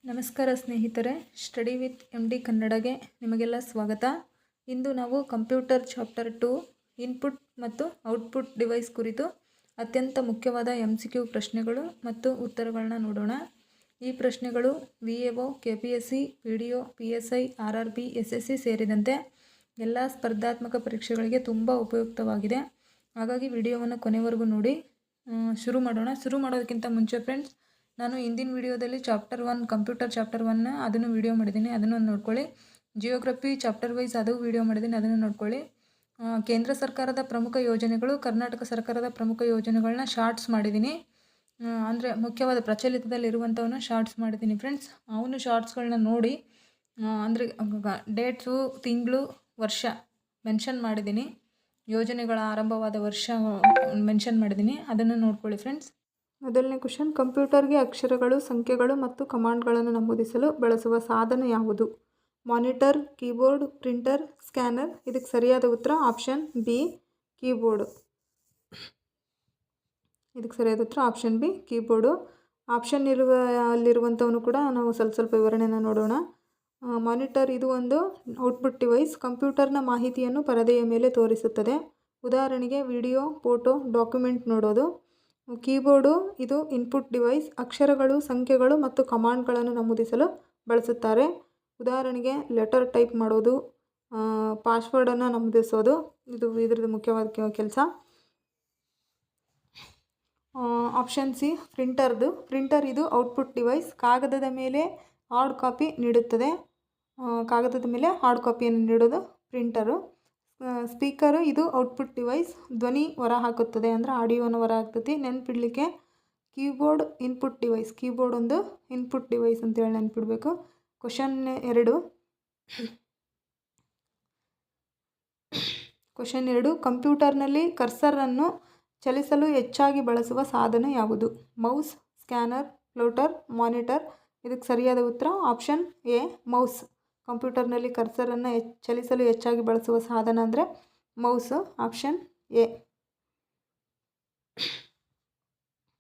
ನಮಸ್ಕಾರ ಸ್ನೇಹಿತರೆ, study with MD ಕನ್ನಡಗೆ ನಿಮಗೆಲ್ಲ ಸ್ವಾಗತ. ಇಂದು ನಾವು ಕಂಪ್ಯೂಟರ್ ಚಾಪ್ಟರ್ 2 ಇನ್ಪುಟ್ ಮತ್ತು ಔಟ್ಪುಟ್ ಡಿವೈಸ್ ಕುರಿತು ಅತ್ಯಂತ ಮುಖ್ಯವಾದ MCQ ಪ್ರಶ್ನೆಗಳು ಮತ್ತು ಉತ್ತರಗಳನ್ನ ನೋಡೋಣ. ಈ ಪ್ರಶ್ನೆಗಳು VAO, KPSC, PDO, PSI, RRB, SSC ಸೇರಿದಂತೆ ಎಲ್ಲ ಸ್ಪರ್ಧಾತ್ಮಕ ಪರೀಕ್ಷೆಗಳಿಗೆ ತುಂಬ ಉಪಯುಕ್ತವಾಗಿದೆ. ಹಾಗಾಗಿ ವಿಡಿಯೋವನ್ನು ಕೊನೆವರೆಗೂ ನೋಡಿ. ಶುರು ಮಾಡೋದಕ್ಕಿಂತ ಮುಂಚೆ ಫ್ರೆಂಡ್ಸ್, ನಾನು ಹಿಂದಿನ ವಿಡಿಯೋದಲ್ಲಿ ಚಾಪ್ಟರ್ 1 ಕಂಪ್ಯೂಟರ್ ಚಾಪ್ಟರ್ 1 ಅದನ್ನು ವಿಡಿಯೋ ಮಾಡಿದ್ದೀನಿ, ಅದನ್ನು ನೋಡ್ಕೊಳ್ಳಿ. ಜಿಯೋಗ್ರಫಿ ಚಾಪ್ಟರ್ ವೈಸ್ ಅದು ವಿಡಿಯೋ ಮಾಡಿದ್ದೀನಿ, ಅದನ್ನು ನೋಡ್ಕೊಳ್ಳಿ. ಕೇಂದ್ರ ಸರ್ಕಾರದ ಪ್ರಮುಖ ಯೋಜನೆಗಳು, ಕರ್ನಾಟಕ ಸರ್ಕಾರದ ಪ್ರಮುಖ ಯೋಜನೆಗಳನ್ನ ಶಾರ್ಟ್ಸ್ ಮಾಡಿದ್ದೀನಿ. ಅಂದರೆ ಮುಖ್ಯವಾದ ಪ್ರಚಲಿತದಲ್ಲಿರುವಂಥವನ್ನ ಶಾರ್ಟ್ಸ್ ಮಾಡಿದ್ದೀನಿ ಫ್ರೆಂಡ್ಸ್. ಅವನು ಶಾರ್ಟ್ಸ್ಗಳನ್ನ ನೋಡಿ, ಅಂದರೆ ಡೇಟ್ಸು, ತಿಂಗಳು, ವರ್ಷ ಮೆನ್ಷನ್ ಮಾಡಿದ್ದೀನಿ. ಯೋಜನೆಗಳ ಆರಂಭವಾದ ವರ್ಷ ಮೆನ್ಷನ್ ಮಾಡಿದ್ದೀನಿ, ಅದನ್ನು ನೋಡ್ಕೊಳ್ಳಿ ಫ್ರೆಂಡ್ಸ್. ಮೊದಲನೇ ಕ್ವಶನ್, ಕಂಪ್ಯೂಟರ್ಗೆ ಅಕ್ಷರಗಳು, ಸಂಖ್ಯೆಗಳು ಮತ್ತು ಕಮಾಂಡ್ಗಳನ್ನು ನಮೂದಿಸಲು ಬಳಸುವ ಸಾಧನ ಯಾವುದು? Monitor, keyboard, printer, scanner. ಇದಕ್ಕೆ ಸರಿಯಾದ ಉತ್ತರ ಆಪ್ಷನ್ ಬಿ, ಕೀಬೋರ್ಡು. ಇದಕ್ಕೆ ಸರಿಯಾದ ಉತ್ತರ ಆಪ್ಷನ್ ಬಿ, ಕೀಬೋರ್ಡು. ಆಪ್ಷನ್ ಅಲ್ಲಿರುವಂಥವನು ಕೂಡ ನಾವು ಸ್ವಲ್ಪ ವಿವರಣೆನ ನೋಡೋಣ. ಮಾನಿಟರ್ ಇದು ಒಂದು ಔಟ್ಪುಟ್ ಡಿವೈಸ್. ಕಂಪ್ಯೂಟರ್ನ ಮಾಹಿತಿಯನ್ನು ಪರದೆಯ ಮೇಲೆ ತೋರಿಸುತ್ತದೆ. ಉದಾಹರಣೆಗೆ ವಿಡಿಯೋ, ಫೋಟೋ, ಡಾಕ್ಯುಮೆಂಟ್ ನೋಡೋದು. ಕೀಬೋರ್ಡು ಇದು ಇನ್ಪುಟ್ ಡಿವೈಸ್. ಅಕ್ಷರಗಳು, ಸಂಖ್ಯೆಗಳು ಮತ್ತು ಕಮಾಂಡ್ಗಳನ್ನು ನಮೂದಿಸಲು ಬಳಸುತ್ತಾರೆ. ಉದಾಹರಣೆಗೆ ಲೆಟರ್ ಟೈಪ್ ಮಾಡೋದು, ಪಾಸ್ವರ್ಡನ್ನು ನಮೂದಿಸೋದು, ಇದ್ರದ್ದು ಮುಖ್ಯವಾದ ಕೆಲಸ. ಆಪ್ಷನ್ ಸಿ, ಪ್ರಿಂಟರ್ ಇದು ಔಟ್ಪುಟ್ ಡಿವೈಸ್. ಕಾಗದದ ಮೇಲೆ ಹಾರ್ಡ್ ಕಾಪಿ ನೀಡುತ್ತದೆ. ಕಾಗದದ ಮೇಲೆ ಹಾರ್ಡ್ ಕಾಪಿಯನ್ನು ನೀಡೋದು ಪ್ರಿಂಟರು. ಸ್ಪೀಕರು ಇದು ಔಟ್ಪುಟ್ ಡಿವೈಸ್. ಧ್ವನಿ ಹೊರ ಹಾಕುತ್ತದೆ, ಅಂದರೆ ಆಡಿಯೋನ ಹೊರ ಹಾಕ್ತದೆ. ನೆನಪಿಡಲಿಕ್ಕೆ ಕೀಬೋರ್ಡ್ ಇನ್ಪುಟ್ ಡಿವೈಸ್. ಕೀಬೋರ್ಡ್ ಒಂದು ಇನ್ಪುಟ್ ಡಿವೈಸ್ ಅಂತೇಳಿ ನೆನಪಿಡಬೇಕು. ಕ್ವಶನ್ 2, ಕಂಪ್ಯೂಟರ್ನಲ್ಲಿ ಕರ್ಸರನ್ನು ಚಲಿಸಲು ಹೆಚ್ಚಾಗಿ ಬಳಸುವ ಸಾಧನ ಯಾವುದು? Mouse, scanner, floater, monitor. ಇದಕ್ಕೆ ಸರಿಯಾದ ಉತ್ತರ ಆಪ್ಷನ್ ಎ, ಮೌಸ್. ಕಂಪ್ಯೂಟರ್ನಲ್ಲಿ ಕರ್ಸರನ್ನು ಚಲಿಸಲು ಹೆಚ್ಚಾಗಿ ಬಳಸುವ ಸಾಧನ ಅಂದರೆ ಮೌಸು, ಆಪ್ಷನ್ ಎ.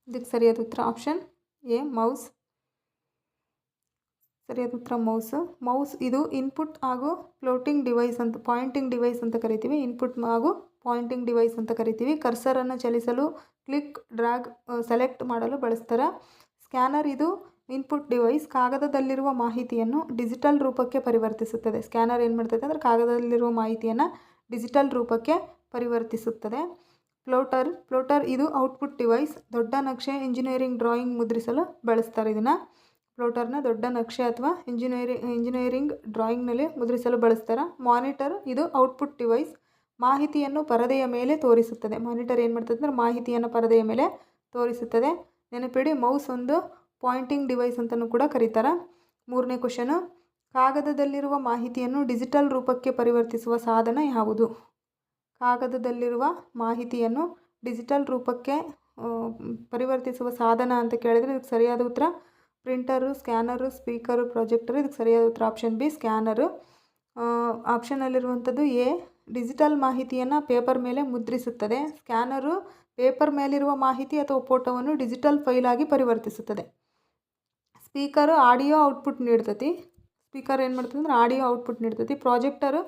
ಇದಕ್ಕೆ ಸರಿಯಾದ ಉತ್ತರ ಆಪ್ಷನ್ ಎ, ಮೌಸ್. ಸರಿಯಾದ ಉತ್ತರ ಮೌಸ್ ಇದು ಇನ್ಪುಟ್ ಹಾಗೂ ಫ್ಲೋಟಿಂಗ್ ಡಿವೈಸ್ ಅಂತ, ಪಾಯಿಂಟಿಂಗ್ ಡಿವೈಸ್ ಅಂತ ಕರಿತೀವಿ. ಇನ್ಪುಟ್ ಹಾಗೂ ಪಾಯಿಂಟಿಂಗ್ ಡಿವೈಸ್ ಅಂತ ಕರಿತೀವಿ. ಕರ್ಸರನ್ನು ಚಲಿಸಲು ಕ್ಲಿಕ್, ಡ್ರ್ಯಾಗ್, ಸೆಲೆಕ್ಟ್ ಮಾಡಲು ಬಳಸ್ತಾರೆ. ಸ್ಕ್ಯಾನರ್ ಇದು ಇನ್ಪುಟ್ ಡಿವೈಸ್. ಕಾಗದದಲ್ಲಿರುವ ಮಾಹಿತಿಯನ್ನು ಡಿಜಿಟಲ್ ರೂಪಕ್ಕೆ ಪರಿವರ್ತಿಸುತ್ತದೆ. ಸ್ಕ್ಯಾನರ್ ಏನು ಮಾಡ್ತದೆ ಅಂದರೆ ಕಾಗದದಲ್ಲಿರುವ ಮಾಹಿತಿಯನ್ನು ಡಿಜಿಟಲ್ ರೂಪಕ್ಕೆ ಪರಿವರ್ತಿಸುತ್ತದೆ. ಫ್ಲೋಟರ್ ಇದು ಔಟ್ಪುಟ್ ಡಿವೈಸ್. ದೊಡ್ಡ ನಕ್ಷೆ, ಇಂಜಿನಿಯರಿಂಗ್ ಡ್ರಾಯಿಂಗ್ ಮುದ್ರಿಸಲು ಬಳಸ್ತಾರೆ. ಇದನ್ನು ಫ್ಲೋಟರ್ನ ದೊಡ್ಡ ನಕ್ಷೆ ಅಥವಾ ಇಂಜಿನಿಯರಿಂಗ್ ಡ್ರಾಯಿಂಗ್ನಲ್ಲಿ ಮುದ್ರಿಸಲು ಬಳಸ್ತಾರೆ. ಮಾನಿಟರ್ ಇದು ಔಟ್ಪುಟ್ ಡಿವೈಸ್. ಮಾಹಿತಿಯನ್ನು ಪರದೆಯ ಮೇಲೆ ತೋರಿಸುತ್ತದೆ. ಮಾನಿಟರ್ ಏನು ಮಾಡ್ತದೆ ಅಂದರೆ ಮಾಹಿತಿಯನ್ನು ಪರದೆಯ ಮೇಲೆ ತೋರಿಸುತ್ತದೆ. ನೆನಪಿಡಿ, ಮೌಸ್ ಒಂದು ಪಾಯಿಂಟಿಂಗ್ ಡಿವೈಸ್ ಅಂತಲೂ ಕೂಡ ಕರೀತಾರೆ. 3ನೇ ಕ್ವಶನು, ಕಾಗದದಲ್ಲಿರುವ ಮಾಹಿತಿಯನ್ನು ಡಿಜಿಟಲ್ ರೂಪಕ್ಕೆ ಪರಿವರ್ತಿಸುವ ಸಾಧನ ಯಾವುದು? ಕಾಗದದಲ್ಲಿರುವ ಮಾಹಿತಿಯನ್ನು ಡಿಜಿಟಲ್ ರೂಪಕ್ಕೆ ಪರಿವರ್ತಿಸುವ ಸಾಧನ ಅಂತ ಕೇಳಿದರೆ ಇದಕ್ಕೆ ಸರಿಯಾದ ಉತ್ತರ ಪ್ರಿಂಟರು, ಸ್ಕ್ಯಾನರು, ಸ್ಪೀಕರು, ಪ್ರೊಜೆಕ್ಟರು. ಇದಕ್ಕೆ ಸರಿಯಾದ ಉತ್ತರ ಆಪ್ಷನ್ ಬಿ, ಸ್ಕ್ಯಾನರು. ಆಪ್ಷನಲ್ಲಿರುವಂಥದ್ದು ಎ, ಡಿಜಿಟಲ್ ಮಾಹಿತಿಯನ್ನು ಪೇಪರ್ ಮೇಲೆ ಮುದ್ರಿಸುತ್ತದೆ. ಸ್ಕ್ಯಾನರು ಪೇಪರ್ ಮೇಲಿರುವ ಮಾಹಿತಿ ಅಥವಾ ಫೋಟೋವನ್ನು ಡಿಜಿಟಲ್ ಫೈಲ್ ಆಗಿ ಪರಿವರ್ತಿಸುತ್ತದೆ. ಸ್ಪೀಕರು ಆಡಿಯೋ ಔಟ್ಪುಟ್ ನೀಡ್ತತಿ. ಸ್ಪೀಕರ್ ಏನು ಮಾಡ್ತದೆ ಅಂದರೆ ಆಡಿಯೋ ಔಟ್ಪುಟ್ ನೀಡ್ತತಿ. ಪ್ರಾಜೆಕ್ಟರು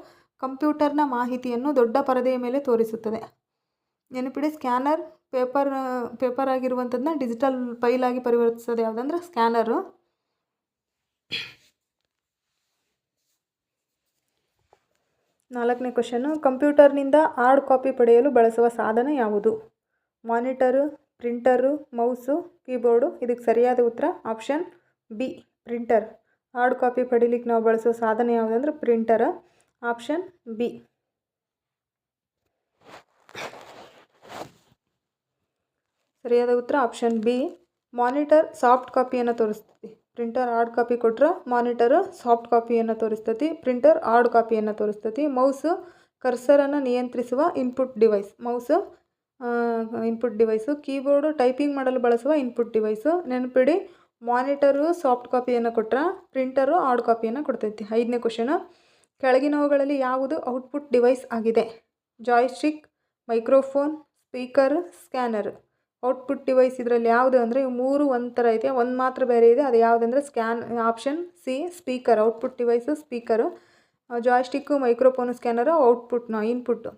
ಕಂಪ್ಯೂಟರ್ನ ಮಾಹಿತಿಯನ್ನು ದೊಡ್ಡ ಪರದೆಯ ಮೇಲೆ ತೋರಿಸುತ್ತದೆ. ನೆನಪಿಡಿ, ಸ್ಕ್ಯಾನರ್ ಪೇಪರ್ ಆಗಿರುವಂಥದ್ದನ್ನ ಡಿಜಿಟಲ್ ಫೈಲ್ ಆಗಿ ಪರಿವರ್ತಿಸೋದು ಯಾವುದಂದ್ರೆ ಸ್ಕ್ಯಾನರು. 4ನೇ ಕ್ವಶನು, ಕಂಪ್ಯೂಟರ್ನಿಂದ ಹಾರ್ಡ್ ಕಾಪಿ ಪಡೆಯಲು ಬಳಸುವ ಸಾಧನ ಯಾವುದು? Monitor, printer, mouse, keyboard. ಇದಕ್ಕೆ ಸರಿಯಾದ ಉತ್ತರ option B, printer. Hard copy ಪಡೀಲಿಕ್ಕೆ ನಾವು ಬಳಸೋ ಸಾಧನ ಯಾವುದಂದ್ರೆ ಪ್ರಿಂಟರ್, ಆಪ್ಷನ್ ಬಿ. ಸರಿಯಾದ ಉತ್ತರ ಆಪ್ಷನ್ ಬಿ. ಮಾನಿಟರ್ ಸಾಫ್ಟ್ ಕಾಪಿಯನ್ನು ತೋರಿಸ್ತದೆ. ಪ್ರಿಂಟರ್ ಹಾರ್ಡ್ ಕಾಪಿ ಕೊಟ್ಟರೆ ಮಾನಿಟರು ಸಾಫ್ಟ್ ಕಾಪಿಯನ್ನು ತೋರಿಸ್ತತಿ. ಪ್ರಿಂಟರ್ ಹಾರ್ಡ್ ಕಾಪಿಯನ್ನು ತೋರಿಸ್ತತಿ. ಮೌಸು ಕರ್ಸರನ್ನು ನಿಯಂತ್ರಿಸುವ input device. Mouse input device. Keyboard typing ಮಾಡಲು ಬಳಸುವ ಇನ್ಪುಟ್ ಡಿವೈಸು. ನೆನಪಿಡಿ, ಮಾನಿಟರು ಸಾಫ್ಟ್ ಕಾಪಿಯನ್ನು ಕೊಟ್ಟರೆ ಪ್ರಿಂಟರು ಹಾರ್ಡ್ ಕಾಪಿಯನ್ನು ಕೊಡ್ತೈತಿ. 5ನೇ ಕ್ವಶನು, ಕೆಳಗಿನವುಗಳಲ್ಲಿ ಯಾವುದು ಔಟ್ಪುಟ್ ಡಿವೈಸ್ ಆಗಿದೆ? Joystick, microphone, speaker, scanner. Output device ಇದರಲ್ಲಿ ಯಾವುದು ಅಂದರೆ ಇವು ಮೂರು ಒಂಥರ ಐತೆ, ಒಂದು ಮಾತ್ರ ಬೇರೆ ಇದೆ. ಅದು ಯಾವುದಂದರೆ option C speaker. Output device speaker. Joystick, microphone, scanner input.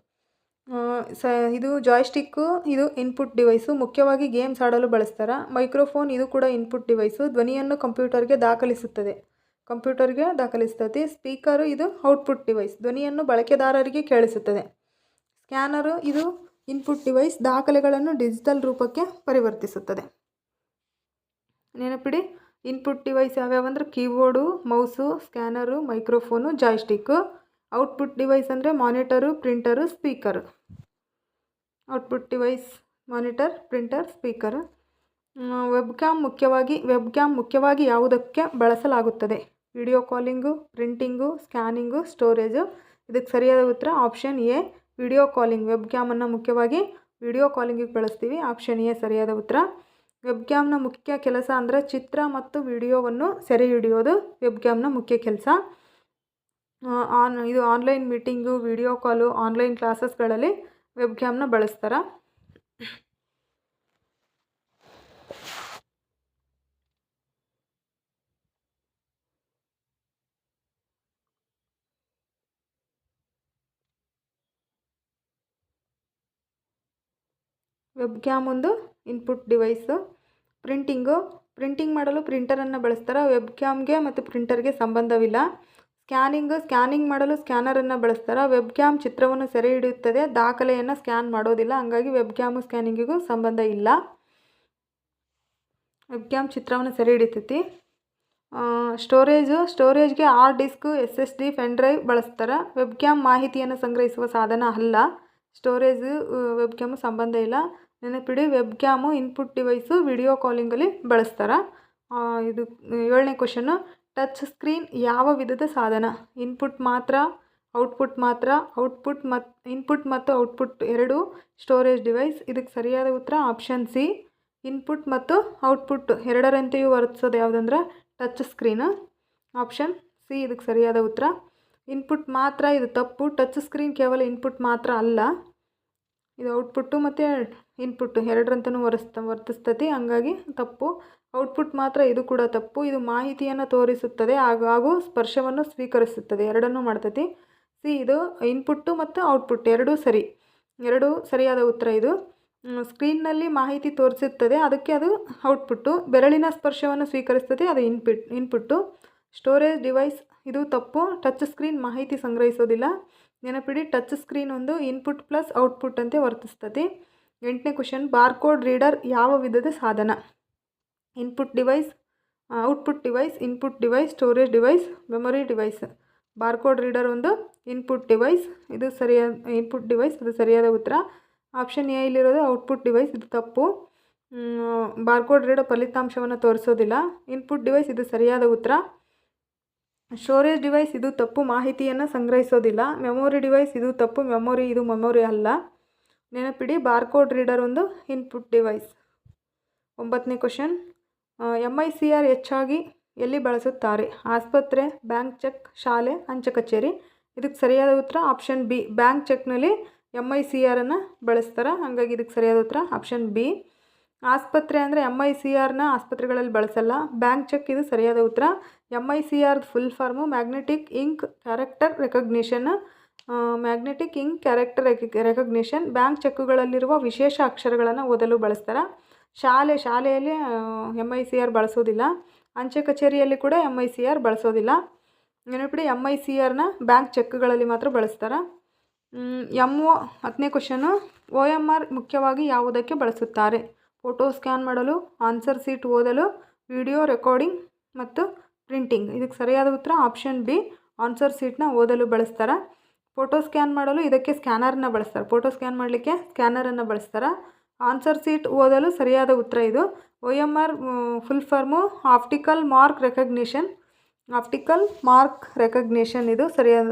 ಇದು ಜಾಯ್ಸ್ಟಿಕ್ಕು, ಇದು ಇನ್ಪುಟ್ ಡಿವೈಸು. ಮುಖ್ಯವಾಗಿ ಗೇಮ್ಸ್ ಆಡಲು ಬಳಸ್ತಾರೆ. ಮೈಕ್ರೋಫೋನ್ ಇದು ಕೂಡ ಇನ್ಪುಟ್ ಡಿವೈಸು. ಧ್ವನಿಯನ್ನು ಕಂಪ್ಯೂಟರ್ಗೆ ದಾಖಲಿಸುತ್ತದೆ. ಸ್ಪೀಕರು ಇದು ಔಟ್ಪುಟ್ ಡಿವೈಸ್, ಧ್ವನಿಯನ್ನು ಬಳಕೆದಾರರಿಗೆ ಕೇಳಿಸುತ್ತದೆ. ಸ್ಕ್ಯಾನರು ಇದು ಇನ್ಪುಟ್ ಡಿವೈಸ್, ದಾಖಲೆಗಳನ್ನು ಡಿಜಿಟಲ್ ರೂಪಕ್ಕೆ ಪರಿವರ್ತಿಸುತ್ತದೆ. ನೆನಪಿಡಿ, ಇನ್ಪುಟ್ ಡಿವೈಸ್ ಯಾವ್ಯಾವಂದ್ರೆ keyboard, mouse, scanner, microphone, joystick. Output device ಅಂದರೆ monitor, printer, speaker. Output device monitor, printer, speaker. Webcam ಮುಖ್ಯವಾಗಿ ಯಾವುದಕ್ಕೆ ಬಳಸಲಾಗುತ್ತದೆ? Video calling, printing, scanning, storage. ಇದಕ್ಕೆ ಸರಿಯಾದ ಉತ್ತರ ಆಪ್ಷನ್ ಎ ವಿಡಿಯೋ ಕಾಲಿಂಗ್. ವೆಬ್ಕ್ಯಾಮನ್ನು ಮುಖ್ಯವಾಗಿ ವಿಡಿಯೋ ಕಾಲಿಂಗಿಗೆ ಬಳಸ್ತೀವಿ. ಆಪ್ಷನ್ ಎ ಸರಿಯಾದ ಉತ್ತರ. ವೆಬ್ಕ್ಯಾಮ್ನ ಮುಖ್ಯ ಕೆಲಸ ಅಂದರೆ ಚಿತ್ರ ಮತ್ತು ವಿಡಿಯೋವನ್ನು ಸೆರೆ ಹಿಡಿಯೋದು ವೆಬ್ಕ್ಯಾಮ್ನ ಮುಖ್ಯ ಕೆಲಸ. ಇದು online meeting, video call, online ಕ್ಲಾಸಸ್ಗಳಲ್ಲಿ ವೆಬ್ಕ್ಯಾಮ್ನ ಬಳಸ್ತಾರೆ. ವೆಬ್ಕ್ಯಾಮ್ ಒಂದು ಇನ್ಪುಟ್ ಡಿವೈಸು. ಪ್ರಿಂಟಿಂಗ್ ಮಾಡಲು ಪ್ರಿಂಟರನ್ನು ಬಳಸ್ತಾರೆ. ವೆಬ್ಕ್ಯಾಮ್ಗೆ ಮತ್ತು ಪ್ರಿಂಟರ್ಗೆ ಸಂಬಂಧವಿಲ್ಲ. ಸ್ಕ್ಯಾನಿಂಗ್ ಮಾಡಲು ಸ್ಕ್ಯಾನರನ್ನು ಬಳಸ್ತಾರೆ. ವೆಬ್ಕ್ಯಾಮ್ ಚಿತ್ರವನ್ನು ಸೆರೆ ಹಿಡಿಯುತ್ತದೆ, ದಾಖಲೆಯನ್ನು ಸ್ಕ್ಯಾನ್ ಮಾಡೋದಿಲ್ಲ. ಹಾಗಾಗಿ ವೆಬ್ಕ್ಯಾಮು ಸ್ಕ್ಯಾನಿಂಗಿಗೂ ಸಂಬಂಧ ಇಲ್ಲ. ವೆಬ್ಕ್ಯಾಮ್ ಚಿತ್ರವನ್ನು ಸೆರೆ ಹಿಡಿತೈತಿ. ಸ್ಟೋರೇಜ್ಗೆ hard disk, SSD, pen drive ಬಳಸ್ತಾರೆ. ವೆಬ್ಕ್ಯಾಮ್ ಮಾಹಿತಿಯನ್ನು ಸಂಗ್ರಹಿಸುವ ಸಾಧನ ಅಲ್ಲ. ಸ್ಟೋರೇಜ್ ವೆಬ್ಕ್ಯಾಮು ಸಂಬಂಧ ಇಲ್ಲ. ನೆನಪಿಡಿ, ವೆಬ್ಕ್ಯಾಮು ಇನ್ಪುಟ್ ಡಿವೈಸು, ವಿಡಿಯೋ ಕಾಲಿಂಗಲ್ಲಿ ಬಳಸ್ತಾರೆ. ಇದು 7ನೇ ಕ್ವಶನ್ನು. ಟಚ್ ಸ್ಕ್ರೀನ್ ಯಾವ ವಿಧದ ಸಾಧನ? ಇನ್ಪುಟ್ ಮತ್ತು ಔಟ್ಪುಟ್ ಎರಡೂ ಸ್ಟೋರೇಜ್ ಡಿವೈಸ್. ಇದಕ್ಕೆ ಸರಿಯಾದ ಉತ್ತರ ಆಪ್ಷನ್ ಸಿ ಇನ್ಪುಟ್ ಮತ್ತು ಔಟ್ಪುಟ್ ಎರಡರಂತೆಯೂ ವರ್ತಿಸೋದು ಯಾವುದಂದ್ರೆ ಟಚ್ ಸ್ಕ್ರೀನು. ಆಪ್ಷನ್ ಸಿ ಇದಕ್ಕೆ ಸರಿಯಾದ ಉತ್ತರ. ಇನ್ಪುಟ್ ಮಾತ್ರ ಇದು ತಪ್ಪು. ಟಚ್ ಸ್ಕ್ರೀನ್ ಕೇವಲ ಇನ್ಪುಟ್ ಮಾತ್ರ ಅಲ್ಲ, ಇದು ಔಟ್ಪುಟ್ಟು ಮತ್ತು ಇನ್ಪುಟ್ಟು ಎರಡರಂತನೂ ವರ್ತಿಸ್ತದೆ, ಹಂಗಾಗಿ ತಪ್ಪು. ಔಟ್ಪುಟ್ ಮಾತ್ರ ಇದು ಕೂಡ ತಪ್ಪು. ಇದು ಮಾಹಿತಿಯನ್ನು ತೋರಿಸುತ್ತದೆ ಹಾಗೂ ಸ್ಪರ್ಶವನ್ನು ಸ್ವೀಕರಿಸುತ್ತದೆ, ಎರಡನ್ನೂ ಮಾಡ್ತೈತಿ. ಸಿ ಇದು ಇನ್ಪುಟ್ಟು ಮತ್ತು ಔಟ್ಪುಟ್ ಎರಡೂ ಸರಿಯಾದ ಉತ್ತರ. ಇದು ಸ್ಕ್ರೀನ್ನಲ್ಲಿ ಮಾಹಿತಿ ತೋರಿಸುತ್ತದೆ, ಅದಕ್ಕೆ ಅದು ಔಟ್ಪುಟ್ಟು. ಬೆರಳಿನ ಸ್ಪರ್ಶವನ್ನು ಸ್ವೀಕರಿಸ್ತದೆ, ಅದು ಇನ್ಪುಟ್ಟು. ಸ್ಟೋರೇಜ್ ಡಿವೈಸ್ ಇದು ತಪ್ಪು. ಟಚ್ ಸ್ಕ್ರೀನ್ ಮಾಹಿತಿ ಸಂಗ್ರಹಿಸೋದಿಲ್ಲ. ನೆನಪಿಡಿ, ಟಚ್ ಸ್ಕ್ರೀನ್ ಒಂದು ಇನ್ಪುಟ್ ಪ್ಲಸ್ ಔಟ್ಪುಟ್ ಅಂತೆ ವರ್ತಿಸ್ತದೆ. 8ನೇ ಕ್ವಶನ್. ಬಾರ್ಕೋಡ್ ರೀಡರ್ ಯಾವ ವಿಧದ ಸಾಧನ? Output device, input device, storage device, memory device. Barcode reader ಒಂದು ಇನ್ಪುಟ್ ಡಿವೈಸ್, ಇದು ಇನ್ಪುಟ್ ಡಿವೈಸ್, ಇದು ಸರಿಯಾದ ಉತ್ತರ. ಆಪ್ಷನ್ ಎ ಇಲ್ಲಿರೋದು ಔಟ್ಪುಟ್ ಡಿವೈಸ್, ಇದು ತಪ್ಪು. ಬಾರ್ಕೋಡ್ ರೀಡರ್ ಫಲಿತಾಂಶವನ್ನು ತೋರಿಸೋದಿಲ್ಲ. ಇನ್ಪುಟ್ ಡಿವೈಸ್ ಇದು ಸರಿಯಾದ ಉತ್ತರ. ಸ್ಟೋರೇಜ್ ಡಿವೈಸ್ ಇದು ತಪ್ಪು, ಮಾಹಿತಿಯನ್ನು ಸಂಗ್ರಹಿಸೋದಿಲ್ಲ. ಮೆಮೊರಿ ಡಿವೈಸ್ ಇದು ತಪ್ಪು, ಇದು ಮೆಮೊರಿ ಅಲ್ಲ. ನೆನಪಿಡಿ, ಬಾರ್ಕೋಡ್ ರೀಡರ್ ಒಂದು ಇನ್ಪುಟ್ ಡಿವೈಸ್. 9ನೇ ಕ್ವಶನ್. MICR ಹೆಚ್ಚಾಗಿ ಎಲ್ಲಿ ಬಳಸುತ್ತಾರೆ? ಆಸ್ಪತ್ರೆ, ಬ್ಯಾಂಕ್ ಚೆಕ್, ಶಾಲೆ, ಅಂಚೆ ಕಚೇರಿ. ಇದಕ್ಕೆ ಸರಿಯಾದ ಉತ್ತರ ಆಪ್ಷನ್ ಬಿ. ಬ್ಯಾಂಕ್ ಚೆಕ್ನಲ್ಲಿ MICRನ್ನು ಬಳಸ್ತಾರೆ, ಹಾಗಾಗಿ ಇದಕ್ಕೆ ಸರಿಯಾದ ಉತ್ತರ ಆಪ್ಷನ್ ಬಿ. ಆಸ್ಪತ್ರೆ ಅಂದರೆ MICRನ ಆಸ್ಪತ್ರೆಗಳಲ್ಲಿ ಬಳಸಲ್ಲ. ಬ್ಯಾಂಕ್ ಚೆಕ್ ಇದು ಸರಿಯಾದ ಉತ್ತರ. MICR full form magnetic ink character recognition. Bank ಚೆಕ್ಕುಗಳಲ್ಲಿರುವ ವಿಶೇಷ ಅಕ್ಷರಗಳನ್ನು ಓದಲು ಬಳಸ್ತಾರೆ. ಶಾಲೆಯಲ್ಲಿ MICR ಬಳಸೋದಿಲ್ಲ. ಅಂಚೆ ಕಚೇರಿಯಲ್ಲಿ ಕೂಡ MICR ಬಳಸೋದಿಲ್ಲ. ನೆನಪಿಡಿ, MICRನ ಬ್ಯಾಂಕ್ ಚೆಕ್ಗಳಲ್ಲಿ ಮಾತ್ರ ಬಳಸ್ತಾರೆ. 10ನೇ ಕ್ವಶನು. OMR ಮುಖ್ಯವಾಗಿ ಯಾವುದಕ್ಕೆ ಬಳಸುತ್ತಾರೆ? ಫೋಟೋ ಸ್ಕ್ಯಾನ್ ಮಾಡಲು, ಆನ್ಸರ್ ಶೀಟ್ ಓದಲು, ವಿಡಿಯೋ ರೆಕಾರ್ಡಿಂಗ್ ಮತ್ತು ಪ್ರಿಂಟಿಂಗ್. ಇದಕ್ಕೆ ಸರಿಯಾದ ಉತ್ತರ ಆಪ್ಷನ್ ಬಿ. ಆನ್ಸರ್ ಶೀಟ್ನ ಓದಲು ಬಳಸ್ತಾರೆ. ಫೋಟೋ ಸ್ಕ್ಯಾನ್ ಮಾಡಲು ಇದಕ್ಕೆ ಸ್ಕ್ಯಾನರನ್ನು ಬಳಸ್ತಾರೆ. ಫೋಟೋ ಸ್ಕ್ಯಾನ್ ಮಾಡಲಿಕ್ಕೆ ಸ್ಕ್ಯಾನರನ್ನು ಬಳಸ್ತಾರೆ. ಆನ್ಸರ್ ಶೀಟ್ ಓದಲು ಸರಿಯಾದ ಉತ್ತರ ಇದು. OMR full form optical mark recognition ಇದು ಸರಿಯಾದ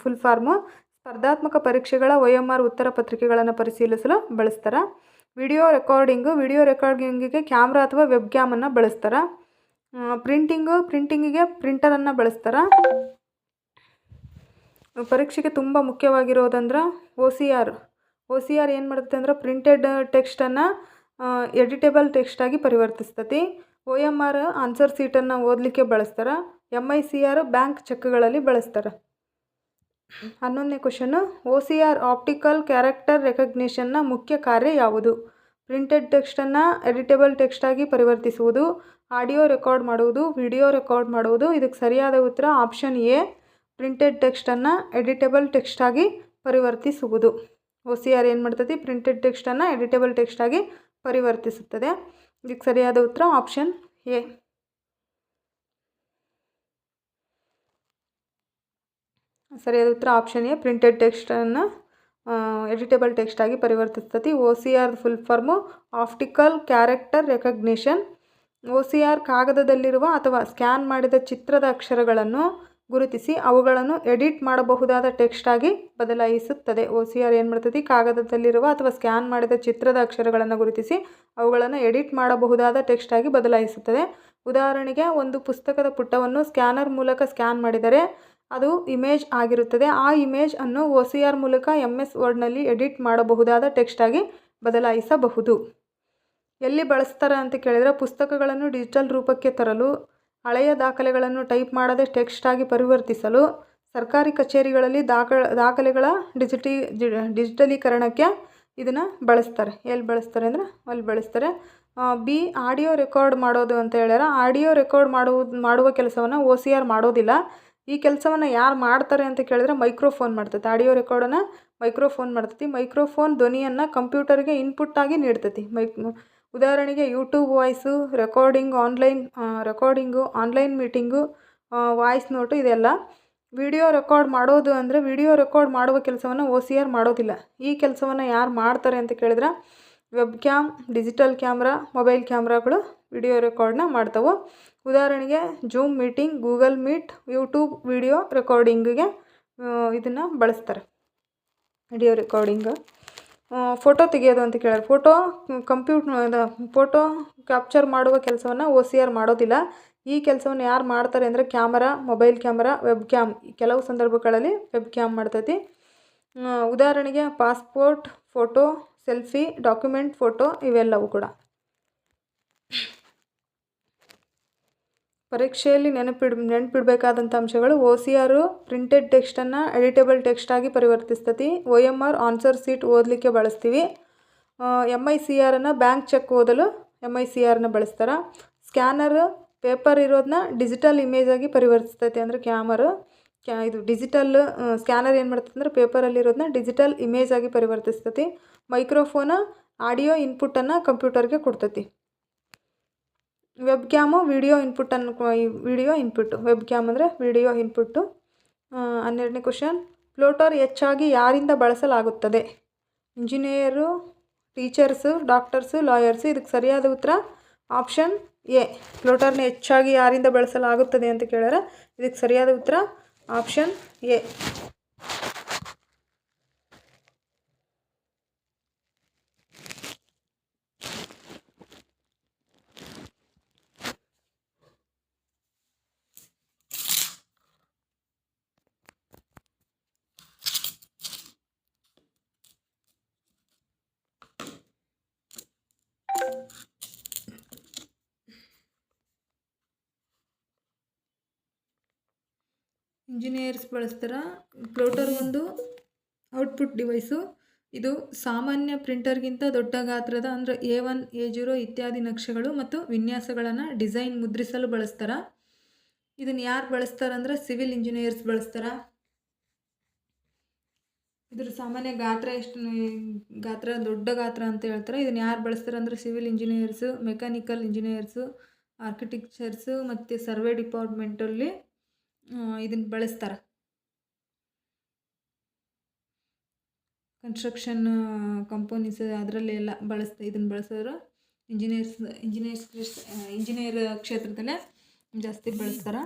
ಫುಲ್ ಫಾರ್ಮು. ಸ್ಪರ್ಧಾತ್ಮಕ ಪರೀಕ್ಷೆಗಳ OMR ಉತ್ತರ ಪತ್ರಿಕೆಗಳನ್ನು ಪರಿಶೀಲಿಸಲು ಬಳಸ್ತಾರೆ. ವಿಡಿಯೋ ರೆಕಾರ್ಡಿಂಗಿಗೆ ಕ್ಯಾಮ್ರಾ ಅಥವಾ ವೆಬ್ ಕ್ಯಾಮನ್ನು ಬಳಸ್ತಾರೆ. ಪ್ರಿಂಟಿಂಗಿಗೆ ಪ್ರಿಂಟರನ್ನು ಬಳಸ್ತಾರೆ. ಪರೀಕ್ಷೆಗೆ ತುಂಬ ಮುಖ್ಯವಾಗಿರೋದಂದ್ರೆ OCR ಏನು ಮಾಡುತ್ತೆ ಅಂದರೆ ಪ್ರಿಂಟೆಡ್ ಟೆಕ್ಸ್ಟನ್ನು ಎಡಿಟೇಬಲ್ ಟೆಕ್ಸ್ಟಾಗಿ ಪರಿವರ್ತಿಸ್ತತಿ. OMR ಆನ್ಸರ್ ಸೀಟನ್ನು ಓದಲಿಕ್ಕೆ ಬಳಸ್ತಾರೆ. MICR ಬ್ಯಾಂಕ್ ಚೆಕ್ಗಳಲ್ಲಿ ಬಳಸ್ತಾರೆ. 11ನೇ ಕ್ವಶನ್ನು, OCR ಆಪ್ಟಿಕಲ್ ಕ್ಯಾರೆಕ್ಟರ್ ರೆಕಗ್ನಿಷನ್ನ ಮುಖ್ಯ ಕಾರ್ಯ ಯಾವುದು? ಪ್ರಿಂಟೆಡ್ ಟೆಕ್ಸ್ಟನ್ನು ಎಡಿಟೇಬಲ್ ಟೆಕ್ಸ್ಟಾಗಿ ಪರಿವರ್ತಿಸುವುದು, ಆಡಿಯೋ ರೆಕಾರ್ಡ್ ಮಾಡುವುದು, ವಿಡಿಯೋ ರೆಕಾರ್ಡ್ ಮಾಡುವುದು. ಇದಕ್ಕೆ ಸರಿಯಾದ ಉತ್ತರ ಆಪ್ಷನ್ ಎ, ಪ್ರಿಂಟೆಡ್ ಟೆಕ್ಸ್ಟನ್ನು ಎಡಿಟೇಬಲ್ ಟೆಕ್ಸ್ಟಾಗಿ ಪರಿವರ್ತಿಸುವುದು. OCR ಏನು ಮಾಡ್ತದೆ? ಪ್ರಿಂಟೆಡ್ ಟೆಕ್ಸ್ಟನ್ನು ಎಡಿಟೇಬಲ್ ಟೆಕ್ಸ್ಟಾಗಿ ಪರಿವರ್ತಿಸುತ್ತದೆ. ಇದಕ್ಕೆ ಸರಿಯಾದ ಉತ್ತರ ಆಪ್ಷನ್ ಎ. ಸರಿಯಾದ ಉತ್ತರ ಆಪ್ಷನ್ ಎ, ಪ್ರಿಂಟೆಡ್ ಟೆಕ್ಸ್ಟನ್ನು ಎಡಿಟೇಬಲ್ ಟೆಕ್ಸ್ಟಾಗಿ ಪರಿವರ್ತಿಸ್ತತಿ. OCR full form optical character recognition. OCR ಕಾಗದದಲ್ಲಿರುವ ಅಥವಾ ಸ್ಕ್ಯಾನ್ ಮಾಡಿದ ಚಿತ್ರದ ಅಕ್ಷರಗಳನ್ನು ಗುರುತಿಸಿ ಅವುಗಳನ್ನು ಎಡಿಟ್ ಮಾಡಬಹುದಾದ ಟೆಕ್ಸ್ಟಾಗಿ ಬದಲಾಯಿಸುತ್ತದೆ. OCR ಏನು ಮಾಡ್ತದೆ? ಕಾಗದದಲ್ಲಿರುವ ಅಥವಾ ಸ್ಕ್ಯಾನ್ ಮಾಡಿದ ಚಿತ್ರದ ಅಕ್ಷರಗಳನ್ನು ಗುರುತಿಸಿ ಅವುಗಳನ್ನು ಎಡಿಟ್ ಮಾಡಬಹುದಾದ ಟೆಕ್ಸ್ಟಾಗಿ ಬದಲಾಯಿಸುತ್ತದೆ. ಉದಾಹರಣೆಗೆ, ಒಂದು ಪುಸ್ತಕದ ಪುಟವನ್ನು ಸ್ಕ್ಯಾನರ್ ಮೂಲಕ ಸ್ಕ್ಯಾನ್ ಮಾಡಿದರೆ ಅದು ಇಮೇಜ್ ಆಗಿರುತ್ತದೆ. ಆ ಇಮೇಜ್ ಅನ್ನು OCR ಮೂಲಕ MS ವರ್ಡ್ನಲ್ಲಿ ಎಡಿಟ್ ಮಾಡಬಹುದಾದ ಟೆಕ್ಸ್ಟಾಗಿ ಬದಲಾಯಿಸಬಹುದು. ಎಲ್ಲಿ ಬಳಸ್ತಾರೆ ಅಂತ ಕೇಳಿದರೆ, ಪುಸ್ತಕಗಳನ್ನು ಡಿಜಿಟಲ್ ರೂಪಕ್ಕೆ ತರಲು, ಹಳೆಯ ದಾಖಲೆಗಳನ್ನು ಟೈಪ್ ಮಾಡದೆ ಟೆಕ್ಸ್ಟಾಗಿ ಪರಿವರ್ತಿಸಲು, ಸರ್ಕಾರಿ ಕಚೇರಿಗಳಲ್ಲಿ ದಾಖಲೆಗಳ ಡಿಜಿಟಲೀಕರಣಕ್ಕೆ ಇದನ್ನು ಬಳಸ್ತಾರೆ. ಎಲ್ಲಿ ಬಳಸ್ತಾರೆ ಅಂದರೆ ಅಲ್ಲಿ ಬಳಸ್ತಾರೆ. ಬಿ, ಆಡಿಯೋ ರೆಕಾರ್ಡ್ ಮಾಡೋದು ಅಂತ ಹೇಳ್ಯಾರ. ಆಡಿಯೋ ರೆಕಾರ್ಡ್ ಮಾಡುವ ಕೆಲಸವನ್ನು OCR ಮಾಡೋದಿಲ್ಲ. ಈ ಕೆಲಸವನ್ನು ಯಾರು ಮಾಡ್ತಾರೆ ಅಂತ ಕೇಳಿದ್ರೆ ಮೈಕ್ರೋಫೋನ್ ಮಾಡ್ತೈತಿ. ಆಡಿಯೋ ರೆಕಾರ್ಡನ್ನು ಮೈಕ್ರೋಫೋನ್ ಮಾಡ್ತೈತಿ. ಮೈಕ್ರೋಫೋನ್ ಧ್ವನಿಯನ್ನು ಕಂಪ್ಯೂಟರ್ಗೆ ಇನ್ಪುಟ್ಟಾಗಿ ನೀಡ್ತೈತಿ. ಉದಾಹರಣೆಗೆ YouTube voice recording, online meeting, voice note ಇದೆಲ್ಲ. ವಿಡಿಯೋ ರೆಕಾರ್ಡ್ ಮಾಡೋದು ಅಂದರೆ ವಿಡಿಯೋ ರೆಕಾರ್ಡ್ ಮಾಡುವ ಕೆಲಸವನ್ನು OCR ಮಾಡೋದಿಲ್ಲ. ಈ ಕೆಲಸವನ್ನು ಯಾರು ಮಾಡ್ತಾರೆ ಅಂತ ಕೇಳಿದ್ರೆ web cam, digital camera, mobile ಕ್ಯಾಮ್ರಾಗಳು ವಿಡಿಯೋ ರೆಕಾರ್ಡ್ನ ಮಾಡ್ತವೆ. ಉದಾಹರಣೆಗೆ Zoom meeting, Google Meet, YouTube video ರೆಕಾರ್ಡಿಂಗಿಗೆ ಇದನ್ನು ಬಳಸ್ತಾರೆ. Video recording. ಫೋಟೋ ತೆಗೆಯೋದು ಅಂತ ಕೇಳಿದ್ರೆ ಫೋಟೋ ಕ್ಯಾಪ್ಚರ್ ಮಾಡುವ ಕೆಲಸವನ್ನು OCR ಮಾಡೋದಿಲ್ಲ. ಈ ಕೆಲಸವನ್ನು ಯಾರು ಮಾಡ್ತಾರೆ ಅಂದರೆ camera, mobile camera, web cam. ಕೆಲವು ಸಂದರ್ಭಗಳಲ್ಲಿ ವೆಬ್ ಕ್ಯಾಮ್ ಮಾಡ್ತೈತಿ. ಉದಾಹರಣೆಗೆ passport photo, selfie, document photo ಇವೆಲ್ಲವೂ ಕೂಡ. ಪರೀಕ್ಷೆಯಲ್ಲಿ ನೆನಪಿಡಬೇಕಾದಂಥ ಅಂಶಗಳು: OCR ಪ್ರಿಂಟೆಡ್ ಟೆಕ್ಸ್ಟನ್ನು ಎಡಿಟೇಬಲ್ ಟೆಕ್ಸ್ಟಾಗಿ ಪರಿವರ್ತಿಸ್ತತಿ. OMR ಆನ್ಸರ್ ಸೀಟ್ ಓದಲಿಕ್ಕೆ ಬಳಸ್ತೀವಿ. MICRನ್ನು ಬ್ಯಾಂಕ್ ಚೆಕ್ ಓದಲು MICRನ ಬಳಸ್ತಾರೆ. ಸ್ಕ್ಯಾನರ್ ಪೇಪರ್ ಇರೋದನ್ನ ಡಿಜಿಟಲ್ ಇಮೇಜಾಗಿ ಪರಿವರ್ತಿಸ್ತೈತಿ. ಅಂದರೆ ಇದು ಡಿಜಿಟಲ್ ಸ್ಕ್ಯಾನರ್ ಏನು ಮಾಡ್ತದೆ ಅಂದರೆ ಪೇಪರಲ್ಲಿರೋದನ್ನ ಡಿಜಿಟಲ್ ಇಮೇಜಾಗಿ ಪರಿವರ್ತಿಸ್ತೈತಿ. ಮೈಕ್ರೋಫೋನ್ ಆಡಿಯೋ ಇನ್ಪುಟ್ಟನ್ನು ಕಂಪ್ಯೂಟರ್ಗೆ ಕೊಡ್ತೈತಿ. ವೆಬ್ ಕ್ಯಾಮು ವಿಡಿಯೋ ಇನ್ಪುಟ್ಟು. ವೆಬ್ ಕ್ಯಾಮ್ ಅಂದರೆ ವಿಡಿಯೋ ಇನ್ಪುಟ್ಟು. 12ನೇ ಕ್ವಶನ್, ಫ್ಲೋಟರ್ ಹೆಚ್ಚಾಗಿ ಯಾರಿಂದ ಬಳಸಲಾಗುತ್ತದೆ? Engineer, teachers, doctors, lawyers. ಇದಕ್ಕೆ ಸರಿಯಾದ ಉತ್ತರ ಆಪ್ಷನ್ ಎ. ಫ್ಲೋಟರ್ನ ಹೆಚ್ಚಾಗಿ ಯಾರಿಂದ ಬಳಸಲಾಗುತ್ತದೆ ಅಂತ ಕೇಳಿದ್ರೆ ಇದಕ್ಕೆ ಸರಿಯಾದ ಉತ್ತರ ಆಪ್ಷನ್ ಎ. ಇಂಜಿನಿಯರ್ಸ್ ಬಳಸ್ತಾರೆ. ಫ್ಲೋಟರ್ ಒಂದು ಔಟ್ಪುಟ್ ಡಿವೈಸು. ಇದು ಸಾಮಾನ್ಯ ಪ್ರಿಂಟರ್ಗಿಂತ ದೊಡ್ಡ ಗಾತ್ರದ ಅಂದರೆ A1, A0 ಇತ್ಯಾದಿ ನಕ್ಷೆಗಳು ಮತ್ತು ವಿನ್ಯಾಸಗಳನ್ನು ಮುದ್ರಿಸಲು ಬಳಸ್ತಾರೆ. ಇದನ್ನು ಯಾರು ಬಳಸ್ತಾರೆ ಅಂದರೆ ಸಿವಿಲ್ ಇಂಜಿನಿಯರ್ಸ್ ಬಳಸ್ತಾರೆ. ಇದ್ರ ಸಾಮಾನ್ಯ ಗಾತ್ರ ದೊಡ್ಡ ಗಾತ್ರ ಅಂತ ಹೇಳ್ತಾರೆ. ಇದನ್ನು ಯಾರು ಬಳಸ್ತಾರೆ ಅಂದರೆ ಸಿವಿಲ್ ಇಂಜಿನಿಯರ್ಸು, ಮೆಕ್ಯಾನಿಕಲ್ ಇಂಜಿನಿಯರ್ಸು, ಆರ್ಕಿಟೆಕ್ಚರ್ಸು ಮತ್ತು ಸರ್ವೆ ಡಿಪಾರ್ಟ್ಮೆಂಟಲ್ಲಿ ಇದನ್ನು ಬಳಸ್ತಾರೆ. ಕನ್ಸ್ಟ್ರಕ್ಷನ್ ಕಂಪನೀಸ್ ಅದರಲ್ಲಿ ಎಲ್ಲ ಇದನ್ನು ಬಳಸೋರು ಇಂಜಿನಿಯರ್ ಕ್ಷೇತ್ರದಲ್ಲೇ ಜಾಸ್ತಿ ಬಳಸ್ತಾರೆ.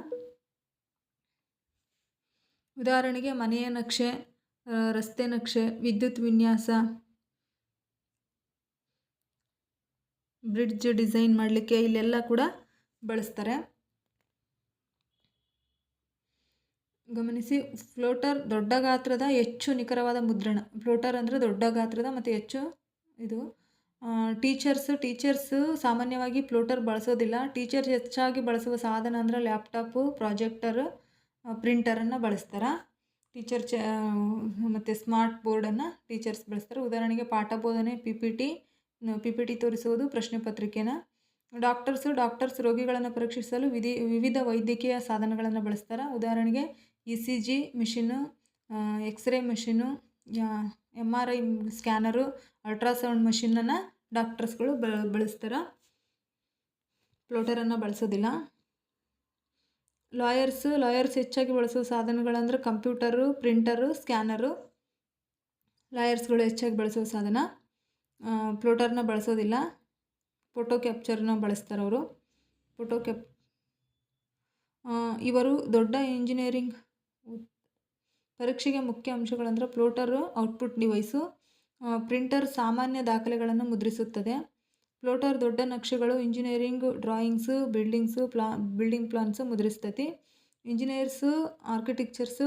ಉದಾಹರಣೆಗೆ ಮನೆಯ ನಕ್ಷೆ, ರಸ್ತೆ ನಕ್ಷೆ, ವಿದ್ಯುತ್ ವಿನ್ಯಾಸ, ಬ್ರಿಡ್ಜ್ ಡಿಸೈನ್ ಮಾಡಲಿಕ್ಕೆ ಇಲ್ಲೆಲ್ಲ ಕೂಡ ಬಳಸ್ತಾರೆ. ಗಮನಿಸಿ, ಫ್ಲೋಟರ್ ದೊಡ್ಡ ಗಾತ್ರದ ಹೆಚ್ಚು ನಿಖರವಾದ ಮುದ್ರಣ. ಫ್ಲೋಟರ್ ಅಂದರೆ ದೊಡ್ಡ ಗಾತ್ರದ ಮತ್ತು ಹೆಚ್ಚು ಇದು ಟೀಚರ್ಸು ಸಾಮಾನ್ಯವಾಗಿ ಪ್ಲೋಟರ್ ಬಳಸೋದಿಲ್ಲ. ಟೀಚರ್ಸ್ ಹೆಚ್ಚಾಗಿ ಬಳಸುವ ಸಾಧನ ಅಂದರೆ ಲ್ಯಾಪ್ಟಾಪು, ಪ್ರಾಜೆಕ್ಟರ್, ಪ್ರಿಂಟರನ್ನು ಬಳಸ್ತಾರೆ. ಮತ್ತು ಸ್ಮಾರ್ಟ್ ಬೋರ್ಡನ್ನು ಟೀಚರ್ಸ್ ಬಳಸ್ತಾರೆ. ಉದಾಹರಣೆಗೆ ಪಾಠ ಬೋಧನೆ, ಪಿ ಪಿ ಟಿ ತೋರಿಸುವುದು, ಪ್ರಶ್ನೆ ಪತ್ರಿಕೆನ. ಡಾಕ್ಟರ್ಸ್ ರೋಗಿಗಳನ್ನು ಪರೀಕ್ಷಿಸಲು ವಿವಿಧ ವೈದ್ಯಕೀಯ ಸಾಧನಗಳನ್ನು ಬಳಸ್ತಾರೆ. ಉದಾಹರಣೆಗೆ ECG machine, x ray machine, MRI scanner, ultrasound ಮಷಿನನ್ನು ಡಾಕ್ಟರ್ಸ್ಗಳು ಬಳಸ್ತಾರೆ. ಪ್ಲೋಟರನ್ನು ಬಳಸೋದಿಲ್ಲ. ಲಾಯರ್ಸ್ ಹೆಚ್ಚಾಗಿ ಬಳಸುವ ಸಾಧನಗಳಂದ್ರೆ ಕಂಪ್ಯೂಟರು, ಪ್ರಿಂಟರು, ಸ್ಕ್ಯಾನರು. ಲಾಯರ್ಸ್ಗಳು ಹೆಚ್ಚಾಗಿ ಬಳಸುವ ಸಾಧನ. ಪ್ಲೋಟರ್ನ ಬಳಸೋದಿಲ್ಲ. ಫೋಟೋ ಕ್ಯಾಪ್ಚರ್ನ ಬಳಸ್ತಾರೆ ಅವರು. ಇವರು ದೊಡ್ಡ ಇಂಜಿನಿಯರಿಂಗ್ ಪರೀಕ್ಷೆಗೆ ಮುಖ್ಯ ಅಂಶಗಳಂದ್ರೆ ಪ್ಲೋಟರು ಔಟ್ಪುಟ್ ಡಿವೈಸು. ಪ್ರಿಂಟರ್ ಸಾಮಾನ್ಯ ದಾಖಲೆಗಳನ್ನು ಮುದ್ರಿಸುತ್ತದೆ. ಪ್ಲೋಟರ್ ದೊಡ್ಡ ನಕ್ಷೆಗಳು, ಇಂಜಿನಿಯರಿಂಗ್ ಡ್ರಾಯಿಂಗ್ಸು, ಬಿಲ್ಡಿಂಗ್ ಪ್ಲಾನ್ಸು ಮುದ್ರಿಸ್ತೈತಿ. ಇಂಜಿನಿಯರ್ಸು, ಆರ್ಕಿಟೆಕ್ಚರ್ಸು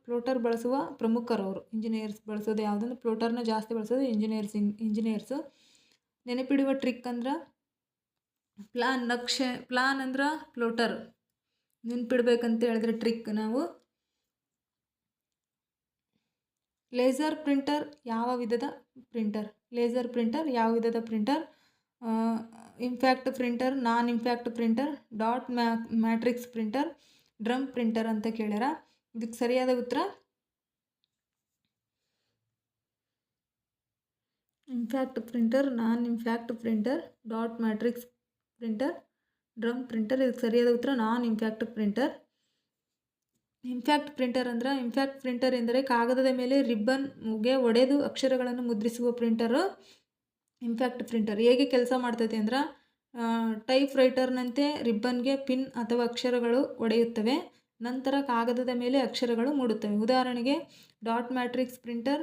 ಪ್ಲೋಟರ್ ಬಳಸುವ ಪ್ರಮುಖರವರು. ಇಂಜಿನಿಯರ್ಸ್ ಬಳಸೋದು ಯಾವುದಂದ್ರೆ ಪ್ಲೋಟರ್ನ ಜಾಸ್ತಿ ಬಳಸೋದು ಇಂಜಿನಿಯರ್ಸು. ನೆನಪಿಡುವ ಟ್ರಿಕ್ ಅಂದ್ರೆ ಪ್ಲಾನ್ ಅಂದ್ರೆ ಪ್ಲೋಟರ್. ನೆನಪಿಡ್ಬೇಕಂತ ಹೇಳಿದ್ರೆ ಟ್ರಿಕ್ ನಾವು ಲೇಸರ್ ಪ್ರಿಂಟರ್ ಯಾವ ವಿಧದ printer? Impact printer, non impact printer, dot matrix printer, drum printer ಅಂತ ಕೇಳ್ಯಾರ. ಇದಕ್ಕೆ ಸರಿಯಾದ ಉತ್ತರ impact printer, non impact printer, dot matrix printer, drum printer. ಇದಕ್ಕೆ ಸರಿಯಾದ ಉತ್ತರ non impact printer. Impact printer ಎಂದರೆ ಕಾಗದದ ಮೇಲೆ ರಿಬ್ಬನ್ಗೆ ಒಡೆದು ಅಕ್ಷರಗಳನ್ನು ಮುದ್ರಿಸುವ ಪ್ರಿಂಟರು ಇಂಪ್ಯಾಕ್ಟ್ ಪ್ರಿಂಟರ್. ಹೇಗೆ ಕೆಲಸ ಮಾಡ್ತೈತೆ ಅಂದ್ರೆ ಟೈಪ್ ರೈಟರ್ನಂತೆ ರಿಬ್ಬನ್ಗೆ ಪಿನ್ ಅಥವಾ ಅಕ್ಷರಗಳು ಒಡೆಯುತ್ತವೆ. ನಂತರ ಕಾಗದದ ಮೇಲೆ ಅಕ್ಷರಗಳು ಮೂಡುತ್ತವೆ. ಉದಾಹರಣೆಗೆ dot matrix printer,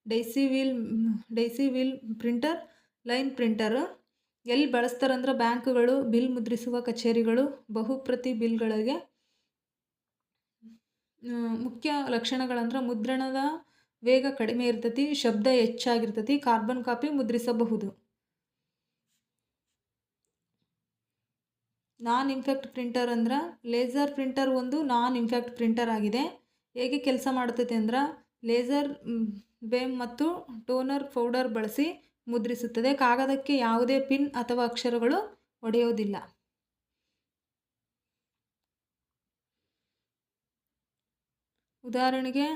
daisy wheel printer, line printer. ಎಲ್ಲಿ ಬಳಸ್ತಾರಂದ್ರೆ ಬ್ಯಾಂಕ್ಗಳು, ಬಿಲ್ ಮುದ್ರಿಸುವ ಕಚೇರಿಗಳು, ಬಹುಪ್ರತಿ ಬಿಲ್ಗಳಿಗೆ. ಮುಖ್ಯ ಲಕ್ಷಣಗಳಂದ್ರೆ ಮುದ್ರಣದ ವೇಗ ಕಡಿಮೆ ಇರ್ತೈತಿ, ಶಬ್ದ ಹೆಚ್ಚಾಗಿರ್ತೈತಿ, ಕಾರ್ಬನ್ ಕಾಪಿ ಮುದ್ರಿಸಬಹುದು. ನಾನ್ ಇಂಪ್ಯಾಕ್ಟ್ ಪ್ರಿಂಟರ್ ಅಂದ್ರೆ ಲೇಸರ್ ಪ್ರಿಂಟರ್ ಒಂದು ನಾನ್ ಇಂಪ್ಯಾಕ್ಟ್ ಪ್ರಿಂಟರ್ ಆಗಿದೆ. ಹೇಗೆ ಕೆಲಸ ಮಾಡ್ತೈತೆ ಅಂದ್ರೆ ಲೇಸರ್ ಬೇಮ್ ಮತ್ತು ಟೋನರ್ ಪೌಡರ್ ಬಳಸಿ ಮುದ್ರಿಸುತ್ತದೆ. ಕಾಗದಕ್ಕೆ ಯಾವುದೇ ಪಿನ್ ಅಥವಾ ಅಕ್ಷರಗಳು ಒಡೆಯೋದಿಲ್ಲ. ಉದಾಹರಣೆಗೆ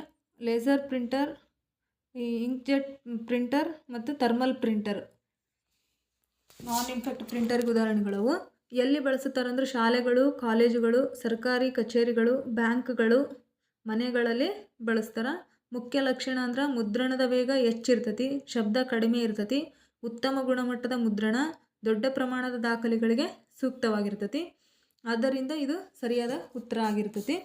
ಲೇಸರ್ ಪ್ರಿಂಟರ್, ಇಂಕ್ಜೆಟ್ ಪ್ರಿಂಟರ್ ಮತ್ತು ಥರ್ಮಲ್ ಪ್ರಿಂಟರ್ ನಾನ್ ಇಂಪ್ಯಾಕ್ಟ್ ಪ್ರಿಂಟರ್ಗೆ ಉದಾಹರಣೆಗಳವು. ಎಲ್ಲಿ ಬಳಸುತ್ತಾರಂದ್ರೆ ಶಾಲೆಗಳು, ಕಾಲೇಜುಗಳು, ಸರ್ಕಾರಿ ಕಚೇರಿಗಳು, ಬ್ಯಾಂಕ್ಗಳು, ಮನೆಗಳಲ್ಲಿ ಬಳಸ್ತಾರೆ. ಮುಖ್ಯ ಲಕ್ಷಣ ಅಂದ್ರೆ ಮುದ್ರಣದ ವೇಗ ಹೆಚ್ಚಿರ್ತೈತಿ, ಶಬ್ದ ಕಡಿಮೆ ಇರ್ತೈತಿ, ಉತ್ತಮ ಗುಣಮಟ್ಟದ ಮುದ್ರಣ, ದೊಡ್ಡ ಪ್ರಮಾಣದ ದಾಖಲೆಗಳಿಗೆ ಸೂಕ್ತವಾಗಿರ್ತೈತಿ. ಆದ್ದರಿಂದ ಇದು ಸರಿಯಾದ ಉತ್ತರ ಆಗಿರ್ತೈತಿ.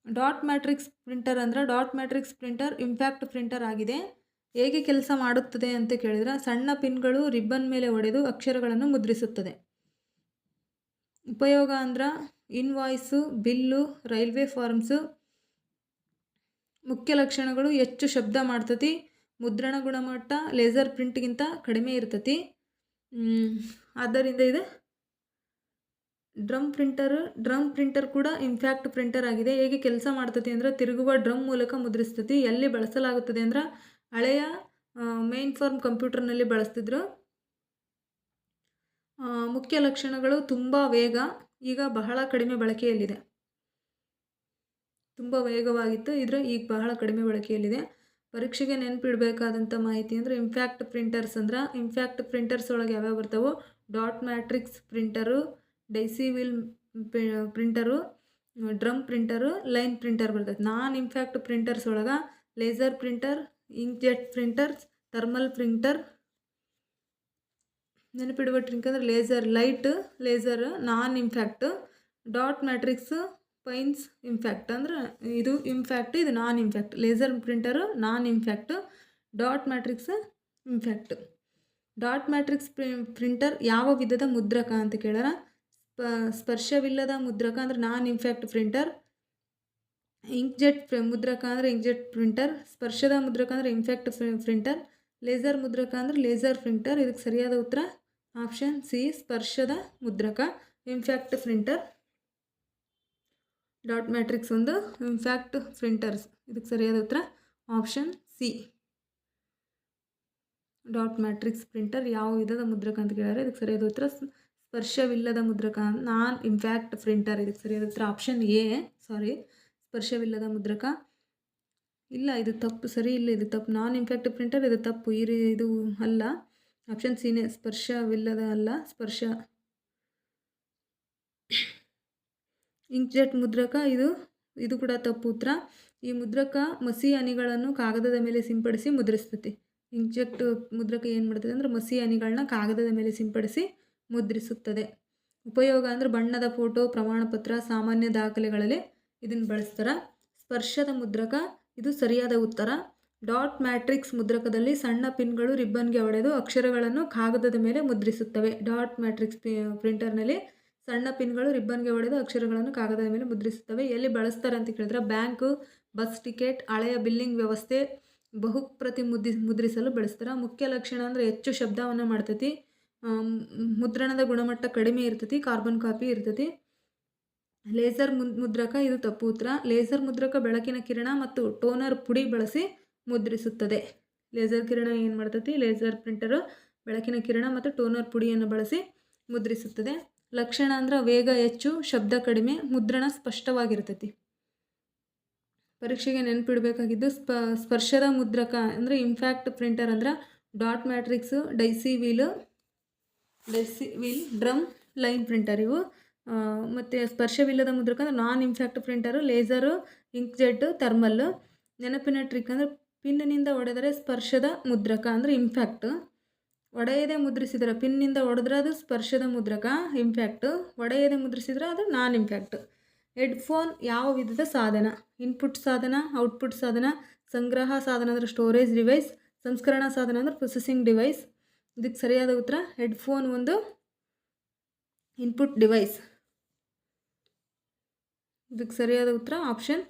Dot matrix printer impact printer ಆಗಿದೆ. ಹೇಗೆ ಕೆಲಸ ಮಾಡುತ್ತದೆ ಅಂತ ಕೇಳಿದ್ರೆ ಸಣ್ಣ ಪಿನ್ಗಳು ರಿಬ್ಬನ್ ಮೇಲೆ ಒಡೆದು ಅಕ್ಷರಗಳನ್ನು ಮುದ್ರಿಸುತ್ತದೆ. ಉಪಯೋಗ ಅಂದ್ರೆ ಇನ್ವಾಯ್ಸು, ಬಿಲ್ಲು, ರೈಲ್ವೆ ಫಾರ್ಮ್ಸು. ಮುಖ್ಯ ಲಕ್ಷಣಗಳು ಹೆಚ್ಚು ಶಬ್ದ ಮಾಡ್ತತಿ, ಮುದ್ರಣ ಗುಣಮಟ್ಟ ಲೇಸರ್ ಪ್ರಿಂಟ್ಗಿಂತ ಕಡಿಮೆ ಇರ್ತತಿ. ಆದ್ದರಿಂದ ಇದು ಡ್ರಮ್ ಪ್ರಿಂಟರ್ ಕೂಡ ಇಂಪ್ಯಾಕ್ಟ್ ಪ್ರಿಂಟರ್ ಆಗಿದೆ. ಹೇಗೆ ಕೆಲಸ ಮಾಡ್ತತಿ ಅಂದರೆ ತಿರುಗುವ ಡ್ರಮ್ ಮೂಲಕ ಮುದ್ರಿಸ್ತತಿ. ಎಲ್ಲಿ ಬಳಸಲಾಗುತ್ತದೆ ಅಂದ್ರೆ ಹಳೆಯ ಮೇನ್ ಫಾರ್ಮ್ ಕಂಪ್ಯೂಟರ್ನಲ್ಲಿ ಬಳಸ್ತಿದ್ರು. ಮುಖ್ಯ ಲಕ್ಷಣಗಳು ತುಂಬ ವೇಗ, ಈಗ ಬಹಳ ಕಡಿಮೆ ಬಳಕೆಯಲ್ಲಿದೆ. ತುಂಬ ವೇಗವಾಗಿತ್ತು, ಇದ್ರೆ ಈಗ ಬಹಳ ಕಡಿಮೆ ಬಳಕೆಯಲ್ಲಿದೆ. ಪರೀಕ್ಷೆಗೆ ನೆನಪಿಡಬೇಕಾದಂಥ ಮಾಹಿತಿ ಅಂದರೆ ಇಂಪ್ಯಾಕ್ಟ್ ಪ್ರಿಂಟರ್ಸ್ ಒಳಗೆ ಯಾವ್ಯಾವ ಬರ್ತಾವೋ dot matrix printer, daisy wheel printer, drum printer, line printer ಬರ್ತೈತೆ. ನಾನ್ ಇಂಪ್ಯಾಕ್ಟ್ ಪ್ರಿಂಟರ್ಸ್ ಒಳಗೆ laser printer, inkjet printers, thermal printer. ನೆನಪಿಡುವ ಟ್ರಿಕ್ ಅಂದರೆ laser non impact, dot matrix pins impact. ಅಂದ್ರೆ ಇದು ಇಂಪ್ಯಾಕ್ಟ್, ಇದು non impact. Laser printer non impact, dot matrix impact. Dot matrix printer ಯಾವ ವಿಧದ ಮುದ್ರಕ ಅಂತ ಕೇಳಾರ. ಸ್ಪರ್ಶವಿಲ್ಲದ ಮುದ್ರಕ ಅಂದರೆ ನಾನ್ ಇಂಪ್ಯಾಕ್ಟ್ ಪ್ರಿಂಟರ್. ಇಂಕ್ಜೆಟ್ ಮುದ್ರಕ ಅಂದರೆ ಇಂಕ್ಜೆಟ್ ಪ್ರಿಂಟರ್. ಸ್ಪರ್ಶದ ಮುದ್ರಕ ಅಂದರೆ ಇಂಪ್ಯಾಕ್ಟ್ ಪ್ರಿಂಟರ್. ಲೇಸರ್ ಮುದ್ರಕ ಅಂದರೆ ಲೇಸರ್ ಪ್ರಿಂಟರ್. ಇದಕ್ಕೆ ಸರಿಯಾದ ಉತ್ತರ ಆಪ್ಷನ್ ಸಿ, ಸ್ಪರ್ಶದ ಮುದ್ರಕ. Impact printer. ಡಾಟ್ ಮ್ಯಾಟ್ರಿಕ್ಸ್ ಒಂದು ಇಂಪ್ಯಾಕ್ಟ್ ಪ್ರಿಂಟರ್ಸ್. ಇದಕ್ಕೆ ಸರಿಯಾದ ಉತ್ತರ option C, dot matrix printer. ಯಾವ ವಿಧದ ಮುದ್ರಕ ಅಂತ ಕೇಳಿದ್ರೆ ಇದಕ್ಕೆ ಸರಿಯಾದ ಉತ್ತರ ಸ್ಪರ್ಶವಿಲ್ಲದ ಮುದ್ರಕ, ನಾನ್ ಇಂಪ್ಯಾಕ್ಟ್ ಪ್ರಿಂಟರ್. ಇದಕ್ಕೆ ಸರಿಯಾದ ಉತ್ತರ ಆಪ್ಷನ್ ಎ, ಸ್ಪರ್ಶವಿಲ್ಲದ ಮುದ್ರಕ. ಇಲ್ಲ, ಇದು ತಪ್ಪು, ಸರಿ ಇಲ್ಲ, ಇದು ತಪ್ಪು. ನಾನ್ ಇಂಪ್ಯಾಕ್ಟ್ ಪ್ರಿಂಟರ್ ಇದು ತಪ್ಪು, ಇದು ಅಲ್ಲ. ಆಪ್ಷನ್ ಸಿನೇ, ಸ್ಪರ್ಶವಿಲ್ಲದ ಅಲ್ಲ, ಸ್ಪರ್ಶ. ಇಂಕ್ಜೆಟ್ ಮುದ್ರಕ ಇದು ಕೂಡ ತಪ್ಪು ಉತ್ತರ. ಈ ಮುದ್ರಕ ಮಸಿ ಹನಿಗಳನ್ನು ಕಾಗದದ ಮೇಲೆ ಸಿಂಪಡಿಸಿ ಮುದ್ರಿಸ್ತೈತಿ. ಇಂಕ್ಜೆಟ್ ಮುದ್ರಕ ಏನು ಮಾಡ್ತದೆ ಅಂದರೆ ಮಸಿ ಹನಿಗಳನ್ನ ಕಾಗದದ ಮೇಲೆ ಸಿಂಪಡಿಸಿ ಮುದ್ರಿಸುತ್ತದೆ. ಉಪಯೋಗ ಅಂದರೆ ಬಣ್ಣದ ಫೋಟೋ, ಪ್ರಮಾಣಪತ್ರ, ಸಾಮಾನ್ಯ ದಾಖಲೆಗಳಲ್ಲಿ ಇದನ್ನು ಬಳಸ್ತಾರೆ. ಸ್ಪರ್ಶದ ಮುದ್ರಕ ಇದು ಸರಿಯಾದ ಉತ್ತರ. ಡಾಟ್ ಮ್ಯಾಟ್ರಿಕ್ಸ್ ಮುದ್ರಕದಲ್ಲಿ ಸಣ್ಣ ಪಿನ್ಗಳು ರಿಬ್ಬನ್ಗೆ ಹೊಡೆದು ಅಕ್ಷರಗಳನ್ನು ಕಾಗದದ ಮೇಲೆ ಮುದ್ರಿಸುತ್ತವೆ. ಡಾಟ್ ಮ್ಯಾಟ್ರಿಕ್ಸ್ ಪ್ರಿಂಟರ್ನಲ್ಲಿ ಸಣ್ಣ ಪಿನ್ಗಳು ರಿಬ್ಬನ್ಗೆ ಹೊಡೆದು ಅಕ್ಷರಗಳನ್ನು ಕಾಗದದ ಮೇಲೆ ಮುದ್ರಿಸುತ್ತವೆ. ಎಲ್ಲಿ ಬಳಸ್ತಾರೆ ಅಂತ ಕೇಳಿದ್ರೆ ಬ್ಯಾಂಕು, ಬಸ್ ಟಿಕೆಟ್, ಹಳೆಯ ಬಿಲ್ಲಿಂಗ್ ವ್ಯವಸ್ಥೆ, ಬಹುಪ್ರತಿ ಮುದ್ರಿಸಲು ಬಳಸ್ತಾರೆ. ಮುಖ್ಯ ಲಕ್ಷಣ ಅಂದರೆ ಹೆಚ್ಚು ಶಬ್ದವನ್ನು ಮಾಡ್ತೈತಿ, ಮುದ್ರಣದ ಗುಣಮಟ್ಟ ಕಡಿಮೆ ಇರ್ತೈತಿ, ಕಾರ್ಬನ್ ಕಾಪಿ ಇರ್ತೈತಿ. ಲೇಸರ್ ಮುದ್ರಕ ಇದು ತಪ್ಪು ಉತ್ತರ. ಲೇಸರ್ ಮುದ್ರಕ ಬೆಳಕಿನ ಕಿರಣ ಮತ್ತು ಟೋನರ್ ಪುಡಿ ಬಳಸಿ ಮುದ್ರಿಸುತ್ತದೆ. ಲೇಸರ್ ಕಿರಣ ಏನು ಮಾಡ್ತೈತಿ, ಲೇಸರ್ ಪ್ರಿಂಟರು ಬೆಳಕಿನ ಕಿರಣ ಮತ್ತು ಟೋನರ್ ಪುಡಿಯನ್ನು ಬಳಸಿ ಮುದ್ರಿಸುತ್ತದೆ. ಲಕ್ಷಣ ಅಂದ್ರೆ ವೇಗ ಹೆಚ್ಚು, ಶಬ್ದ ಕಡಿಮೆ, ಮುದ್ರಣ ಸ್ಪಷ್ಟವಾಗಿರ್ತೈತಿ. ಪರೀಕ್ಷೆಗೆ ನೆನಪಿಡಬೇಕಾಗಿದ್ದು ಸ್ಪರ್ಶದ ಮುದ್ರಕ ಅಂದರೆ ಇಂಪ್ಯಾಕ್ಟ್ ಪ್ರಿಂಟರ್ ಅಂದ್ರೆ dot matrix, daisy wheel, drum line printer ಇವು. ಮತ್ತು ಸ್ಪರ್ಶವಿಲ್ಲದ ಮುದ್ರಕ ಅಂದರೆ non impact printer, laser, inkjet, ಥರ್ಮಲ್ಲು. ನೆನಪಿನ ಟ್ರಿಕ್ ಅಂದರೆ ಪಿನ್ನಿಂದ ಹೊಡೆದರೆ ಸ್ಪರ್ಶದ ಮುದ್ರಕ ಅಂದರೆ ಇಂಪ್ಯಾಕ್ಟ್. ಒಡೆಯದೆ ಮುದ್ರಿಸಿದರೆ ಪಿನ್ನಿಂದ ಹೊಡೆದ್ರೆ ಅದು ಸ್ಪರ್ಶದ ಮುದ್ರಕ ಇಂಪ್ಯಾಕ್ಟ್. ಒಡೆಯದೆ ಮುದ್ರಿಸಿದ್ರೆ ಅದು ನಾನ್ ಇಂಪ್ಯಾಕ್ಟ್. ಹೆಡ್ಫೋನ್ ಯಾವ ವಿಧದ ಸಾಧನ? ಇನ್ಪುಟ್ ಸಾಧನ, ಔಟ್ಪುಟ್ ಸಾಧನ, ಸಂಗ್ರಹ ಸಾಧನ ಅಂದರೆ ಸ್ಟೋರೇಜ್ ಡಿವೈಸ್, ಸಂಸ್ಕರಣಾ ಸಾಧನ ಅಂದರೆ ಪ್ರೊಸೆಸಿಂಗ್ ಡಿವೈಸ್. ಇದಕ್ಕೆ ಸರಿಯಾದ ಉತ್ತರ ಹೆಡ್ಫೋನ್ ಒಂದು ಇನ್ಪುಟ್ ಡಿವೈಸ್. ಇದಕ್ಕೆ ಸರಿಯಾದ ಉತ್ತರ ಆಪ್ಷನ್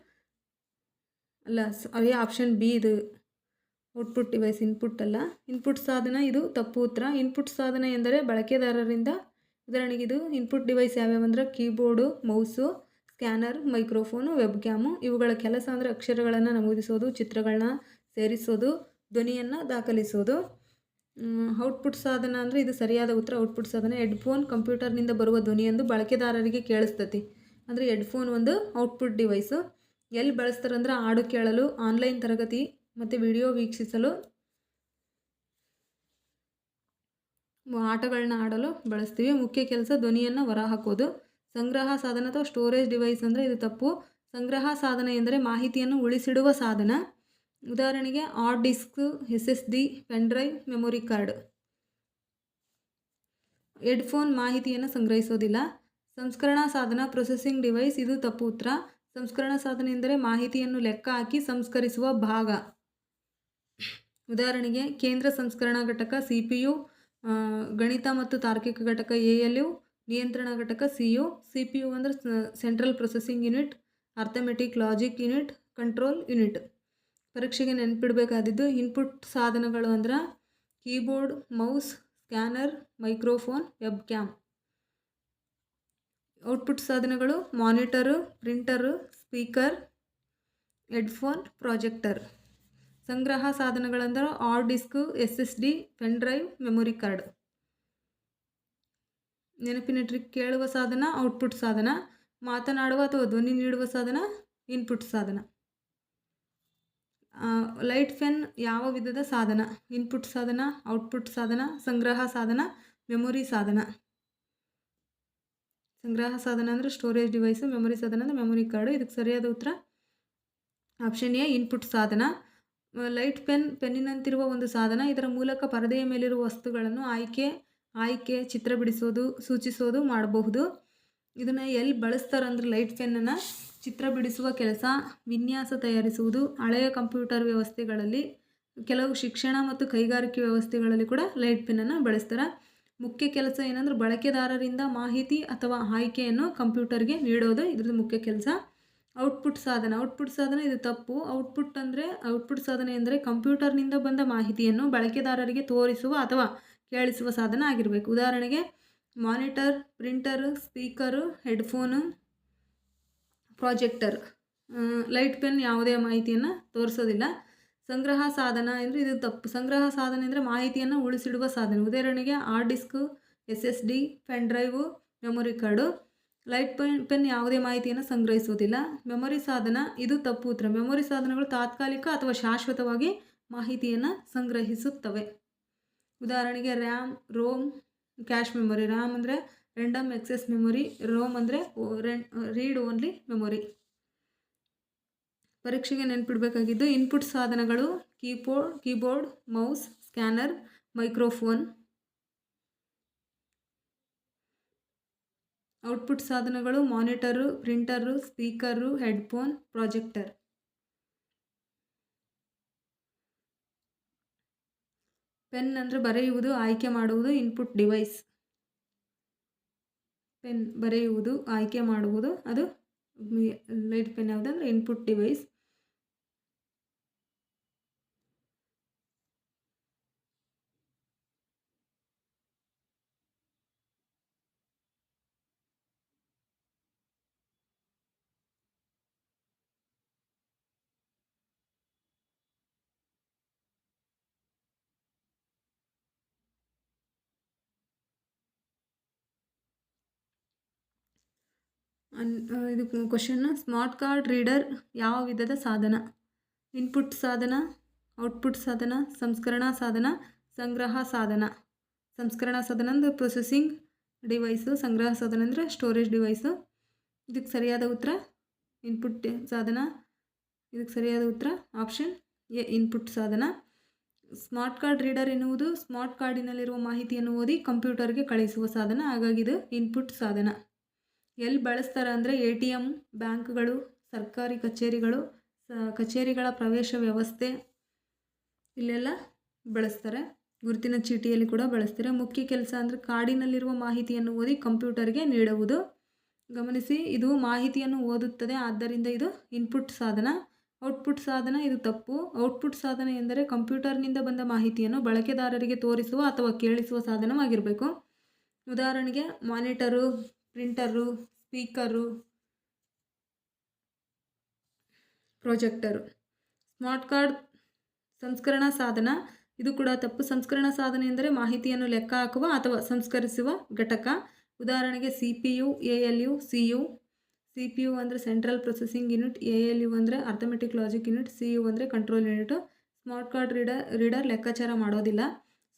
ಅಲ್ಲ, ಅದೇ ಆಪ್ಷನ್ ಬಿ, ಇದು ಔಟ್ಪುಟ್ ಡಿವೈಸ್, ಇನ್ಪುಟ್ ಅಲ್ಲ. ಇನ್ಪುಟ್ ಸಾಧನ ಇದು ತಪ್ಪು ಉತ್ತರ. ಇನ್ಪುಟ್ ಸಾಧನ ಎಂದರೆ ಬಳಕೆದಾರರಿಂದ, ಉದಾಹರಣೆಗೆ ಇದು ಇನ್ಪುಟ್ ಡಿವೈಸ್ ಯಾವ್ಯಾವ ಅಂದರೆ keyboard, mouse, scanner, microphone, web cam. ಇವುಗಳ ಕೆಲಸ ಅಂದರೆ ಅಕ್ಷರಗಳನ್ನು ನಮೂದಿಸೋದು, ಚಿತ್ರಗಳನ್ನ ಸೇರಿಸೋದು, ಧ್ವನಿಯನ್ನು ದಾಖಲಿಸೋದು. ಔಟ್ಪುಟ್ ಸಾಧನ ಅಂದರೆ ಇದು ಸರಿಯಾದ ಉತ್ತರ. ಔಟ್ಪುಟ್ ಸಾಧನ ಹೆಡ್ಫೋನ್ ಕಂಪ್ಯೂಟರ್ನಿಂದ ಬರುವ ಧ್ವನಿಯೆಂದು ಬಳಕೆದಾರರಿಗೆ ಕೇಳಿಸ್ತತಿ. ಅಂದರೆ ಹೆಡ್ಫೋನ್ ಒಂದು ಔಟ್ಪುಟ್ ಡಿವೈಸು. ಎಲ್ಲಿ ಬಳಸ್ತಾರೆ ಅಂದರೆ ಹಾಡು ಕೇಳಲು, ಆನ್ಲೈನ್ ತರಗತಿ ಮತ್ತು ವಿಡಿಯೋ ವೀಕ್ಷಿಸಲು, ಆಟಗಳನ್ನ ಆಡಲು ಬಳಸ್ತೀವಿ. ಮುಖ್ಯ ಕೆಲಸ ಧ್ವನಿಯನ್ನು ಹೊರಹಾಕೋದು. ಸಂಗ್ರಹ ಸಾಧನ ಅಥವಾ ಸ್ಟೋರೇಜ್ ಡಿವೈಸ್ ಅಂದರೆ ಇದು ತಪ್ಪು. ಸಂಗ್ರಹ ಸಾಧನ ಎಂದರೆ ಮಾಹಿತಿಯನ್ನು ಉಳಿಸಿಡುವ ಸಾಧನ. ಉದಾಹರಣೆಗೆ hard disk, SSD, pen drive, memory card. Headphone ಮಾಹಿತಿಯನ್ನು ಸಂಗ್ರಹಿಸೋದಿಲ್ಲ. ಸಂಸ್ಕರಣಾ ಸಾಧನ ಪ್ರೊಸೆಸಿಂಗ್ ಡಿವೈಸ್ ಇದು ತಪ್ಪು ಉತ್ತರ. ಸಂಸ್ಕರಣಾ ಸಾಧನ ಎಂದರೆ ಮಾಹಿತಿಯನ್ನು ಲೆಕ್ಕ ಹಾಕಿ ಸಂಸ್ಕರಿಸುವ ಭಾಗ. ಉದಾಹರಣೆಗೆ ಕೇಂದ್ರ ಸಂಸ್ಕರಣಾ ಘಟಕ CPU, ಗಣಿತ ಮತ್ತು ತಾರ್ಕಿಕ ಘಟಕ ALU, ನಿಯಂತ್ರಣ ಘಟಕ CU. CPU ಅಂದರೆ central processing unit, arithmetic logic unit, control unit. ಪರೀಕ್ಷೆಗೆ ನೆನಪಿಡಬೇಕಾದಿದ್ದು ಇನ್ಪುಟ್ ಸಾಧನಗಳು ಅಂದ್ರೆ keyboard, mouse, scanner, microphone, web cam. Output ಸಾಧನಗಳು monitor, printer, speaker, headphone, projector. ಸಂಗ್ರಹ ಸಾಧನಗಳಂದ್ರೆ hard disk, SSD, pen drive, memory card. ನೆನಪಿನ ಟ್ರಿಕ್ ಕೇಳುವ ಸಾಧನ ಔಟ್ಪುಟ್ ಸಾಧನ, ಮಾತನಾಡುವ ಅಥವಾ ಧ್ವನಿ ನೀಡುವ ಸಾಧನ ಇನ್ಪುಟ್ ಸಾಧನ. ಲೈಟ್ ಪೆನ್ ಯಾವ ವಿಧದ ಸಾಧನ? ಇನ್ಪುಟ್ ಸಾಧನ, ಔಟ್ಪುಟ್ ಸಾಧನ, ಸಂಗ್ರಹ ಸಾಧನ, ಮೆಮೊರಿ ಸಾಧನ. ಸಂಗ್ರಹ ಸಾಧನ ಅಂದರೆ ಸ್ಟೋರೇಜ್ ಡಿವೈಸು, ಮೆಮೊರಿ ಸಾಧನ ಅಂದರೆ ಮೆಮೊರಿ ಕಾರ್ಡು. ಇದಕ್ಕೆ ಸರಿಯಾದ ಉತ್ತರ ಆಪ್ಷನ್ ಎ, ಇನ್ಪುಟ್ ಸಾಧನ. ಲೈಟ್ ಪೆನ್ನಿನಂತಿರುವ ಒಂದು ಸಾಧನ. ಇದರ ಮೂಲಕ ಪರದೆಯ ಮೇಲಿರುವ ವಸ್ತುಗಳನ್ನು ಆಯ್ಕೆ ಚಿತ್ರ ಬಿಡಿಸೋದು, ಸೂಚಿಸೋದು ಮಾಡಬಹುದು. ಇದನ್ನು ಎಲ್ಲಿ ಬಳಸ್ತಾರೆ ಅಂದರೆ ಲೈಟ್ ಪೆನ್ನನ್ನು ಚಿತ್ರ ಬಿಡಿಸುವ ಕೆಲಸ, ವಿನ್ಯಾಸ ತಯಾರಿಸುವುದು, ಹಳೆಯ ಕಂಪ್ಯೂಟರ್ ವ್ಯವಸ್ಥೆಗಳಲ್ಲಿ, ಕೆಲವು ಶಿಕ್ಷಣ ಮತ್ತು ಕೈಗಾರಿಕೆ ವ್ಯವಸ್ಥೆಗಳಲ್ಲಿ ಕೂಡ ಲೈಟ್ ಪೆನ್ನನ್ನು ಬಳಸ್ತಾರೆ. ಮುಖ್ಯ ಕೆಲಸ ಏನಂದ್ರೆ ಬಳಕೆದಾರರಿಂದ ಮಾಹಿತಿ ಅಥವಾ ಆಯ್ಕೆಯನ್ನು ಕಂಪ್ಯೂಟರ್ಗೆ ನೀಡೋದು ಇದ್ರದ್ದು ಮುಖ್ಯ ಕೆಲಸ. ಔಟ್ಪುಟ್ ಸಾಧನ ಇದು ತಪ್ಪು. ಔಟ್ಪುಟ್ ಸಾಧನೆ ಎಂದರೆ ಕಂಪ್ಯೂಟರ್ನಿಂದ ಬಂದ ಮಾಹಿತಿಯನ್ನು ಬಳಕೆದಾರರಿಗೆ ತೋರಿಸುವ ಅಥವಾ ಕೇಳಿಸುವ ಸಾಧನ ಆಗಿರಬೇಕು. ಉದಾಹರಣೆಗೆ monitor, printer, speaker, headphone, projector. Light pen ಯಾವುದೇ ಮಾಹಿತಿಯನ್ನು ತೋರಿಸೋದಿಲ್ಲ. ಸಂಗ್ರಹ ಸಾಧನ ಅಂದರೆ ಇದು ತಪ್ಪು. ಸಂಗ್ರಹ ಸಾಧನ ಅಂದರೆ ಮಾಹಿತಿಯನ್ನು ಉಳಿಸಿಡುವ ಸಾಧನ. ಉದಾಹರಣೆಗೆ hard disk, SSD, pen drive, memory card. Light pen ಯಾವುದೇ ಮಾಹಿತಿಯನ್ನು ಸಂಗ್ರಹಿಸುವುದಿಲ್ಲ. ಮೆಮೊರಿ ಸಾಧನ ಇದು ತಪ್ಪು ಉತ್ತರ. ಮೆಮೊರಿ ಸಾಧನಗಳು ತಾತ್ಕಾಲಿಕ ಅಥವಾ ಶಾಶ್ವತವಾಗಿ ಮಾಹಿತಿಯನ್ನು ಸಂಗ್ರಹಿಸುತ್ತವೆ. ಉದಾಹರಣೆಗೆ RAM, ROM, cache memory. RAM ಅಂದರೆ ರ್ಯಾಂಡಮ್ ಎಕ್ಸೆಸ್ ಮೆಮೊರಿ, ರೋಮ್ ಅಂದರೆ ರೀಡ್ ಓನ್ಲಿ ಮೆಮೊರಿ. ಪರೀಕ್ಷೆಗೆ ನೆನಪಿಡಬೇಕಾಗಿದ್ದು ಇನ್ಪುಟ್ ಸಾಧನಗಳು keyboard, mouse, scanner, microphone. Output ಸಾಧನಗಳು monitor, printer, speaker, headphone, projector. Pen ಅಂದರೆ ಬರೆಯುವುದು, ಆಯ್ಕೆ ಮಾಡುವುದು, ಇನ್ಪುಟ್ ಡಿವೈಸ್. ಪೆನ್ ಬರೆಯುವುದು, ಆಯ್ಕೆ ಮಾಡುವುದು, ಅದು ಲೈಟ್ ಪೆನ್ ಯಾವುದಂದ್ರೆ ಇನ್ಪುಟ್ ಡಿವೈಸ್. ಇದು ಕ್ವಶನ್ನು. ಸ್ಮಾರ್ಟ್ ಕಾರ್ಡ್ ರೀಡರ್ ಯಾವ ವಿಧದ ಸಾಧನ? ಇನ್ಪುಟ್ ಸಾಧನ, ಔಟ್ಪುಟ್ ಸಾಧನ, ಸಂಸ್ಕರಣಾ ಸಾಧನ, ಸಂಗ್ರಹ ಸಾಧನ. ಸಂಸ್ಕರಣಾ ಸಾಧನ ಅಂದರೆ ಪ್ರೊಸೆಸಿಂಗ್ ಡಿವೈಸು, ಸಂಗ್ರಹ ಸಾಧನ ಅಂದರೆ ಸ್ಟೋರೇಜ್ ಡಿವೈಸು. ಇದಕ್ಕೆ ಸರಿಯಾದ ಉತ್ತರ ಇನ್ಪುಟ್ ಸಾಧನ. ಇದಕ್ಕೆ ಸರಿಯಾದ ಉತ್ತರ ಆಪ್ಷನ್ ಎ, ಇನ್ಪುಟ್ ಸಾಧನ. ಸ್ಮಾರ್ಟ್ ಕಾರ್ಡ್ ರೀಡರ್ ಎನ್ನುವುದು ಸ್ಮಾರ್ಟ್ ಕಾರ್ಡಿನಲ್ಲಿರುವ ಮಾಹಿತಿಯನ್ನು ಓದಿ ಕಂಪ್ಯೂಟರ್ಗೆ ಕಳಿಸುವ ಸಾಧನ. ಹಾಗಾಗಿ ಇದು ಇನ್ಪುಟ್ ಸಾಧನ. ಎಲ್ಲಿ ಬಳಸ್ತಾರೆ ಅಂದರೆ ATM, ಬ್ಯಾಂಕ್ಗಳು, ಸರ್ಕಾರಿ ಕಚೇರಿಗಳು, ಕಚೇರಿಗಳ ಪ್ರವೇಶ ವ್ಯವಸ್ಥೆ, ಇಲ್ಲೆಲ್ಲ ಬಳಸ್ತಾರೆ. ಗುರುತಿನ ಚೀಟಿಯಲ್ಲಿ ಕೂಡ ಬಳಸ್ತಾರೆ. ಮುಖ್ಯ ಕೆಲಸ ಅಂದರೆ ಕಾರ್ಡಿನಲ್ಲಿರುವ ಮಾಹಿತಿಯನ್ನು ಓದಿ ಕಂಪ್ಯೂಟರ್ಗೆ ನೀಡುವುದು. ಗಮನಿಸಿ, ಇದು ಮಾಹಿತಿಯನ್ನು ಓದುತ್ತದೆ, ಆದ್ದರಿಂದ ಇದು ಇನ್ಪುಟ್ ಸಾಧನ. ಔಟ್ಪುಟ್ ಸಾಧನ ಇದು ತಪ್ಪು. ಔಟ್ಪುಟ್ ಸಾಧನ ಎಂದರೆ ಕಂಪ್ಯೂಟರ್ನಿಂದ ಬಂದ ಮಾಹಿತಿಯನ್ನು ಬಳಕೆದಾರರಿಗೆ ತೋರಿಸುವ ಅಥವಾ ಕೇಳಿಸುವ ಸಾಧನವಾಗಿರಬೇಕು. ಉದಾಹರಣೆಗೆ monitor, printer, speaker, projector. Smart card ಸಂಸ್ಕರಣಾ ಸಾಧನ ಇದು ಕೂಡ ತಪ್ಪು. ಸಂಸ್ಕರಣಾ ಸಾಧನ ಎಂದರೆ ಮಾಹಿತಿಯನ್ನು ಲೆಕ್ಕ ಹಾಕುವ ಅಥವಾ ಸಂಸ್ಕರಿಸುವ ಘಟಕ. ಉದಾಹರಣೆಗೆ CPU, ALU, CU. CPU ಅಂದರೆ ಸೆಂಟ್ರಲ್ ಪ್ರೊಸೆಸಿಂಗ್ ಯೂನಿಟ್, ALU ಅಂದರೆ ಅರ್ಥಮೆಟಿಕ್ ಲಾಜಿಕ್ ಯೂನಿಟ್, CU ಅಂದರೆ control unit. Smart card reader ಲೆಕ್ಕಾಚಾರ ಮಾಡೋದಿಲ್ಲ.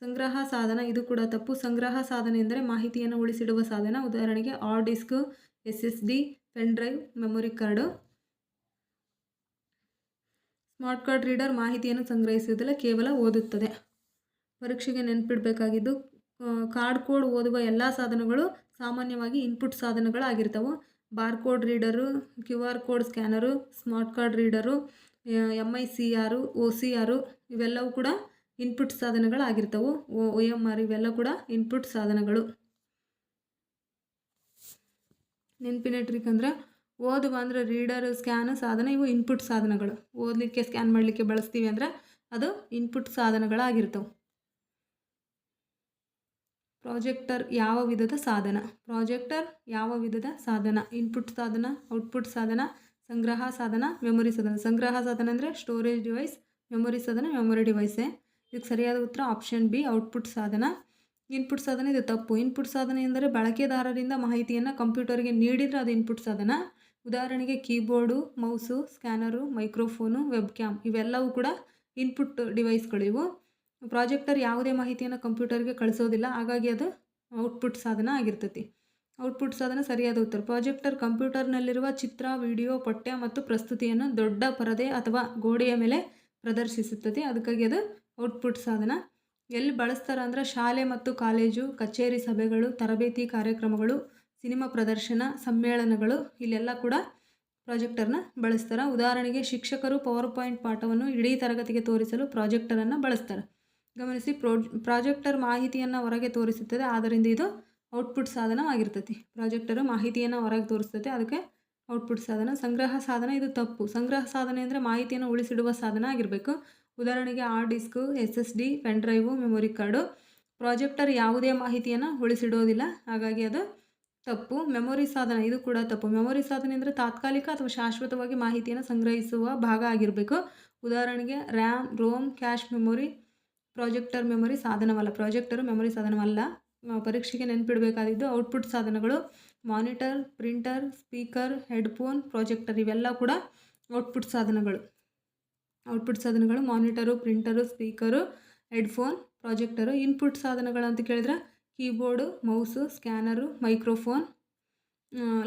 ಸಂಗ್ರಹ ಸಾಧನ ಇದು ಕೂಡ ತಪ್ಪು. ಸಂಗ್ರಹ ಸಾಧನ ಎಂದರೆ ಮಾಹಿತಿಯನ್ನು ಉಳಿಸಿಡುವ ಸಾಧನ. ಉದಾಹರಣೆಗೆ hard disk, SSD, pen drive, memory card. Smart card reader ಮಾಹಿತಿಯನ್ನು ಸಂಗ್ರಹಿಸುವುದಿಲ್ಲ, ಕೇವಲ ಓದುತ್ತದೆ. ಪರೀಕ್ಷೆಗೆ ನೆನಪಿಡಬೇಕಾಗಿದ್ದು ಕಾರ್ಡ್ ಕೋಡ್ ಓದುವ ಎಲ್ಲ ಸಾಧನಗಳು ಸಾಮಾನ್ಯವಾಗಿ ಇನ್ಪುಟ್ ಸಾಧನಗಳಾಗಿರ್ತವೆ. Barcode reader, QR code scanner, smart card reader, MICR, OCR ಇವೆಲ್ಲವೂ ಕೂಡ ಇನ್ಪುಟ್ ಸಾಧನಗಳಾಗಿರ್ತವೆ. OMR ಇವೆಲ್ಲ ಕೂಡ ಇನ್ಪುಟ್ ಸಾಧನಗಳು. ನೆನಪಿನ ಟ್ರಿಕ್ ಅಂದರೆ ಓದುವ ಅಂದರೆ ರೀಡರು, ಸ್ಕ್ಯಾನು ಸಾಧನ, ಇವು ಇನ್ಪುಟ್ ಸಾಧನಗಳು. ಓದಲಿಕ್ಕೆ, ಸ್ಕ್ಯಾನ್ ಮಾಡಲಿಕ್ಕೆ ಬಳಸ್ತೀವಿ ಅಂದರೆ ಅದು ಇನ್ಪುಟ್ ಸಾಧನಗಳಾಗಿರ್ತವೆ. ಪ್ರಾಜೆಕ್ಟರ್ ಯಾವ ವಿಧದ ಸಾಧನ? ಪ್ರಾಜೆಕ್ಟರ್ ಯಾವ ವಿಧದ ಸಾಧನ? ಇನ್ಪುಟ್ ಸಾಧನ, ಔಟ್ಪುಟ್ ಸಾಧನ, ಸಂಗ್ರಹ ಸಾಧನ, ಮೆಮೊರಿ ಸಾಧನ. ಸಂಗ್ರಹ ಸಾಧನ ಅಂದರೆ ಸ್ಟೋರೇಜ್ ಡಿವೈಸ್, ಮೆಮೊರಿ ಸಾಧನ ಮೆಮೊರಿ ಡಿವೈಸೇ. ಇದಕ್ಕೆ ಸರಿಯಾದ ಉತ್ತರ ಆಪ್ಷನ್ ಬಿ, ಔಟ್ಪುಟ್ ಸಾಧನ. ಇನ್ಪುಟ್ ಸಾಧನ ಇದು ತಪ್ಪು. ಇನ್ಪುಟ್ ಸಾಧನ ಎಂದರೆ ಬಳಕೆದಾರರಿಂದ ಮಾಹಿತಿಯನ್ನು ಕಂಪ್ಯೂಟರ್ಗೆ ನೀಡಿದರೆ ಅದು ಇನ್ಪುಟ್ ಸಾಧನ. ಉದಾಹರಣೆಗೆ keyboard, mouse, scanner, microphone, web cam ಇವೆಲ್ಲವೂ ಕೂಡ ಇನ್ಪುಟ್ ಡಿವೈಸ್ಗಳಿವು. ಪ್ರಾಜೆಕ್ಟರ್ ಯಾವುದೇ ಮಾಹಿತಿಯನ್ನು ಕಂಪ್ಯೂಟರ್ಗೆ ಕಳಿಸೋದಿಲ್ಲ, ಹಾಗಾಗಿ ಅದು ಔಟ್ಪುಟ್ ಸಾಧನ ಆಗಿರ್ತೈತಿ. ಔಟ್ಪುಟ್ ಸಾಧನ ಸರಿಯಾದ ಉತ್ತರ. ಪ್ರಾಜೆಕ್ಟರ್ ಕಂಪ್ಯೂಟರ್ನಲ್ಲಿರುವ ಚಿತ್ರ, ವಿಡಿಯೋ, ಪಠ್ಯ ಮತ್ತು ಪ್ರಸ್ತುತಿಯನ್ನು ದೊಡ್ಡ ಪರದೆ ಅಥವಾ ಗೋಡೆಯ ಮೇಲೆ ಪ್ರದರ್ಶಿಸುತ್ತದೆ, ಅದಕ್ಕಾಗಿ ಅದು ಔಟ್ಪುಟ್ ಸಾಧನ. ಎಲ್ಲಿ ಬಳಸ್ತಾರೆ ಅಂದರೆ ಶಾಲೆ ಮತ್ತು ಕಾಲೇಜು, ಕಚೇರಿ ಸಭೆಗಳು, ತರಬೇತಿ ಕಾರ್ಯಕ್ರಮಗಳು, ಸಿನಿಮಾ ಪ್ರದರ್ಶನ, ಸಮ್ಮೇಳನಗಳು, ಇಲ್ಲೆಲ್ಲ ಕೂಡ ಪ್ರಾಜೆಕ್ಟರ್ನ ಬಳಸ್ತಾರೆ. ಉದಾಹರಣೆಗೆ ಶಿಕ್ಷಕರು ಪವರ್ ಪಾಯಿಂಟ್ ಪಾಠವನ್ನು ಇಡೀ ತರಗತಿಗೆ ತೋರಿಸಲು ಪ್ರಾಜೆಕ್ಟರನ್ನು ಬಳಸ್ತಾರೆ. ಗಮನಿಸಿ, ಪ್ರಾಜೆಕ್ಟರ್ ಮಾಹಿತಿಯನ್ನು ಹೊರಗೆ ತೋರಿಸುತ್ತದೆ, ಆದ್ದರಿಂದ ಇದು ಔಟ್ಪುಟ್ ಸಾಧನವಾಗಿರ್ತೈತಿ. ಪ್ರಾಜೆಕ್ಟರು ಮಾಹಿತಿಯನ್ನು ಹೊರಗೆ ತೋರಿಸ್ತೈತೆ, ಅದಕ್ಕೆ ಔಟ್ಪುಟ್ ಸಾಧನ. ಸಂಗ್ರಹ ಸಾಧನ ಇದು ತಪ್ಪು. ಸಂಗ್ರಹ ಸಾಧನೆ ಅಂದರೆ ಮಾಹಿತಿಯನ್ನು ಉಳಿಸಿಡುವ ಸಾಧನ ಆಗಿರಬೇಕು. ಉದಾಹರಣೆಗೆ hard disk, SSD, pen drive, memory card. Projector ಯಾವುದೇ ಮಾಹಿತಿಯನ್ನು ಉಳಿಸಿಡೋದಿಲ್ಲ, ಹಾಗಾಗಿ ಅದು ತಪ್ಪು. ಮೆಮೊರಿ ಸಾಧನ ಇದು ಕೂಡ ತಪ್ಪು. ಮೆಮೊರಿ ಸಾಧನೆ ಅಂದರೆ ತಾತ್ಕಾಲಿಕ ಅಥವಾ ಶಾಶ್ವತವಾಗಿ ಮಾಹಿತಿಯನ್ನು ಸಂಗ್ರಹಿಸುವ ಭಾಗ ಆಗಿರಬೇಕು. ಉದಾಹರಣೆಗೆ RAM, ROM, cache memory. Projector memory ಸಾಧನವಲ್ಲ. ಪ್ರಾಜೆಕ್ಟರು ಮೆಮೊರಿ ಸಾಧನವಲ್ಲ. ಪರೀಕ್ಷೆಗೆ ನೆನಪಿಡಬೇಕಾದಿದ್ದು ಔಟ್ಪುಟ್ ಸಾಧನಗಳು monitor, printer, speaker, headphone, projector ಇವೆಲ್ಲ ಕೂಡ ಔಟ್ಪುಟ್ ಸಾಧನಗಳು. ಔಟ್ಪುಟ್ ಸಾಧನಗಳು monitor, printer, speaker, headphone, projector. Input ಸಾಧನಗಳು ಅಂತ ಕೇಳಿದ್ರೆ keyboard, mouse, scanner, microphone,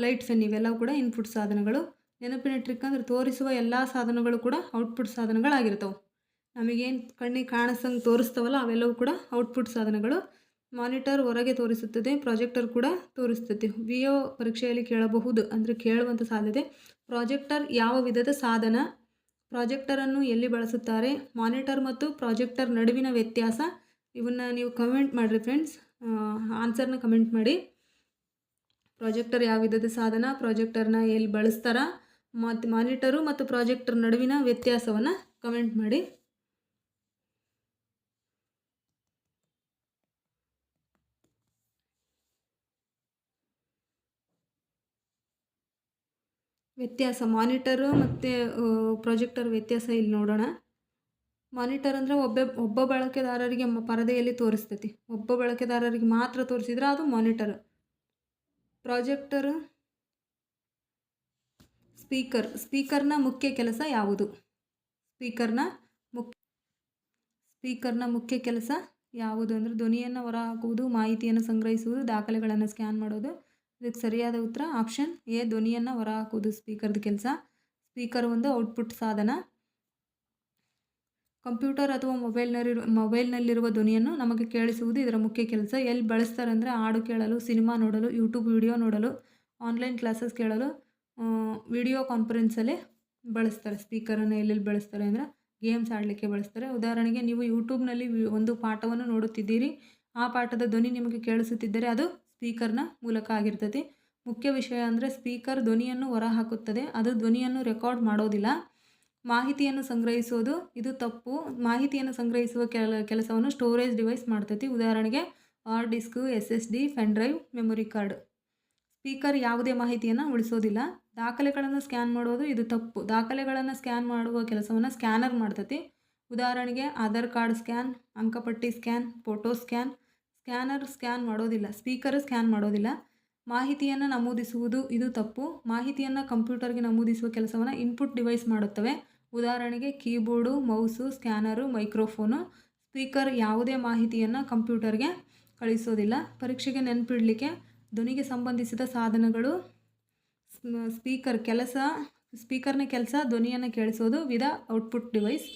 light pen ಇವೆಲ್ಲವೂ ಕೂಡ ಇನ್ಪುಟ್ ಸಾಧನಗಳು. ನೆನಪಿನ ಟ್ರಿಕ್ ಅಂದರೆ ತೋರಿಸುವ ಎಲ್ಲ ಸಾಧನಗಳು ಕೂಡ ಔಟ್ಪುಟ್ ಸಾಧನಗಳಾಗಿರ್ತವೆ. ನಮಗೇನು ಕಣ್ಣಿಗೆ ಕಾಣಿಸಂಗೆ ತೋರಿಸ್ತವಲ್ಲ ಅವೆಲ್ಲವೂ ಕೂಡ ಔಟ್ಪುಟ್ ಸಾಧನಗಳು. ಮಾನಿಟರ್ ಹೊರಗೆ ತೋರಿಸುತ್ತದೆ, ಪ್ರಾಜೆಕ್ಟರ್ ಕೂಡ ತೋರಿಸ್ತದೆ. VO ಪರೀಕ್ಷೆಯಲ್ಲಿ ಕೇಳಬಹುದು, ಅಂದರೆ ಕೇಳುವಂಥ ಸಾಧ್ಯತೆ. ಪ್ರಾಜೆಕ್ಟರ್ ಯಾವ ವಿಧದ ಸಾಧನ? ಪ್ರಾಜೆಕ್ಟರನ್ನು ಎಲ್ಲಿ ಬಳಸುತ್ತಾರೆ? ಮಾನಿಟರ್ ಮತ್ತು ಪ್ರಾಜೆಕ್ಟರ್ ನಡುವಿನ ವ್ಯತ್ಯಾಸ. ಇವನ್ನ ನೀವು ಕಮೆಂಟ್ ಮಾಡಿರಿ ಫ್ರೆಂಡ್ಸ್, ಆನ್ಸರ್ನ ಕಮೆಂಟ್ ಮಾಡಿ. ಪ್ರಾಜೆಕ್ಟರ್ ಯಾವ ವಿಧದ ಸಾಧನ, ಪ್ರಾಜೆಕ್ಟರ್ನ ಎಲ್ಲಿ ಬಳಸ್ತಾರ, ಮತ್ತು ಮಾನಿಟರು ಮತ್ತು ಪ್ರಾಜೆಕ್ಟರ್ ನಡುವಿನ ವ್ಯತ್ಯಾಸವನ್ನು ಕಮೆಂಟ್ ಮಾಡಿ. ವ್ಯತ್ಯಾಸ ಮಾನಿಟರು ಮತ್ತು ಪ್ರಾಜೆಕ್ಟರ್ ವ್ಯತ್ಯಾಸ ಇಲ್ಲಿ ನೋಡೋಣ. ಮಾನಿಟರ್ ಅಂದರೆ ಒಬ್ಬ ಬಳಕೆದಾರರಿಗೆ ಪರದೆಯಲ್ಲಿ ತೋರಿಸ್ತೈತಿ. ಒಬ್ಬ ಬಳಕೆದಾರರಿಗೆ ಮಾತ್ರ ತೋರಿಸಿದ್ರೆ ಅದು ಮಾನಿಟರ್. ಪ್ರಾಜೆಕ್ಟರ್ ಸ್ಪೀಕರ್ನ ಮುಖ್ಯ ಕೆಲಸ ಯಾವುದು? ಸ್ಪೀಕರ್ನ ಮುಖ್ಯ ಕೆಲಸ ಯಾವುದು ಅಂದರೆ ಧ್ವನಿಯನ್ನು ಹೊರಹಾಕುವುದು, ಮಾಹಿತಿಯನ್ನು ಸಂಗ್ರಹಿಸುವುದು, ದಾಖಲೆಗಳನ್ನು ಸ್ಕ್ಯಾನ್ ಮಾಡೋದು. ಇದಕ್ಕೆ ಸರಿಯಾದ ಉತ್ತರ ಆಪ್ಷನ್ ಎ, ಧ್ವನಿಯನ್ನು ಹೊರಹಾಕುವುದು ಸ್ಪೀಕರ್ದ ಕೆಲಸ. ಸ್ಪೀಕರ್ ಒಂದು ಔಟ್ಪುಟ್ ಸಾಧನ. ಕಂಪ್ಯೂಟರ್ ಅಥವಾ ಮೊಬೈಲ್ನಲ್ಲಿರುವ ಧ್ವನಿಯನ್ನು ನಮಗೆ ಕೇಳಿಸುವುದು ಇದರ ಮುಖ್ಯ ಕೆಲಸ. ಎಲ್ಲಿ ಬಳಸ್ತಾರೆ ಅಂದರೆ ಹಾಡು ಕೇಳಲು, ಸಿನಿಮಾ ನೋಡಲು, ಯೂಟ್ಯೂಬ್ ವಿಡಿಯೋ ನೋಡಲು, ಆನ್ಲೈನ್ ಕ್ಲಾಸಸ್ ಕೇಳಲು, ವಿಡಿಯೋ ಕಾನ್ಫರೆನ್ಸಲ್ಲೇ ಬಳಸ್ತಾರೆ. ಸ್ಪೀಕರನ್ನು ಎಲ್ಲೆಲ್ಲಿ ಬಳಸ್ತಾರೆ ಅಂದರೆ ಗೇಮ್ಸ್ ಆಡಲಿಕ್ಕೆ ಬಳಸ್ತಾರೆ. ಉದಾಹರಣೆಗೆ ನೀವು ಯೂಟ್ಯೂಬ್ನಲ್ಲಿ ಒಂದು ಪಾಠವನ್ನು ನೋಡುತ್ತಿದ್ದೀರಿ, ಆ ಪಾಠದ ಧ್ವನಿ ನಿಮಗೆ ಕೇಳಿಸುತ್ತಿದ್ದರೆ ಅದು ಸ್ಪೀಕರ್ನ ಮೂಲಕ ಆಗಿರ್ತದೆ. ಮುಖ್ಯ ವಿಷಯ ಅಂದರೆ ಸ್ಪೀಕರ್ ಧ್ವನಿಯನ್ನು ಹೊರಹಾಕುತ್ತದೆ, ಅದು ಧ್ವನಿಯನ್ನು ರೆಕಾರ್ಡ್ ಮಾಡೋದಿಲ್ಲ. ಮಾಹಿತಿಯನ್ನು ಸಂಗ್ರಹಿಸೋದು ಇದು ತಪ್ಪು. ಮಾಹಿತಿಯನ್ನು ಸಂಗ್ರಹಿಸುವ ಕೆಲಸವನ್ನು ಸ್ಟೋರೇಜ್ ಡಿವೈಸ್ ಮಾಡ್ತೈತಿ. ಉದಾಹರಣೆಗೆ hard disk, SSD, pen drive, memory card. Speaker ಯಾವುದೇ ಮಾಹಿತಿಯನ್ನು ಉಳಿಸೋದಿಲ್ಲ. ದಾಖಲೆಗಳನ್ನು ಸ್ಕ್ಯಾನ್ ಮಾಡೋದು ಇದು ತಪ್ಪು. ದಾಖಲೆಗಳನ್ನು ಸ್ಕ್ಯಾನ್ ಮಾಡುವ ಕೆಲಸವನ್ನು ಸ್ಕ್ಯಾನರ್ ಮಾಡ್ತೈತಿ. ಉದಾಹರಣೆಗೆ ಆಧಾರ್ ಕಾರ್ಡ್ ಸ್ಕ್ಯಾನ್, ಅಂಕಪಟ್ಟಿ scan, photo scan. Scanner scan ಮಾಡೋದಿಲ್ಲ, ಸ್ಪೀಕರ್ ಸ್ಕ್ಯಾನ್ ಮಾಡೋದಿಲ್ಲ. ಮಾಹಿತಿಯನ್ನು ನಮೂದಿಸುವುದು ಇದು ತಪ್ಪು. ಮಾಹಿತಿಯನ್ನು ಕಂಪ್ಯೂಟರ್ಗೆ ನಮೂದಿಸುವ ಕೆಲಸವನ್ನು ಇನ್ಪುಟ್ ಡಿವೈಸ್ ಮಾಡುತ್ತವೆ. ಉದಾಹರಣೆಗೆ keyboard, mouse, scanner, microphone. Speaker ಯಾವುದೇ ಮಾಹಿತಿಯನ್ನು ಕಂಪ್ಯೂಟರ್ಗೆ ಕಳಿಸೋದಿಲ್ಲ. ಪರೀಕ್ಷೆಗೆ ನೆನಪಿಡಲಿಕ್ಕೆ ಧ್ವನಿಗೆ ಸಂಬಂಧಿಸಿದ ಸಾಧನಗಳು. ಸ್ಪೀಕರ್ನ ಕೆಲಸ ಧ್ವನಿಯನ್ನು ಕೇಳಿಸೋದು, ವಿಧ ಔಟ್ಪುಟ್ ಡಿವೈಸ್.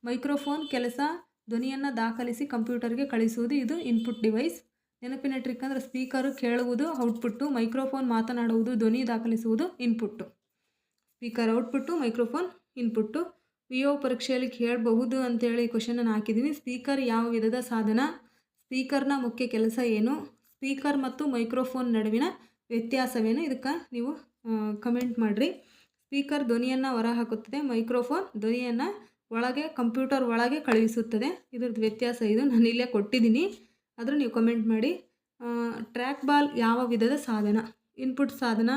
ಮೈಕ್ರೋಫೋನ್ ಕೆಲಸ ಧ್ವನಿಯನ್ನು ದಾಖಲಿಸಿ ಕಂಪ್ಯೂಟರ್ಗೆ ಕಳಿಸುವುದು, ಇದು ಇನ್ಪುಟ್ ಡಿವೈಸ್. ನೆನಪಿನ ಟ್ರಿಕ್ ಅಂದರೆ ಸ್ಪೀಕರು ಕೇಳುವುದು ಔಟ್ಪುಟ್ಟು, ಮೈಕ್ರೋಫೋನ್ ಮಾತನಾಡುವುದು, ಧ್ವನಿ ದಾಖಲಿಸುವುದು input. Speaker output, microphone input. VO ಪರೀಕ್ಷೆಯಲ್ಲಿ ಕೇಳಬಹುದು ಅಂತೇಳಿ ಕ್ವಶನನ್ನು ಹಾಕಿದ್ದೀನಿ. ಸ್ಪೀಕರ್ ಯಾವ ವಿಧದ ಸಾಧನ? ಸ್ಪೀಕರ್ನ ಮುಖ್ಯ ಕೆಲಸ ಏನು? ಸ್ಪೀಕರ್ ಮತ್ತು ಮೈಕ್ರೋಫೋನ್ ನಡುವಿನ ವ್ಯತ್ಯಾಸವೇನು? ಇದಕ್ಕೆ ನೀವು ಕಮೆಂಟ್ ಮಾಡಿರಿ. ಸ್ಪೀಕರ್ ಧ್ವನಿಯನ್ನು ಹೊರಹಾಕುತ್ತದೆ, ಮೈಕ್ರೋಫೋನ್ ಧ್ವನಿಯನ್ನು ಕಂಪ್ಯೂಟರ್ ಒಳಗೆ ಕಳುಹಿಸುತ್ತದೆ. ಇದ್ರದ್ದು ವ್ಯತ್ಯಾಸ ಇದು ನಾನು ಇಲ್ಲೇ ಕೊಟ್ಟಿದ್ದೀನಿ, ಆದರೂ ನೀವು ಕಮೆಂಟ್ ಮಾಡಿ. ಟ್ರ್ಯಾಕ್ ಬಾಲ್ ಯಾವ ವಿಧದ ಸಾಧನ? ಇನ್ಪುಟ್ ಸಾಧನ,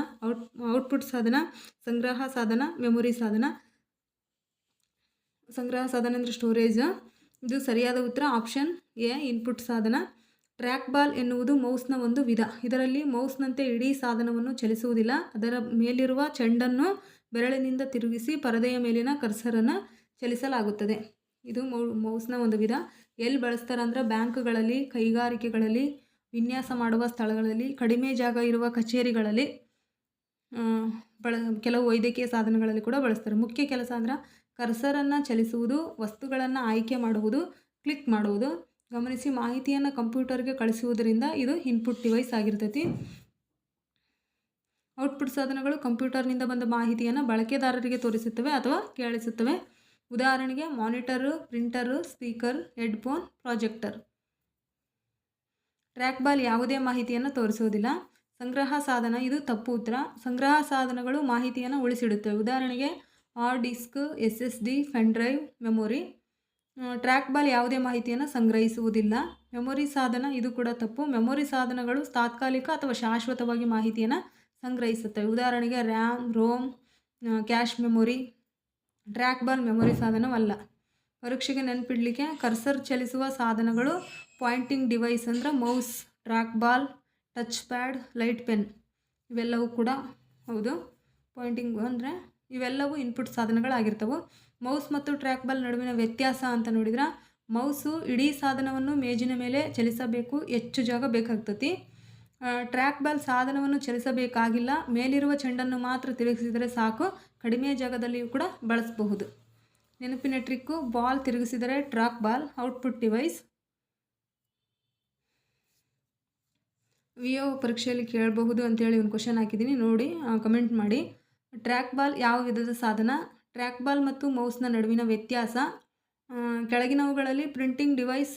ಔಟ್ಪುಟ್ ಸಾಧನ, ಸಂಗ್ರಹ ಸಾಧನ, ಮೆಮೊರಿ ಸಾಧನ. ಸಂಗ್ರಹ ಸಾಧನ ಅಂದರೆ ಸ್ಟೋರೇಜ್. ಇದು ಸರಿಯಾದ ಉತ್ತರ ಆಪ್ಷನ್ ಎ, ಇನ್ಪುಟ್ ಸಾಧನ. ಟ್ರ್ಯಾಕ್ ಬಾಲ್ ಎನ್ನುವುದು ಮೌಸ್ನ ಒಂದು ವಿಧ. ಇದರಲ್ಲಿ ಮೌಸ್ನಂತೆ ಇಡೀ ಸಾಧನವನ್ನು ಚಲಿಸುವುದಿಲ್ಲ. ಅದರ ಮೇಲಿರುವ ಚೆಂಡನ್ನು ಬೆರಳಿನಿಂದ ತಿರುಗಿಸಿ ಪರದೆಯ ಮೇಲಿನ ಕರ್ಸರನ್ನು ಚಲಿಸಲಾಗುತ್ತದೆ. ಇದು ಮೌಸ್ನ ಒಂದು ವಿಧ. ಎಲ್ಲಿ ಬಳಸ್ತಾರೆ ಅಂದರೆ ಬ್ಯಾಂಕ್ಗಳಲ್ಲಿ, ಕೈಗಾರಿಕೆಗಳಲ್ಲಿ, ವಿನ್ಯಾಸ ಮಾಡುವ ಸ್ಥಳಗಳಲ್ಲಿ, ಕಡಿಮೆ ಜಾಗ ಇರುವ ಕಚೇರಿಗಳಲ್ಲಿ, ಕೆಲವು ವೈದ್ಯಕೀಯ ಸಾಧನಗಳಲ್ಲಿ ಕೂಡ ಬಳಸ್ತಾರೆ. ಮುಖ್ಯ ಕೆಲಸ ಅಂದ್ರೆ ಕರ್ಸರನ್ನು ಚಲಿಸುವುದು, ವಸ್ತುಗಳನ್ನು ಆಯ್ಕೆ ಮಾಡುವುದು, ಕ್ಲಿಕ್ ಮಾಡುವುದು. ಗಮನಿಸಿ, ಮಾಹಿತಿಯನ್ನು ಕಂಪ್ಯೂಟರ್ಗೆ ಕಳಿಸುವುದರಿಂದ ಇದು ಇನ್ಪುಟ್ ಡಿವೈಸ್ ಆಗಿರ್ತೈತಿ. ಔಟ್ಪುಟ್ ಸಾಧನಗಳು ಕಂಪ್ಯೂಟರ್ನಿಂದ ಬಂದ ಮಾಹಿತಿಯನ್ನು ಬಳಕೆದಾರರಿಗೆ ತೋರಿಸುತ್ತವೆ ಅಥವಾ ಕೇಳಿಸುತ್ತವೆ. ಉದಾಹರಣೆಗೆ monitor, printer, speaker, headphone, projector. Track ball ಯಾವುದೇ ಮಾಹಿತಿಯನ್ನು ತೋರಿಸುವುದಿಲ್ಲ. ಸಂಗ್ರಹ ಸಾಧನ ಇದು ತಪ್ಪು ಉತ್ತರ. ಸಂಗ್ರಹ ಸಾಧನಗಳು ಮಾಹಿತಿಯನ್ನು ಉಳಿಸಿಡುತ್ತವೆ. ಉದಾಹರಣೆಗೆ hard disk, SSD, pen drive, memory. Track ball ಯಾವುದೇ ಮಾಹಿತಿಯನ್ನು ಸಂಗ್ರಹಿಸುವುದಿಲ್ಲ. ಮೆಮೊರಿ ಸಾಧನ ಇದು ಕೂಡ ತಪ್ಪು. ಮೆಮೊರಿ ಸಾಧನಗಳು ತಾತ್ಕಾಲಿಕ ಅಥವಾ ಶಾಶ್ವತವಾಗಿ ಮಾಹಿತಿಯನ್ನು ಸಂಗ್ರಹಿಸುತ್ತವೆ. ಉದಾಹರಣೆಗೆ RAM, ROM, cache memory. Track ball memory ಸಾಧನವಲ್ಲ. ಪರೀಕ್ಷೆಗೆ ನೆನಪಿಡಲಿಕ್ಕೆ ಕರ್ಸರ್ ಚಲಿಸುವ ಸಾಧನಗಳು ಪಾಯಿಂಟಿಂಗ್ ಡಿವೈಸ್ ಅಂದರೆ mouse, track ball, touch pad, light pen ಇವೆಲ್ಲವೂ ಕೂಡ ಹೌದು. ಪಾಯಿಂಟಿಂಗ್ ಅಂದರೆ ಇವೆಲ್ಲವೂ ಇನ್ಪುಟ್ ಸಾಧನಗಳಾಗಿರ್ತವೆ. ಮೌಸ್ ಮತ್ತು ಟ್ರ್ಯಾಕ್ ಬಾಲ್ ನಡುವಿನ ವ್ಯತ್ಯಾಸ ಅಂತ ನೋಡಿದ್ರೆ ಮೌಸು ಇಡೀ ಸಾಧನವನ್ನು ಮೇಜಿನ ಮೇಲೆ ಚಲಿಸಬೇಕು, ಹೆಚ್ಚು ಜಾಗ ಬೇಕಾಗ್ತತಿ. ಟ್ರ್ಯಾಕ್ ಬಾಲ್ ಸಾಧನವನ್ನು ಚಲಿಸಬೇಕಾಗಿಲ್ಲ, ಮೇಲಿರುವ ಚೆಂಡನ್ನು ಮಾತ್ರ ತಿರುಗಿಸಿದರೆ ಸಾಕು, ಕಡಿಮೆ ಜಾಗದಲ್ಲಿಯೂ ಕೂಡ ಬಳಸಬಹುದು. ನೆನಪಿನ ಟ್ರಿಕ್ಕು, ಬಾಲ್ ತಿರುಗಿಸಿದರೆ track ball, output device. VO ಪರೀಕ್ಷೆಯಲ್ಲಿ ಕೇಳಬಹುದು ಅಂತೇಳಿ ಒಂದು ಕ್ವಶನ್ ಹಾಕಿದ್ದೀನಿ, ನೋಡಿ ಕಮೆಂಟ್ ಮಾಡಿ. ಟ್ರ್ಯಾಕ್ ಬಾಲ್ ಯಾವ ವಿಧದ ಸಾಧನ? ಟ್ರ್ಯಾಕ್ ಬಾಲ್ ಮತ್ತು ಮೌಸ್ನ ನಡುವಿನ ವ್ಯತ್ಯಾಸ. ಕೆಳಗಿನವುಗಳಲ್ಲಿ ಪಾಯಿಂಟಿಂಗ್ ಡಿವೈಸ್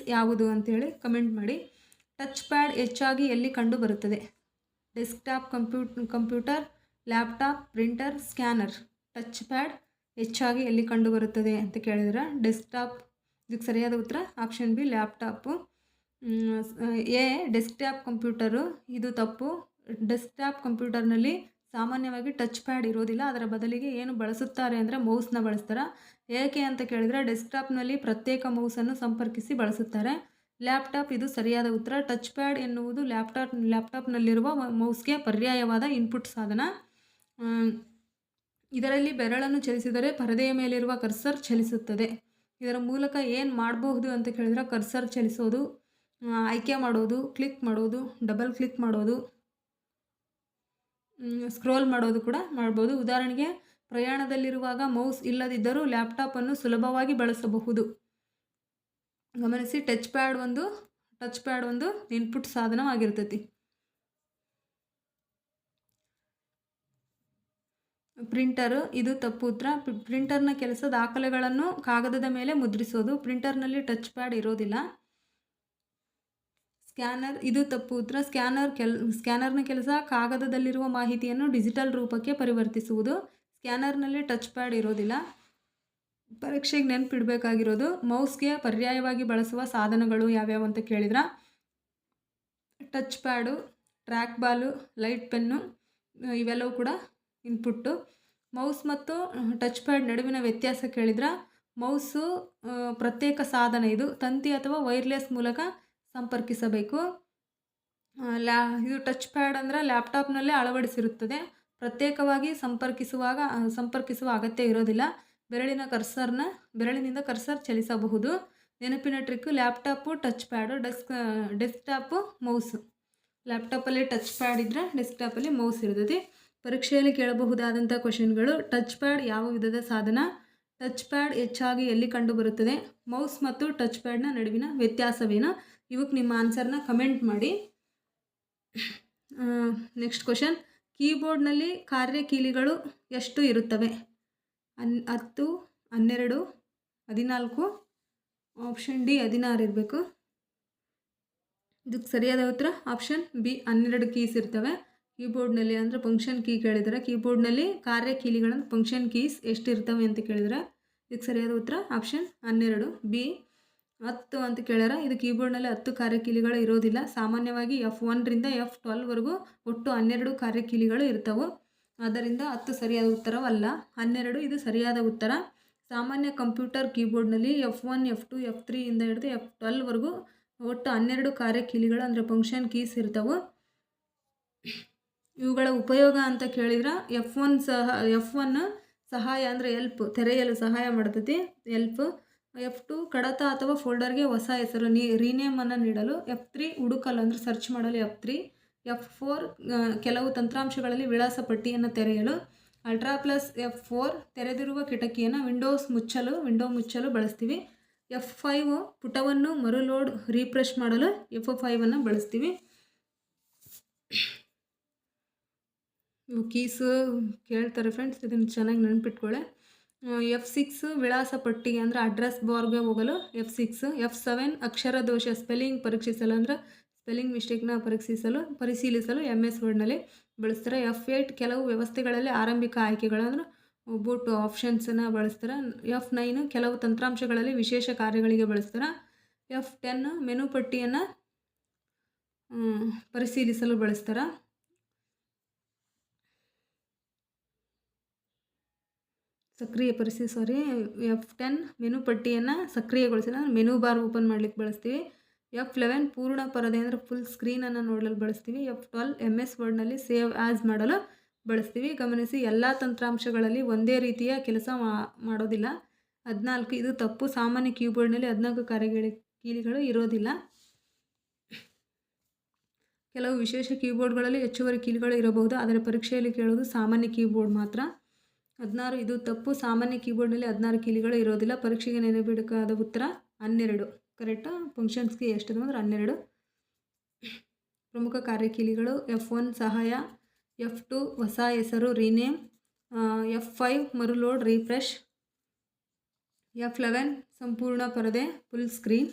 ಯಾವುದು ಅಂತೇಳಿ ಕಮೆಂಟ್ ಮಾಡಿ. ಟಚ್ ಪ್ಯಾಡ್ ಹೆಚ್ಚಾಗಿ ಎಲ್ಲಿ ಕಂಡು ಬರುತ್ತದೆ? Desktop computer, laptop, printer, scanner. Touch pad ಹೆಚ್ಚಾಗಿ ಎಲ್ಲಿ ಕಂಡು ಬರುತ್ತದೆ ಅಂತ ಕೇಳಿದ್ರೆ ಡೆಸ್ಕ್ಟಾಪ್. ಇದಕ್ಕೆ ಸರಿಯಾದ ಉತ್ತರ option B, laptop. A desktop computer, ಇದು ತಪ್ಪು. ಡೆಸ್ಕ್ಟಾಪ್ ಕಂಪ್ಯೂಟರ್ನಲ್ಲಿ ಸಾಮಾನ್ಯವಾಗಿ ಟಚ್ ಪ್ಯಾಡ್ ಇರೋದಿಲ್ಲ, ಅದರ ಬದಲಿಗೆ ಏನು ಬಳಸುತ್ತಾರೆ ಅಂದರೆ ಮೌಸ್ನ ಬಳಸ್ತಾರೆ. ಏಕೆ ಅಂತ ಕೇಳಿದರೆ ಡೆಸ್ಕ್ಟಾಪ್ನಲ್ಲಿ ಪ್ರತ್ಯೇಕ ಮೌಸನ್ನು ಸಂಪರ್ಕಿಸಿ ಬಳಸುತ್ತಾರೆ. ಲ್ಯಾಪ್ಟಾಪ್ ಇದು ಸರಿಯಾದ ಉತ್ತರ. ಟಚ್ ಪ್ಯಾಡ್ ಎನ್ನುವುದು ಲ್ಯಾಪ್ಟಾಪ್ನಲ್ಲಿರುವ ಮೌಸ್ಗೆ ಪರ್ಯಾಯವಾದ ಇನ್ಪುಟ್ ಸಾಧನ. ಇದರಲ್ಲಿ ಬೆರಳನ್ನು ಚಲಿಸಿದರೆ ಪರದೆಯ ಮೇಲಿರುವ ಕರ್ಸರ್ ಚಲಿಸುತ್ತದೆ. ಇದರ ಮೂಲಕ ಏನು ಮಾಡಬಹುದು ಅಂತ ಕೇಳಿದ್ರೆ ಕರ್ಸರ್ ಚಲಿಸೋದು, ಆಯ್ಕೆ ಮಾಡೋದು, ಕ್ಲಿಕ್ ಮಾಡೋದು, ಡಬಲ್ ಕ್ಲಿಕ್ ಮಾಡೋದು, ಸ್ಕ್ರೋಲ್ ಮಾಡೋದು ಕೂಡ ಮಾಡ್ಬೋದು. ಉದಾಹರಣೆಗೆ ಪ್ರಯಾಣದಲ್ಲಿರುವಾಗ ಮೌಸ್ ಇಲ್ಲದಿದ್ದರೂ ಲ್ಯಾಪ್ಟಾಪನ್ನು ಸುಲಭವಾಗಿ ಬಳಸಬಹುದು. ಗಮನಿಸಿ, ಟಚ್ ಪ್ಯಾಡ್ ಒಂದು ಇನ್ಪುಟ್ ಸಾಧನವಾಗಿರ್ತೈತಿ. ಪ್ರಿಂಟರು, ಇದು ತಪ್ಪು ಉತ್ತರ. ಪ್ರಿಂಟರ್ನ ಕೆಲಸ ದಾಖಲೆಗಳನ್ನು ಕಾಗದದ ಮೇಲೆ ಮುದ್ರಿಸೋದು. ಪ್ರಿಂಟರ್ನಲ್ಲಿ ಟಚ್ ಪ್ಯಾಡ್ ಇರೋದಿಲ್ಲ. ಸ್ಕ್ಯಾನರ್, ಇದು ತಪ್ಪು ಉತ್ತರ. ಸ್ಕ್ಯಾನರ್ನ ಕೆಲಸ ಕಾಗದದಲ್ಲಿರುವ ಮಾಹಿತಿಯನ್ನು ಡಿಜಿಟಲ್ ರೂಪಕ್ಕೆ ಪರಿವರ್ತಿಸುವುದು. ಸ್ಕ್ಯಾನರ್ನಲ್ಲಿ ಟಚ್ ಪ್ಯಾಡ್ ಇರೋದಿಲ್ಲ. ಪರೀಕ್ಷೆಗೆ ನೆನಪಿಡಬೇಕಾಗಿರೋದು ಮೌಸ್ಗೆ ಪರ್ಯಾಯವಾಗಿ ಬಳಸುವ ಸಾಧನಗಳು ಯಾವ್ಯಾವು ಅಂತ ಕೇಳಿದ್ರೆ touch pad, track ball, light pen ಇವೆಲ್ಲವೂ ಕೂಡ ಇನ್ಪುಟ್ಟು. ಮೌಸ್ ಮತ್ತು ಟಚ್ ಪ್ಯಾಡ್ ನಡುವಿನ ವ್ಯತ್ಯಾಸ ಕೇಳಿದ್ರೆ ಮೌಸು ಪ್ರತ್ಯೇಕ ಸಾಧನ, ಇದು ತಂತಿ ಅಥವಾ ವೈರ್ಲೆಸ್ ಮೂಲಕ ಸಂಪರ್ಕಿಸಬೇಕು. ಇದು ಟಚ್ ಪ್ಯಾಡ್ ಅಂದರೆ ಲ್ಯಾಪ್ಟಾಪ್ನಲ್ಲೇ ಅಳವಡಿಸಿರುತ್ತದೆ, ಪ್ರತ್ಯೇಕವಾಗಿ ಸಂಪರ್ಕಿಸುವ ಅಗತ್ಯ ಇರೋದಿಲ್ಲ. ಬೆರಳಿನಿಂದ ಕರ್ಸರ್ ಚಲಿಸಬಹುದು. ನೆನಪಿನ trick, laptop touch pad, desktop mouse. ಲ್ಯಾಪ್ಟಾಪಲ್ಲಿ ಟಚ್ ಪ್ಯಾಡ್ ಇದ್ದರೆ ಡೆಸ್ಕ್ಟಾಪಲ್ಲಿ ಮೌಸ್ ಇರ್ತದೆ. ಪರೀಕ್ಷೆಯಲ್ಲಿ ಕೇಳಬಹುದಾದಂಥ ಕ್ವಶನ್ಗಳು, ಟಚ್ ಪ್ಯಾಡ್ ಯಾವ ವಿಧದ ಸಾಧನ? ಟಚ್ ಪ್ಯಾಡ್ ಹೆಚ್ಚಾಗಿ ಎಲ್ಲಿ ಕಂಡುಬರುತ್ತದೆ? ಮೌಸ್ ಮತ್ತು ಟಚ್ ಪ್ಯಾಡ್ನ ನಡುವಿನ ವ್ಯತ್ಯಾಸವೇನು? ಇವಕ್ಕೆ ನಿಮ್ಮ ಆನ್ಸರ್ನ ಕಮೆಂಟ್ ಮಾಡಿ. ನೆಕ್ಸ್ಟ್ ಕ್ವಶನ್, ಕೀಬೋರ್ಡ್ನಲ್ಲಿ ಕಾರ್ಯಕೀಲಿಗಳು ಎಷ್ಟು ಇರುತ್ತವೆ? 10, 12, 14. ಆಪ್ಷನ್ ಡಿ 16 ಇರಬೇಕು. ಇದಕ್ಕೆ ಸರಿಯಾದ ಉತ್ತರ ಆಪ್ಷನ್ ಬಿ, 12 ಕೀಸ್ ಇರ್ತವೆ ಕೀಬೋರ್ಡ್ನಲ್ಲಿ. ಅಂದರೆ ಫಂಕ್ಷನ್ ಕೀ ಕೇಳಿದರೆ ಕೀಬೋರ್ಡ್ನಲ್ಲಿ ಕಾರ್ಯಕೀಲಿಗಳನ್ನು ಫಂಕ್ಷನ್ ಕೀಸ್ ಎಷ್ಟು ಇರ್ತವೆ ಅಂತ ಕೇಳಿದರೆ ಇದಕ್ಕೆ ಸರಿಯಾದ ಉತ್ತರ ಆಪ್ಷನ್ 12. ಬಿ 10 ಅಂತ ಕೇಳ್ಯಾರ. ಇದು ಕೀಬೋರ್ಡ್ನಲ್ಲಿ 10 ಕಾರ್ಯಕೀಲಿಗಳು ಇರೋದಿಲ್ಲ. ಸಾಮಾನ್ಯವಾಗಿ F1 ರಿಂದ F12ವರೆಗೂ ಒಟ್ಟು 12 ಕಾರ್ಯಕೀಲಿಗಳು ಇರ್ತವೆ. ಆದ್ದರಿಂದ 10 ಸರಿಯಾದ ಉತ್ತರವಲ್ಲ. 12 ಇದು ಸರಿಯಾದ ಉತ್ತರ. ಸಾಮಾನ್ಯ ಕಂಪ್ಯೂಟರ್ ಕೀಬೋರ್ಡ್ನಲ್ಲಿ F1, F2, F3 ಇಂದ ಹಿಡಿದು F12ವರೆಗೂ ಒಟ್ಟು 12 ಕಾರ್ಯಕೀಲಿಗಳು ಅಂದರೆ ಫಂಕ್ಷನ್ ಕೀಸ್ ಇರ್ತವೆ. ಇವುಗಳ ಉಪಯೋಗ ಅಂತ ಕೇಳಿದ್ರೆ F1 ಸಹಾಯ ಅಂದರೆ ಎಲ್ಪ್, ತೆರೆಯಲು ಸಹಾಯ ಮಾಡ್ತೈತಿ, ಎಲ್ಪ್. F2 ಕಡತ ಅಥವಾ ಫೋಲ್ಡರ್ಗೆ ಹೊಸ ಹೆಸರು ರೀನೇಮನ್ನು ನೀಡಲು. F3 ಹುಡುಕಲು ಅಂದರೆ ಸರ್ಚ್ ಮಾಡಲು F3. F4 ಕೆಲವು ತಂತ್ರಾಂಶಗಳಲ್ಲಿ ವಿಳಾಸ ಪಟ್ಟಿಯನ್ನು ತೆರೆಯಲು. ಅಲ್ಟ್ರಾ ಪ್ಲಸ್ F4 ತೆರೆದಿರುವ ಕಿಟಕಿಯನ್ನು ವಿಂಡೋ ಮುಚ್ಚಲು ಬಳಸ್ತೀವಿ. F5 ಪುಟವನ್ನು ಮರುಲೋಡ್ ರೀಫ್ರೆಶ್ ಮಾಡಲು F5 ಬಳಸ್ತೀವಿ. ಇವು ಕೀಸು ಕೇಳ್ತಾರೆ ಫ್ರೆಂಡ್ಸ್, ಇದನ್ನು ಚೆನ್ನಾಗಿ ನೆನಪಿಟ್ಕೊಳ್ಳಿ. F6 ವಿಳಾಸ ಪಟ್ಟಿಗೆ ಅಂದರೆ ಅಡ್ರೆಸ್ ಬಾರ್ಗೆ ಹೋಗಲು F6. F7 ಅಕ್ಷರ ದೋಷ ಸ್ಪೆಲ್ಲಿಂಗ್ ಪರೀಕ್ಷಿಸಲು ಅಂದರೆ ಸ್ಪೆಲ್ಲಿಂಗ್ ಮಿಸ್ಟೇಕ್ನ ಪರಿಶೀಲಿಸಲು MS ವರ್ಡ್ನಲ್ಲಿ ಬಳಸ್ತಾರೆ. F8 ಕೆಲವು ವ್ಯವಸ್ಥೆಗಳಲ್ಲಿ ಆರಂಭಿಕ ಆಯ್ಕೆಗಳು ಅಂದರೆ ಬೂಟ್ ಆಪ್ಷನ್ಸನ್ನು ಬಳಸ್ತಾರೆ. F9 ಕೆಲವು ತಂತ್ರಾಂಶಗಳಲ್ಲಿ ವಿಶೇಷ ಕಾರ್ಯಗಳಿಗೆ ಬಳಸ್ತಾರೆ. F10 ಮೆನು ಪಟ್ಟಿಯನ್ನು ಪರಿಶೀಲಿಸಲು ಬಳಸ್ತಾರೆ. F10 ಮೆನು ಪಟ್ಟಿಯನ್ನು ಸಕ್ರಿಯಗೊಳಿಸಲು ಮೆನು ಬಾರ್ ಓಪನ್ ಮಾಡಲಿಕ್ಕೆ ಬಳಸ್ತೀವಿ. F11 ಪೂರ್ಣ ಪರದೆ ಅಂದರೆ ಫುಲ್ ಸ್ಕ್ರೀನನ್ನು ನೋಡಲು ಬಳಸ್ತೀವಿ. F12 MS ವರ್ಡ್ನಲ್ಲಿ ಸೇವ್ ಆ್ಯಸ್ ಮಾಡಲು ಬಳಸ್ತೀವಿ. ಗಮನಿಸಿ, ಎಲ್ಲ ತಂತ್ರಾಂಶಗಳಲ್ಲಿ ಒಂದೇ ರೀತಿಯ ಕೆಲಸ ಮಾಡೋದಿಲ್ಲ. 14 ಇದು ತಪ್ಪು. ಸಾಮಾನ್ಯ ಕೀಬೋರ್ಡ್ನಲ್ಲಿ 14 ಕೀಲಿಗಳು ಇರೋದಿಲ್ಲ. ಕೆಲವು ವಿಶೇಷ ಕೀಬೋರ್ಡ್ಗಳಲ್ಲಿ ಹೆಚ್ಚುವರಿ ಕೀಲಿಗಳು ಇರಬಹುದು, ಆದರೆ ಪರೀಕ್ಷೆಯಲ್ಲಿ ಕೇಳೋದು ಸಾಮಾನ್ಯ ಕೀಬೋರ್ಡ್ ಮಾತ್ರ. 16 ಇದು ತಪ್ಪು. ಸಾಮಾನ್ಯ ಕೀಬೋರ್ಡ್ನಲ್ಲಿ 16 ಕೀಲಿಗಳು ಇರೋದಿಲ್ಲ. ಪರೀಕ್ಷೆಗೆ ನೆನಪಿಡಬೇಕಾದ ಉತ್ತರ 12. ಕರೆಕ್ಟು. ಫಂಕ್ಷನ್ಸ್ಗೆ ಎಷ್ಟಿದೆ ಅಂದರೆ 12. ಪ್ರಮುಖ ಕಾರ್ಯಕೀಲಿಗಳು F1 ಸಹಾಯ, F2 ಹೊಸ ಹೆಸರು ರೀನೇಮ್, F5 ಮರುಲೋಡ್ ರೀಫ್ರೆಶ್, F11 ಸಂಪೂರ್ಣ ಪರದೆ full screen,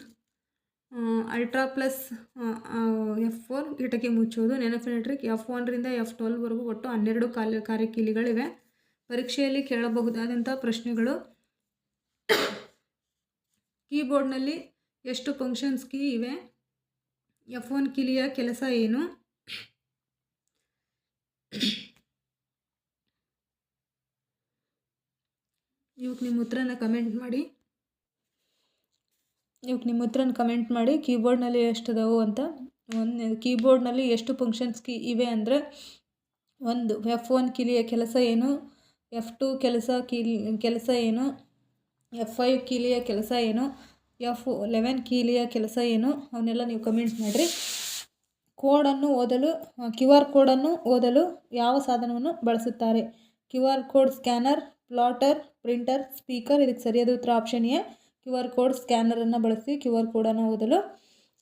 ultra plus F4 ಕಿಟಕಿ ಮುಚ್ಚುವುದು. ನೆನಪಿನ ಟ್ರಿಕ್, F1 ರಿಂದ F12 ವರೆಗೂ ಒಟ್ಟು 12 ಕಾರ್ಯಕೀಲಿಗಳಿವೆ. ಪರೀಕ್ಷೆಯಲ್ಲಿ ಕೇಳಬಹುದಾದಂಥ ಪ್ರಶ್ನೆಗಳು, ಕೀಬೋರ್ಡ್ನಲ್ಲಿ ಎಷ್ಟು ಫಂಕ್ಷನ್ಸ್ ಕೀ ಇವೆ? F1 ಕೀಲಿಯ ಕೆಲಸ ಏನು? ಇವಕ್ಕೆ ನಿಮ್ಮ ಉತ್ತರನ ಕಮೆಂಟ್ ಮಾಡಿ. ಕೀಬೋರ್ಡ್ನಲ್ಲಿ ಎಷ್ಟಿದಾವು ಅಂತ. ಕೀಬೋರ್ಡ್ನಲ್ಲಿ ಎಷ್ಟು ಫಂಕ್ಷನ್ಸ್ ಕೀ ಇವೆ ಅಂದರೆ, 1 F1 ಕೀಲಿಯ ಕೆಲಸ ಏನು, F2 ಕೆಲಸ ಏನು, F5 ಕೀಲಿಯ ಕೆಲಸ ಏನು, F11 ಕೀಲಿಯ ಕೆಲಸ ಏನು, ಅವನ್ನೆಲ್ಲ ನೀವು ಕಮೆಂಟ್ ಮಾಡಿರಿ. QR ಕೋಡನ್ನು ಓದಲು ಯಾವ ಸಾಧನವನ್ನು ಬಳಸುತ್ತಾರೆ? QR code scanner, plotter, printer, speaker. ಇದಕ್ಕೆ ಸರಿಯಾದ ಉತ್ತರ ಆಪ್ಷನ್ ಎ. QR ಕೋಡ್ ಸ್ಕ್ಯಾನರನ್ನು ಬಳಸ್ತೀವಿ QR ಕೋಡನ್ನು ಓದಲು.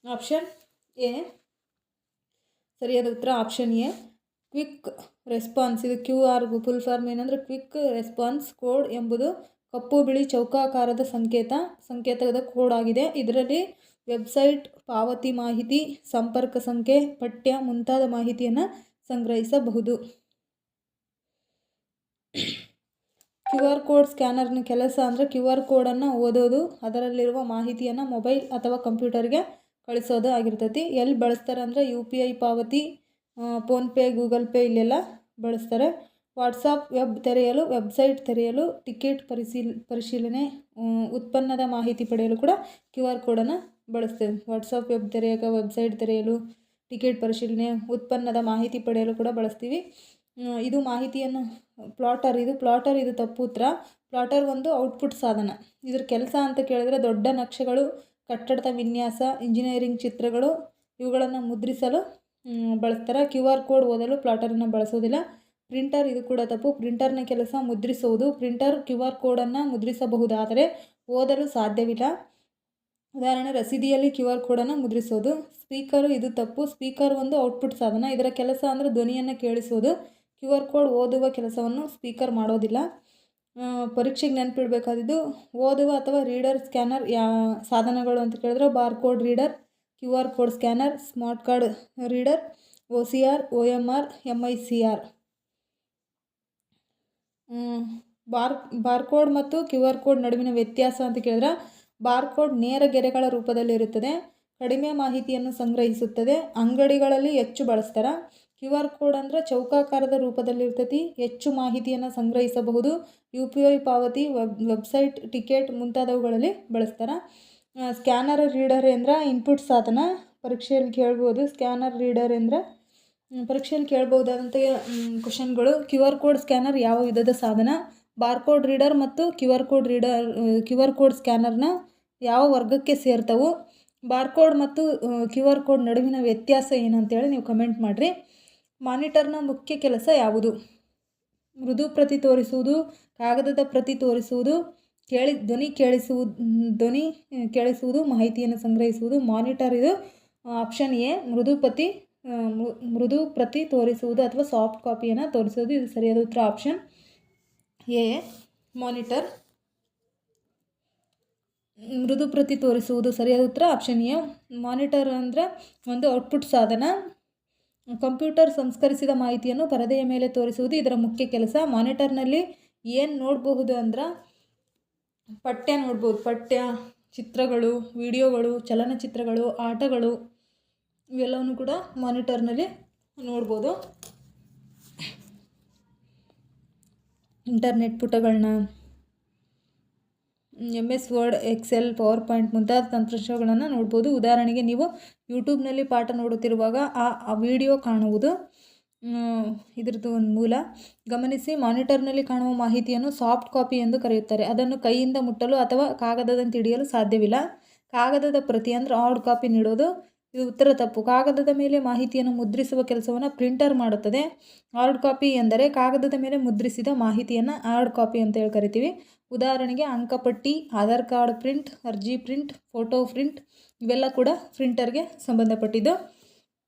ಆಪ್ಷನ್ ಎ ಸರಿಯಾದ ಉತ್ತರ ಆಪ್ಷನ್ ಎ. ಕ್ವಿಕ್ ರೆಸ್ಪಾನ್ಸ್, ಇದು QR ಫುಲ್ ಫಾರ್ಮ್ ಏನಂದರೆ ಕ್ವಿಕ್ ರೆಸ್ಪಾನ್ಸ್ ಕೋಡ್ ಎಂಬುದು ಕಪ್ಪು ಬಿಳಿ ಚೌಕಾಕಾರದ ಸಂಕೇತದ ಕೋಡ್ ಆಗಿದೆ. ಇದರಲ್ಲಿ ವೆಬ್ಸೈಟ್, ಪಾವತಿ ಮಾಹಿತಿ, ಸಂಪರ್ಕ ಸಂಖ್ಯೆ, ಪಠ್ಯ ಮುಂತಾದ ಮಾಹಿತಿಯನ್ನು ಸಂಗ್ರಹಿಸಬಹುದು. QR ಕೋಡ್ ಸ್ಕ್ಯಾನರ್ನ ಕೆಲಸ ಅಂದರೆ QR ಕೋಡನ್ನು ಓದೋದು, ಅದರಲ್ಲಿರುವ ಮಾಹಿತಿಯನ್ನು ಮೊಬೈಲ್ ಅಥವಾ ಕಂಪ್ಯೂಟರ್ಗೆ ಕಳಿಸೋದು ಆಗಿರ್ತೈತಿ. ಎಲ್ಲಿ ಬಳಸ್ತಾರೆ ಅಂದರೆ UPI ಪಾವತಿ, ಫೋನ್ಪೇ, ಗೂಗಲ್ ಪೇ ಇಲ್ಲೆಲ್ಲ ಬಳಸ್ತಾರೆ. ವಾಟ್ಸಾಪ್ ವೆಬ್ ತೆರೆಯಲು, ವೆಬ್ಸೈಟ್ ತೆರೆಯಲು, ಟಿಕೆಟ್ ಪರಿಶೀಲನೆ, ಉತ್ಪನ್ನದ ಮಾಹಿತಿ ಪಡೆಯಲು ಕೂಡ QR ಕೋಡನ್ನು ಬಳಸ್ತೇವೆ. ವಾಟ್ಸಾಪ್ ವೆಬ್ ತೆರೆಯೋಕೆ, ವೆಬ್ಸೈಟ್ ತೆರೆಯಲು, ಟಿಕೆಟ್ ಪರಿಶೀಲನೆ, ಉತ್ಪನ್ನದ ಮಾಹಿತಿ ಪಡೆಯಲು ಕೂಡ ಬಳಸ್ತೀವಿ. ಇದು ಮಾಹಿತಿಯನ್ನು ಪ್ಲಾಟರ್ ಇದು ತಪ್ಪು ಉತ್ತರ. ಪ್ಲಾಟರ್ ಒಂದು ಔಟ್ಪುಟ್ ಸಾಧನ. ಇದ್ರ ಕೆಲಸ ಅಂತ ಕೇಳಿದ್ರೆ ದೊಡ್ಡ ನಕ್ಷೆಗಳು, ಕಟ್ಟಡದ ವಿನ್ಯಾಸ, ಇಂಜಿನಿಯರಿಂಗ್ ಚಿತ್ರಗಳು ಇವುಗಳನ್ನು ಮುದ್ರಿಸಲು ಬಳಸ್ತಾರೆ. QR ಕೋಡ್ ಓದಲು ಪ್ಲಾಟರನ್ನು ಬಳಸೋದಿಲ್ಲ. ಪ್ರಿಂಟರ್ ಇದು ಕೂಡ ತಪ್ಪು. ಪ್ರಿಂಟರ್ನ ಕೆಲಸ ಮುದ್ರಿಸುವುದು. ಪ್ರಿಂಟರ್ QR ಕೋಡನ್ನು ಮುದ್ರಿಸಬಹುದಾದರೆ ಓದಲು ಸಾಧ್ಯವಿಲ್ಲ. ಉದಾಹರಣೆ, ರಸೀದಿಯಲ್ಲಿ QR ಕೋಡನ್ನು ಮುದ್ರಿಸೋದು. ಸ್ಪೀಕರು ಇದು ತಪ್ಪು. ಸ್ಪೀಕರ್ ಒಂದು ಔಟ್ಪುಟ್ ಸಾಧನ. ಇದರ ಕೆಲಸ ಅಂದರೆ ಧ್ವನಿಯನ್ನು ಕೇಳಿಸೋದು. QR ಕೋಡ್ ಓದುವ ಕೆಲಸವನ್ನು ಸ್ಪೀಕರ್ ಮಾಡೋದಿಲ್ಲ. ಪರೀಕ್ಷೆಗೆ ನೆನಪಿಡಬೇಕಾದಿದ್ದು ಓದುವ ಅಥವಾ ರೀಡರ್ ಸ್ಕ್ಯಾನರ್ ಸಾಧನಗಳು ಅಂತ ಕೇಳಿದ್ರೆ barcode reader, QR code scanner, smart card reader, OCR, OMR, MICR. Barcode ಮತ್ತು QR ಕೋಡ್ ನಡುವಿನ ವ್ಯತ್ಯಾಸ ಅಂತ ಕೇಳಿದ್ರೆ ಬಾರ್ಕೋಡ್ ನೇರ ಗೆರೆಗಳ ರೂಪದಲ್ಲಿ ಇರುತ್ತದೆ, ಕಡಿಮೆ ಮಾಹಿತಿಯನ್ನು ಸಂಗ್ರಹಿಸುತ್ತದೆ, ಅಂಗಡಿಗಳಲ್ಲಿ ಹೆಚ್ಚು ಬಳಸ್ತಾರೆ. QR ಕೋಡ್ ಅಂದರೆ ಚೌಕಾಕಾರದ ರೂಪದಲ್ಲಿ ಇರ್ತೈತಿ, ಹೆಚ್ಚು ಮಾಹಿತಿಯನ್ನು ಸಂಗ್ರಹಿಸಬಹುದು. UPI ಪಾವತಿ, ವೆಬ್ಸೈಟ್, ಟಿಕೆಟ್ ಮುಂತಾದವುಗಳಲ್ಲಿ ಬಳಸ್ತಾರೆ. ಸ್ಕ್ಯಾನರ್ ರೀಡರ್ ಅಂದರೆ ಇನ್ಪುಟ್ ಸಾಧನ. ಪರೀಕ್ಷೆಯಲ್ಲಿ ಕೇಳ್ಬೋದು. ಸ್ಕ್ಯಾನರ್ ರೀಡರ್ ಅಂದರೆ ಪರೀಕ್ಷೆಯಲ್ಲಿ ಕೇಳ್ಬೋದಾದಂಥ ಕ್ವಶನ್ಗಳು. QR ಕೋಡ್ ಸ್ಕ್ಯಾನರ್ ಯಾವ ವಿಧದ ಸಾಧನ? ಬಾರ್ಕೋಡ್ ರೀಡರ್ ಮತ್ತು QR ಕೋಡ್ ಸ್ಕ್ಯಾನರ್ನ ಯಾವ ವರ್ಗಕ್ಕೆ ಸೇರ್ತವು? ಬಾರ್ಕೋಡ್ ಮತ್ತು QR ಕೋಡ್ ನಡುವಿನ ವ್ಯತ್ಯಾಸ ಏನಂತೇಳಿ ನೀವು ಕಮೆಂಟ್ ಮಾಡಿರಿ. ಮಾನಿಟರ್ನ ಮುಖ್ಯ ಕೆಲಸ ಯಾವುದು? ಮೃದು ಪ್ರತಿ ತೋರಿಸುವುದು, ಕಾಗದದ ಪ್ರತಿ ತೋರಿಸುವುದು, ಧ್ವನಿ ಕೇಳಿಸುವುದು, ಮಾಹಿತಿಯನ್ನು ಸಂಗ್ರಹಿಸುವುದು. ಮಾನಿಟರ್ ಇದು ಆಪ್ಷನ್ ಎ ಮೃದು ಪ್ರತಿ ತೋರಿಸುವುದು ಅಥವಾ ಸಾಫ್ಟ್ ಕಾಪಿಯನ್ನು ತೋರಿಸುವುದು. ಇದು ಸರಿಯಾದ ಉತ್ತರ ಆಪ್ಷನ್ ಎ. ಮಾನಿಟರ್. ಮೃದು ಪ್ರತಿ ತೋರಿಸುವುದು ಸರಿಯಾದ ಉತ್ತರ ಆಪ್ಷನ್ ಎ. ಮಾನಿಟರ್ ಅಂದರೆ ಒಂದು ಔಟ್ಪುಟ್ ಸಾಧನ. ಕಂಪ್ಯೂಟರ್ ಸಂಸ್ಕರಿಸಿದ ಮಾಹಿತಿಯನ್ನು ಪರದೆಯ ಮೇಲೆ ತೋರಿಸುವುದು ಇದರ ಮುಖ್ಯ ಕೆಲಸ. ಮಾನಿಟರ್ನಲ್ಲಿ ಏನು ನೋಡಬಹುದು ಅಂದ್ರೆ ಪಠ್ಯ ನೋಡ್ಬೋದು. ಪಠ್ಯ, ಚಿತ್ರಗಳು, ವಿಡಿಯೋಗಳು, ಚಲನಚಿತ್ರಗಳು, ಆಟಗಳು ಇವೆಲ್ಲವನ್ನೂ ಕೂಡ ಮಾನಿಟರ್ನಲ್ಲಿ ನೋಡ್ಬೋದು. ಇಂಟರ್ನೆಟ್ ಪುಟಗಳನ್ನ, MS Word, Excel, PowerPoint ಮುಂತಾದ ತಂತ್ರಾಂಶಗಳನ್ನು ನೋಡ್ಬೋದು. ಉದಾಹರಣೆಗೆ ನೀವು ಯೂಟ್ಯೂಬ್ನಲ್ಲಿ ಪಾಠ ನೋಡುತ್ತಿರುವಾಗ ಆ ವಿಡಿಯೋ ಕಾಣುವುದು ಇದ್ರದ್ದು ಒಂದು ಮೂಲ. ಗಮನಿಸಿ, ಮಾನಿಟರ್ನಲ್ಲಿ ಕಾಣುವ ಮಾಹಿತಿಯನ್ನು ಸಾಫ್ಟ್ ಕಾಪಿ ಎಂದು ಕರೆಯುತ್ತಾರೆ. ಅದನ್ನು ಕೈಯಿಂದ ಮುಟ್ಟಲು ಅಥವಾ ಕಾಗದದಂತೆ ಹಿಡಿಯಲು ಸಾಧ್ಯವಿಲ್ಲ. ಕಾಗದದ ಪ್ರತಿ ಅಂದರೆ ಹಾರ್ಡ್ ಕಾಪಿ ನೀಡೋದು, ಇದು ಉತ್ತರ ತಪ್ಪು. ಕಾಗದದ ಮೇಲೆ ಮಾಹಿತಿಯನ್ನು ಮುದ್ರಿಸುವ ಕೆಲಸವನ್ನು ಪ್ರಿಂಟರ್ ಮಾಡುತ್ತದೆ. ಹಾರ್ಡ್ ಕಾಪಿ ಎಂದರೆ ಕಾಗದದ ಮೇಲೆ ಮುದ್ರಿಸಿದ ಮಾಹಿತಿಯನ್ನು ಹಾರ್ಡ್ ಕಾಪಿ ಅಂತ ಹೇಳಿ ಕರಿತೀವಿ. ಉದಾಹರಣೆಗೆ ಅಂಕಪಟ್ಟಿ, ಆಧಾರ್ ಕಾರ್ಡ್ ಪ್ರಿಂಟ್, ಅರ್ಜಿ ಪ್ರಿಂಟ್, ಫೋಟೋ ಪ್ರಿಂಟ್ ಇವೆಲ್ಲ ಕೂಡ ಪ್ರಿಂಟರ್ಗೆ ಸಂಬಂಧಪಟ್ಟಿದ್ದು.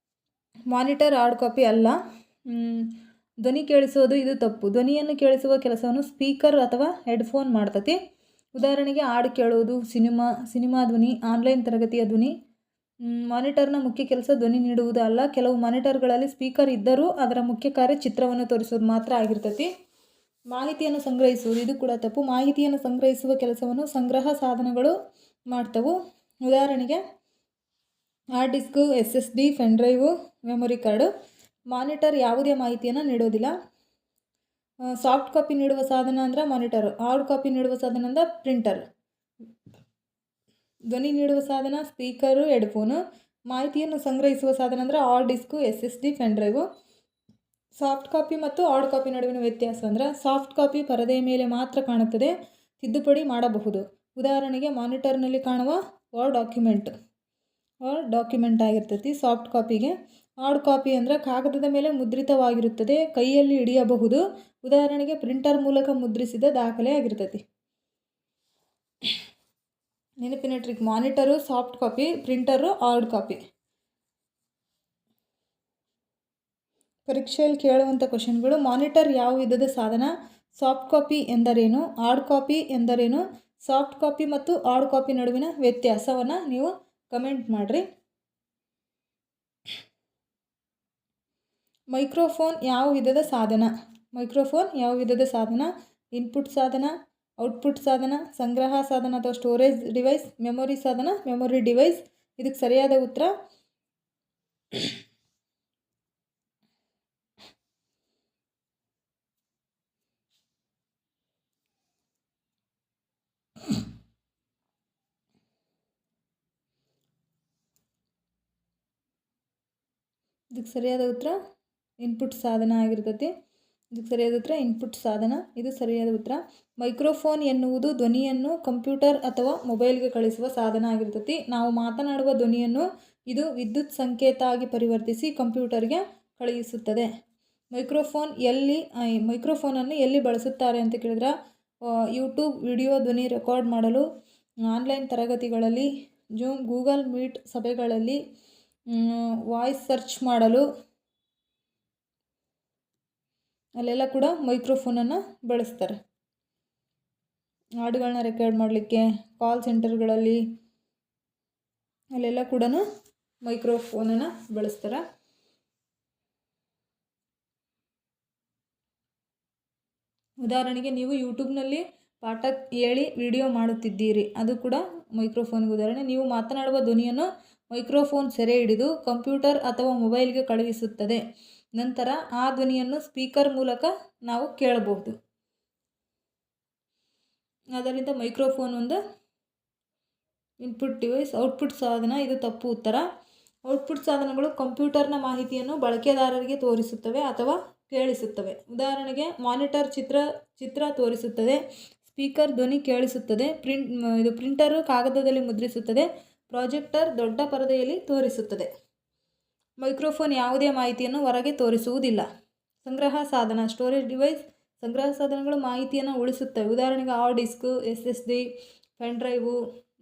ಮಾನಿಟರ್ ಹಾರ್ಡ್ ಕಾಪಿ ಅಲ್ಲ. ಧ್ವನಿ ಕೇಳಿಸೋದು ಇದು ತಪ್ಪು. ಧ್ವನಿಯನ್ನು ಕೇಳಿಸುವ ಕೆಲಸವನ್ನು ಸ್ಪೀಕರ್ ಅಥವಾ ಹೆಡ್ಫೋನ್ ಮಾಡ್ತತಿ. ಉದಾಹರಣೆಗೆ ಹಾಡು ಕೇಳೋದು, ಸಿನಿಮಾ ಧ್ವನಿ, ಆನ್ಲೈನ್ ತರಗತಿಯ ಧ್ವನಿ. ಮಾನಿಟರ್ನ ಮುಖ್ಯ ಕೆಲಸ ಧ್ವನಿ ನೀಡುವುದು ಅಲ್ಲ. ಕೆಲವು ಮಾನಿಟರ್ಗಳಲ್ಲಿ ಸ್ಪೀಕರ್ ಇದ್ದರೂ ಅದರ ಮುಖ್ಯ ಕಾರ್ಯ ಚಿತ್ರವನ್ನು ತೋರಿಸೋದು ಮಾತ್ರ ಆಗಿರ್ತತಿ. ಮಾಹಿತಿಯನ್ನು ಸಂಗ್ರಹಿಸುವುದು ಇದು ಕೂಡ ತಪ್ಪು. ಮಾಹಿತಿಯನ್ನು ಸಂಗ್ರಹಿಸುವ ಕೆಲಸವನ್ನು ಸಂಗ್ರಹ ಸಾಧನಗಳು ಮಾಡ್ತವೆ. ಉದಾಹರಣೆಗೆ hard disk, SSD, pen drive, memory card. Monitor ಯಾವುದೇ ಮಾಹಿತಿಯನ್ನು ನೀಡೋದಿಲ್ಲ. ಸಾಫ್ಟ್ ಕಾಪಿ ನೀಡುವ ಸಾಧನ ಅಂದರೆ ಮಾನಿಟರ್. ಹಾರ್ಡ್ ಕಾಪಿ ನೀಡುವ ಸಾಧನ ಅಂದರೆ ಪ್ರಿಂಟರ್. ಧ್ವನಿ ನೀಡುವ ಸಾಧನ ಸ್ಪೀಕರು, ಹೆಡ್ಫೋನು. ಮಾಹಿತಿಯನ್ನು ಸಂಗ್ರಹಿಸುವ ಸಾಧನ ಅಂದರೆ hard disk, SSD, pen drive. Soft copy ಮತ್ತು ಹಾರ್ಡ್ ಕಾಪಿ ನಡುವಿನ ವ್ಯತ್ಯಾಸ ಅಂದರೆ ಸಾಫ್ಟ್ ಕಾಪಿ ಪರದೆಯ ಮೇಲೆ ಮಾತ್ರ ಕಾಣುತ್ತದೆ, ತಿದ್ದುಪಡಿ ಮಾಡಬಹುದು. ಉದಾಹರಣೆಗೆ ಮಾನಿಟರ್ನಲ್ಲಿ ಕಾಣುವ ವರ್ಡ್ ಡಾಕ್ಯುಮೆಂಟ್ ಆಗಿರ್ತೈತಿ ಸಾಫ್ಟ್ ಕಾಪಿಗೆ. ಹಾರ್ಡ್ ಕಾಪಿ ಅಂದರೆ ಕಾಗದದ ಮೇಲೆ ಮುದ್ರಿತವಾಗಿರುತ್ತದೆ, ಕೈಯಲ್ಲಿ ಹಿಡಿಯಬಹುದು. ಉದಾಹರಣೆಗೆ ಪ್ರಿಂಟರ್ ಮೂಲಕ ಮುದ್ರಿಸಿದ ದಾಖಲೆ ಆಗಿರ್ತೈತಿ. ನೆನಪಿನ trick: monitor soft copy, printer hard copy. ಪರೀಕ್ಷೆಯಲ್ಲಿ ಕೇಳುವಂಥ ಕ್ವಶನ್ಗಳು: ಮಾನಿಟರ್ ಯಾವ ವಿಧದ ಸಾಧನ? ಸಾಫ್ಟ್ ಕಾಪಿ ಎಂದರೇನು? ಹಾರ್ಡ್ ಕಾಪಿ ಎಂದರೇನು? ಸಾಫ್ಟ್ ಕಾಪಿ ಮತ್ತು ಹಾರ್ಡ್ ಕಾಪಿ ನಡುವಿನ ವ್ಯತ್ಯಾಸವನ್ನು ನೀವು ಕಮೆಂಟ್ ಮಾಡಿರಿ. ಮೈಕ್ರೋಫೋನ್ ಯಾವ ವಿಧದ ಸಾಧನ? ಮೈಕ್ರೋಫೋನ್ ಯಾವ ವಿಧದ ಸಾಧನ? ಇನ್ಪುಟ್ ಸಾಧನ, ಔಟ್ಪುಟ್ ಸಾಧನ, ಸಂಗ್ರಹ ಸಾಧನ ಅಥವಾ ಸ್ಟೋರೇಜ್ ಡಿವೈಸ್, ಮೆಮೊರಿ ಸಾಧನ, ಮೆಮೊರಿ ಡಿವೈಸ್. ಇದಕ್ಕೆ ಸರಿಯಾದ ಉತ್ತರ ಇನ್ಪುಟ್ ಸಾಧನ ಆಗಿರ್ತೈತಿ. ಇದಕ್ಕೆ ಸರಿಯಾದ ಉತ್ತರ ಇನ್ಪುಟ್ ಸಾಧನ. ಇದು ಸರಿಯಾದ ಉತ್ತರ. ಮೈಕ್ರೋಫೋನ್ ಎನ್ನುವುದು ಧ್ವನಿಯನ್ನು ಕಂಪ್ಯೂಟರ್ ಅಥವಾ ಮೊಬೈಲ್ಗೆ ಕಳಿಸುವ ಸಾಧನ ಆಗಿರ್ತೈತಿ. ನಾವು ಮಾತನಾಡುವ ಧ್ವನಿಯನ್ನು ಇದು ವಿದ್ಯುತ್ ಸಂಕೇತ ಆಗಿ ಪರಿವರ್ತಿಸಿ ಕಂಪ್ಯೂಟರ್ಗೆ ಕಳುಹಿಸುತ್ತದೆ. ಮೈಕ್ರೋಫೋನನ್ನು ಎಲ್ಲಿ ಬಳಸುತ್ತಾರೆ ಅಂತ ಕೇಳಿದ್ರೆ ಯೂಟ್ಯೂಬ್ ವಿಡಿಯೋ ಧ್ವನಿ ರೆಕಾರ್ಡ್ ಮಾಡಲು, ಆನ್ಲೈನ್ ತರಗತಿಗಳಲ್ಲಿ, ಜೂಮ್, ಗೂಗಲ್ ಮೀಟ್ ಸಭೆಗಳಲ್ಲಿ, ವಾಯ್ಸ್ ಸರ್ಚ್ ಮಾಡಲು ಅಲ್ಲೆಲ್ಲ ಕೂಡ ಮೈಕ್ರೋಫೋನನ್ನು ಬಳಸ್ತಾರೆ. ಹಾಡುಗಳನ್ನ ರೆಕಾರ್ಡ್ ಮಾಡಲಿಕ್ಕೆ, ಕಾಲ್ ಸೆಂಟರ್ಗಳಲ್ಲಿ ಅಲ್ಲೆಲ್ಲ ಕೂಡ ಮೈಕ್ರೋಫೋನನ್ನು ಬಳಸ್ತಾರೆ. ಉದಾಹರಣೆಗೆ ನೀವು ಯೂಟ್ಯೂಬ್ನಲ್ಲಿ ಪಾಠ ಹೇಳಿ ವಿಡಿಯೋ ಮಾಡುತ್ತಿದ್ದೀರಿ, ಅದು ಕೂಡ ಮೈಕ್ರೋಫೋನ್ಗೆ ಉದಾಹರಣೆ. ನೀವು ಮಾತನಾಡುವ ಧ್ವನಿಯನ್ನು ಮೈಕ್ರೋಫೋನ್ ಸೆರೆ ಹಿಡಿದು ಕಂಪ್ಯೂಟರ್ ಅಥವಾ ಮೊಬೈಲ್ಗೆ ಕಳುಹಿಸುತ್ತದೆ. ನಂತರ ಆ ಧ್ವನಿಯನ್ನು ಸ್ಪೀಕರ್ ಮೂಲಕ ನಾವು ಕೇಳಬಹುದು. ಆದ್ದರಿಂದ ಮೈಕ್ರೋಫೋನ್ ಒಂದು ಇನ್ಪುಟ್ ಡಿವೈಸ್. ಔಟ್ಪುಟ್ ಸಾಧನ ಇದು ತಪ್ಪು ಉತ್ತರ. ಔಟ್ಪುಟ್ ಸಾಧನಗಳು ಕಂಪ್ಯೂಟರ್ನ ಮಾಹಿತಿಯನ್ನು ಬಳಕೆದಾರರಿಗೆ ತೋರಿಸುತ್ತವೆ ಅಥವಾ ಕೇಳಿಸುತ್ತವೆ. ಉದಾಹರಣೆಗೆ ಮಾನಿಟರ್ ಚಿತ್ರ ತೋರಿಸುತ್ತದೆ, ಸ್ಪೀಕರ್ ಧ್ವನಿ ಕೇಳಿಸುತ್ತದೆ, ಪ್ರಿಂಟರು ಕಾಗದದಲ್ಲಿ ಮುದ್ರಿಸುತ್ತದೆ, ಪ್ರಾಜೆಕ್ಟರ್ ದೊಡ್ಡ ಪರದೆಯಲ್ಲಿ ತೋರಿಸುತ್ತದೆ. ಮೈಕ್ರೋಫೋನ್ ಯಾವುದೇ ಮಾಹಿತಿಯನ್ನು ಹೊರಗೆ ತೋರಿಸುವುದಿಲ್ಲ. ಸಂಗ್ರಹ ಸಾಧನ, ಸ್ಟೋರೇಜ್ ಡಿವೈಸ್. ಸಂಗ್ರಹ ಸಾಧನಗಳು ಮಾಹಿತಿಯನ್ನು ಉಳಿಸುತ್ತವೆ. ಉದಾಹರಣೆಗೆ hard disk, SSD, pen drive,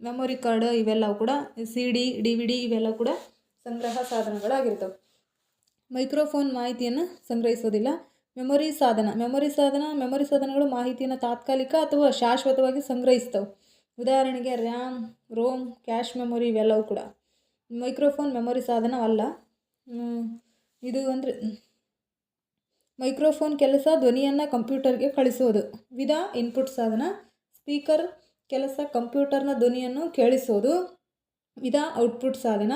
memory card ಇವೆಲ್ಲವೂ ಕೂಡ, CD, DVD ಇವೆಲ್ಲ ಕೂಡ ಸಂಗ್ರಹ ಸಾಧನಗಳಾಗಿರ್ತವೆ. ಮೈಕ್ರೋಫೋನ್ ಮಾಹಿತಿಯನ್ನು ಸಂಗ್ರಹಿಸೋದಿಲ್ಲ. ಮೆಮೊರಿ ಸಾಧನಗಳು ಮಾಹಿತಿಯನ್ನು ತಾತ್ಕಾಲಿಕ ಅಥವಾ ಶಾಶ್ವತವಾಗಿ ಸಂಗ್ರಹಿಸ್ತವೆ. ಉದಾಹರಣೆಗೆ ರ್ಯಾಮ್, ರೋಮ್, ಕ್ಯಾಶ್ ಮೆಮೊರಿ ಇವೆಲ್ಲವೂ ಕೂಡ. ಮೈಕ್ರೋಫೋನ್ ಮೆಮೊರಿ ಸಾಧನವಲ್ಲ. ಇದು ಅಂದರೆ ಮೈಕ್ರೋಫೋನ್ ಕೆಲಸ ಧ್ವನಿಯನ್ನು ಕಂಪ್ಯೂಟರ್ಗೆ ಕಳಿಸೋದು. ವಿಧ ಇನ್ಪುಟ್ ಸಾಧನ. ಸ್ಪೀಕರ್ ಕೆಲಸ ಕಂಪ್ಯೂಟರ್ನ ಧ್ವನಿಯನ್ನು ಕೇಳಿಸೋದು. ವಿಧ ಔಟ್ಪುಟ್ ಸಾಧನ.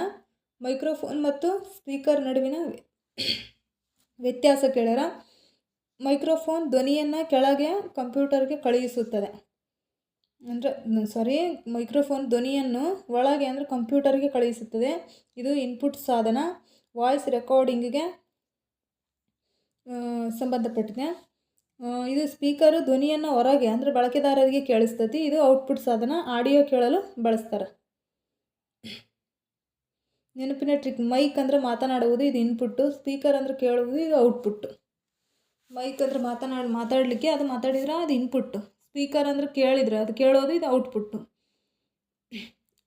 ಮೈಕ್ರೋಫೋನ್ ಮತ್ತು ಸ್ಪೀಕರ್ ನಡುವಿನ ವ್ಯತ್ಯಾಸ ಕೇಳ್ಯಾರ. ಮೈಕ್ರೋಫೋನ್ ಧ್ವನಿಯನ್ನು ಕೆಳಗೆ ಕಂಪ್ಯೂಟರ್ಗೆ ಕಳುಹಿಸುತ್ತದೆ. ಮೈಕ್ರೋಫೋನ್ ಧ್ವನಿಯನ್ನು ಒಳಗೆ ಅಂದರೆ ಕಂಪ್ಯೂಟರ್ಗೆ ಕಳುಹಿಸುತ್ತದೆ. ಇದು ಇನ್ಪುಟ್ ಸಾಧನ. ವಾಯ್ಸ್ ರೆಕಾರ್ಡಿಂಗಿಗೆ ಸಂಬಂಧಪಟ್ಟಿದೆ. ಇದು ಸ್ಪೀಕರು ಧ್ವನಿಯನ್ನು ಹೊರಗೆ ಅಂದರೆ ಬಳಕೆದಾರರಿಗೆ ಕೇಳಿಸ್ತತಿ. ಇದು ಔಟ್ಪುಟ್ ಸಾಧನ. ಆಡಿಯೋ ಕೇಳಲು ಬಳಸ್ತಾರೆ. ನೆನಪಿನ ಟ್ರಿಕ್. ಮೈಕ್ ಅಂದರೆ ಮಾತನಾಡುವುದು, ಇದು ಇನ್ಪುಟ್ಟು. ಸ್ಪೀಕರ್ ಅಂದರೆ ಕೇಳುವುದು, ಇದು ಔಟ್ಪುಟ್ಟು. ಮೈಕ್ ಅಂದರೆ ಮಾತಾಡಲಿಕ್ಕೆ, ಅದು ಮಾತಾಡಿದ್ರೆ ಅದು ಇನ್ಪುಟ್ಟು. ಸ್ಪೀಕರ್ ಅಂದರೆ ಕೇಳಿದರೆ ಅದು ಕೇಳೋದು, ಇದು ಔಟ್ಪುಟ್ಟು.